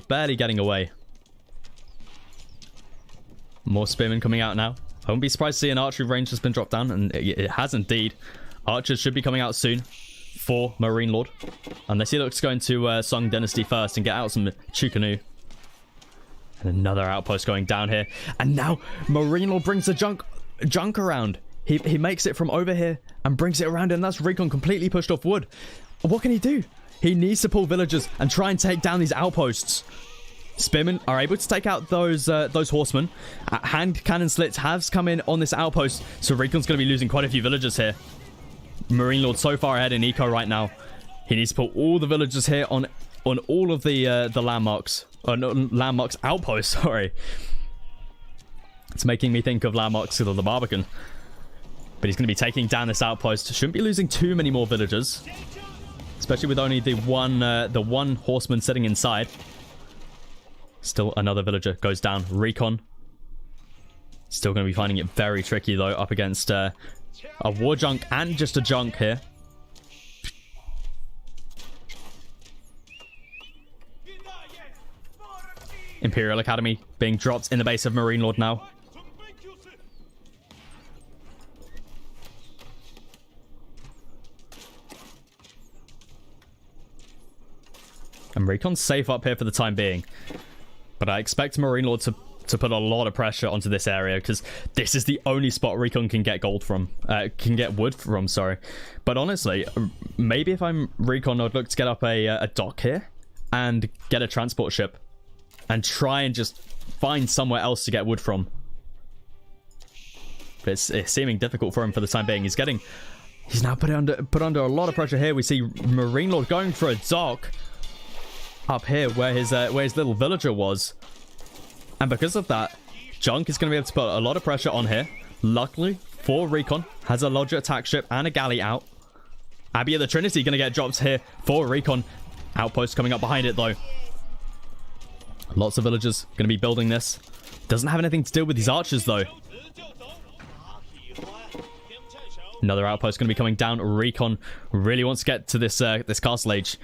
More spearmen coming out now. I wouldn't be surprised to see an archery range has been dropped down. And it has indeed. Archers should be coming out soon for Marine Lord. Unless he looks to go into Song Dynasty first and get out some Chukanu. And another outpost going down here. And now Marine Lord brings the junk around. He makes it from over here and brings it around, and that's Recon completely pushed off wood. What can he do? He needs to pull villagers and try and take down these outposts. Spearmen are able to take out those horsemen. Hand cannon slits has come in on this outpost, so Recon's going to be losing quite a few villagers here. Marine Lord so far ahead in eco right now. He needs to pull all the villagers here on on all of the landmarks. Oh, no, landmarks outposts, sorry. It's making me think of landmarks of the Barbican. But he's going to be taking down this outpost. Shouldn't be losing too many more villagers. Especially with only the one horseman sitting inside. Still another villager goes down. Recon. Still going to be finding it very tricky, though, up against a war junk and just a junk here. Imperial Academy being dropped in the base of Marine Lord now. And Recon's safe up here for the time being. But I expect Marine Lord to put a lot of pressure onto this area, because this is the only spot Recon can get gold from. Can get wood from, sorry. But honestly, maybe if I'm Recon, I'd look to get up a dock here and get a transport ship. And try and just find somewhere else to get wood from. But it's seeming difficult for him for the time being. He's now put under a lot of pressure here. We see Marine Lord going for a dock up here where his little villager was. And because of that, Junk is going to be able to put a lot of pressure on here. Luckily for Recon, has a Lodger attack ship and a galley out. Abbey of the Trinity going to get dropped here for Recon. Outpost coming up behind it though. Lots of villagers going to be building this. Doesn't have anything to do with these archers, though. Another outpost going to be coming down. Recon really wants to get to this castle age.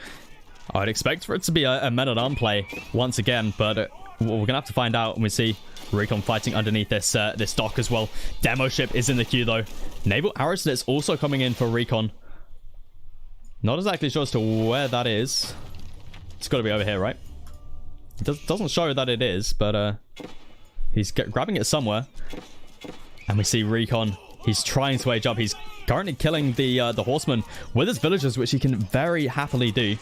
I'd expect for it to be a men-at-arm play once again, but we're going to have to find out when we see Recon fighting underneath this dock as well. Demo ship is in the queue, though. Naval arrow slits also coming in for Recon. Not exactly sure as to where that is. It's got to be over here, right? It doesn't show that it is, but he's grabbing it somewhere. And we see Recon. He's trying to age up. He's currently killing the horseman with his villagers, which he can very happily do.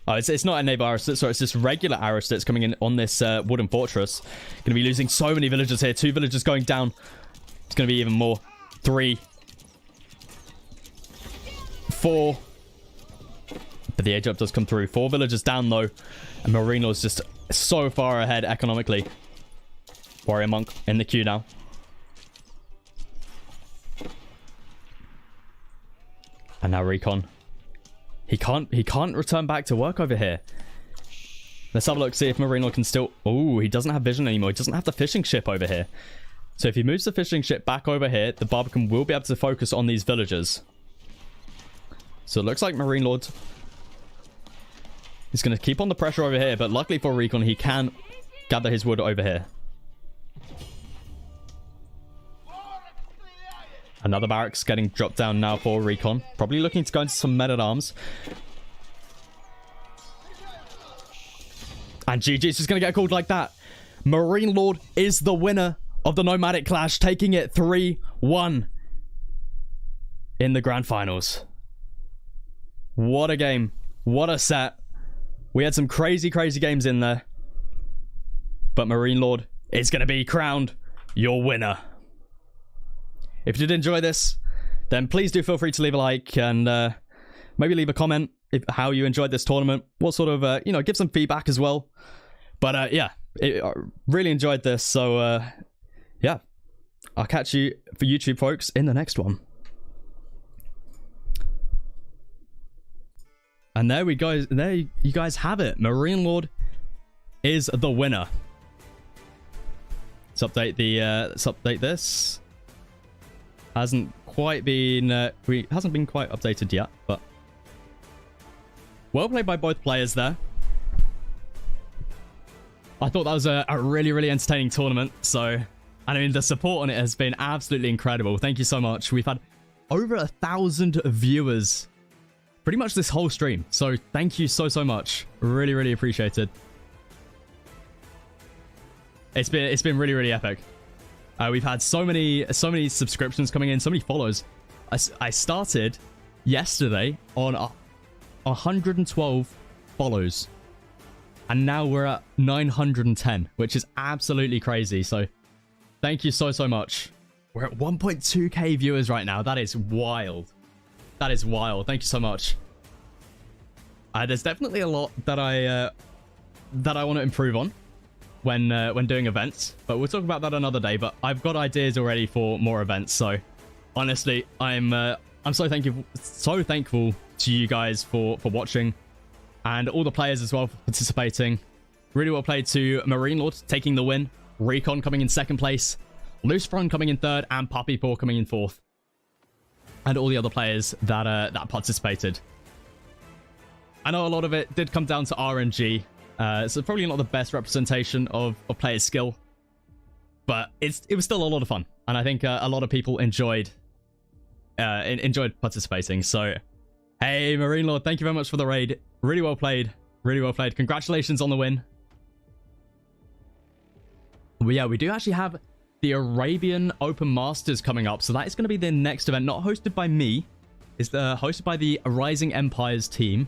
Oh, it's not a naval arrow slit, sorry, it's just regular arrow slits coming in on this wooden fortress. Going to be losing so many villagers here. 2 villagers going down. It's going to be even more. 3. 4. But the age up does come through. 4 villagers down, though. And Marine Lord's just so far ahead economically. Warrior Monk in the queue now. And now Recon. He can't return back to work over here. Let's have a look, see if Marine Lord can still... Oh, he doesn't have vision anymore. He doesn't have the fishing ship over here. So if he moves the fishing ship back over here, the Barbican will be able to focus on these villagers. So it looks like Marine Lord... He's going to keep on the pressure over here, but luckily for Recon, he can gather his wood over here. Another barracks getting dropped down now for Recon. Probably looking to go into some men-at-arms. And GG's just going to get called like that. Marine Lord is the winner of the Nomadic Clash, taking it 3-1 in the grand finals. What a game. What a set. We had some crazy games in there. But Marine Lord is going to be crowned your winner. If you did enjoy this, then please do feel free to leave a like and maybe leave a comment how you enjoyed this tournament. What sort of, give some feedback as well. But yeah, I really enjoyed this. So yeah, I'll catch you for YouTube folks in the next one. And there we go. There you guys have it. Marine Lord is the winner. Let's update this. Hasn't quite been updated yet, but well played by both players there. I thought that was a really entertaining tournament. So, I mean, the support on it has been absolutely incredible. Thank you so much. We've had over 1,000 viewers pretty much this whole stream. So thank you so much. Really appreciated. It's been really epic. We've had so many subscriptions coming in, so many follows. I started yesterday on 112 follows, and now we're at 910, which is absolutely crazy. So thank you so much. We're at 1.2k viewers right now. That is wild. That is wild. Thank you so much. There's definitely a lot that I want to improve on when doing events, but we'll talk about that another day. But I've got ideas already for more events, so honestly, I'm so thankful to you guys for watching, and all the players as well for participating. Really well played to Marine Lord taking the win, Recon coming in second place, Luciferon coming in third, and Puppy Paw coming in fourth, and all the other players that participated. I know a lot of it did come down to RNG, so probably not the best representation of players' skill, but it was still a lot of fun, and I think a lot of people enjoyed participating. So, hey, Marine Lord, thank you very much for the raid. Really well played. Really well played. Congratulations on the win. But yeah, we do actually have the Arabian Open Masters coming up, so that is going to be the next event, not hosted by me. It's hosted by the Rising Empires team.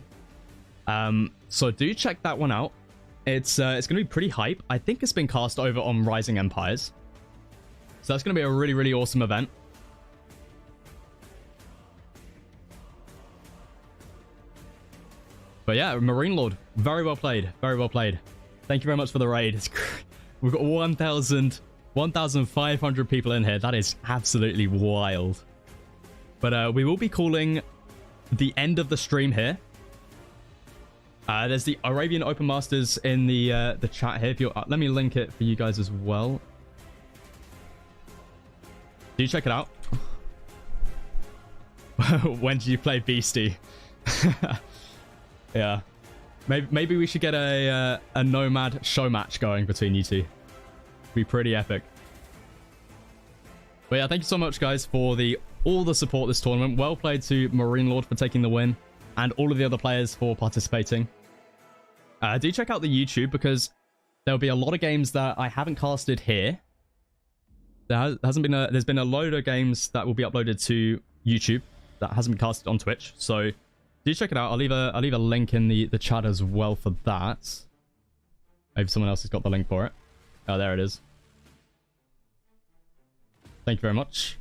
So do check that one out. It's going to be pretty hype. I think it's been cast over on Rising Empires, so that's going to be a really, really awesome event. But yeah, Marine Lord, very well played. Very well played. Thank you very much for the raid. We've got 1,500 people in here. That is absolutely wild. But we will be calling the end of the stream here. There's the Arabian Open Masters in the chat here. If you're, let me link it for you guys as well. Do check it out. When did you play Beastie? Yeah, maybe we should get a Nomad show match going between you two. Be pretty epic. But yeah, thank you so much, guys, for all the support this tournament. Well played to Marine Lord for taking the win, and all of the other players for participating. Do check out the YouTube, because there'll be a lot of games that I haven't casted here. There's been a load of games that will be uploaded to YouTube that hasn't been casted on Twitch. So do check it out. I'll leave a link in the chat as well for that. Maybe someone else has got the link for it. Oh, there it is. Thank you very much.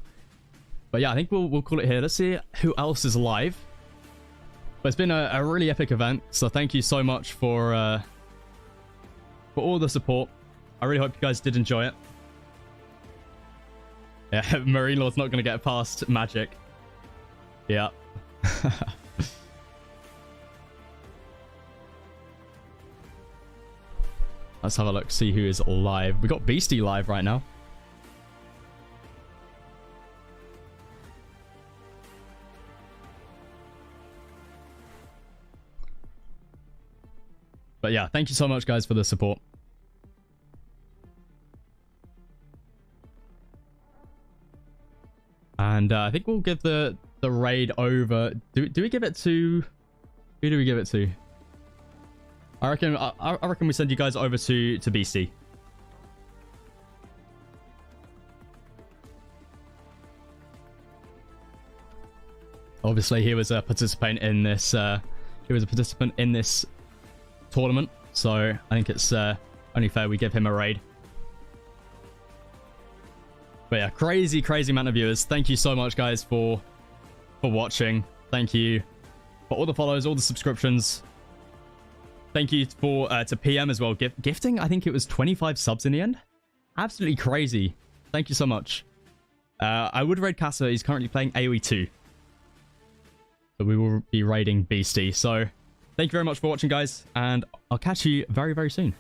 But yeah, I think we'll call it here. Let's see who else is live. But it's been a really epic event, so thank you so much for all the support. I really hope you guys did enjoy it. Yeah, Marine Lord's not going to get past Magic. Yeah. Let's have a look, see who is live. We got Beastie live right now. But yeah, thank you so much, guys, for the support. And I think we'll give the raid over. Do we give it to... Who do we give it to? I reckon we send you guys over to BC. Obviously, he was a participant in this. Tournament, so I think it's only fair we give him a raid. But yeah, crazy amount of viewers. Thank you so much, guys, for watching. Thank you for all the follows, all the subscriptions. Thank you to PM as well. Gifting, I think it was 25 subs in the end. Absolutely crazy. Thank you so much. I would raid Casa. He's currently playing AoE 2. So we will be raiding Beastie. So thank you very much for watching, guys, and I'll catch you very, very soon.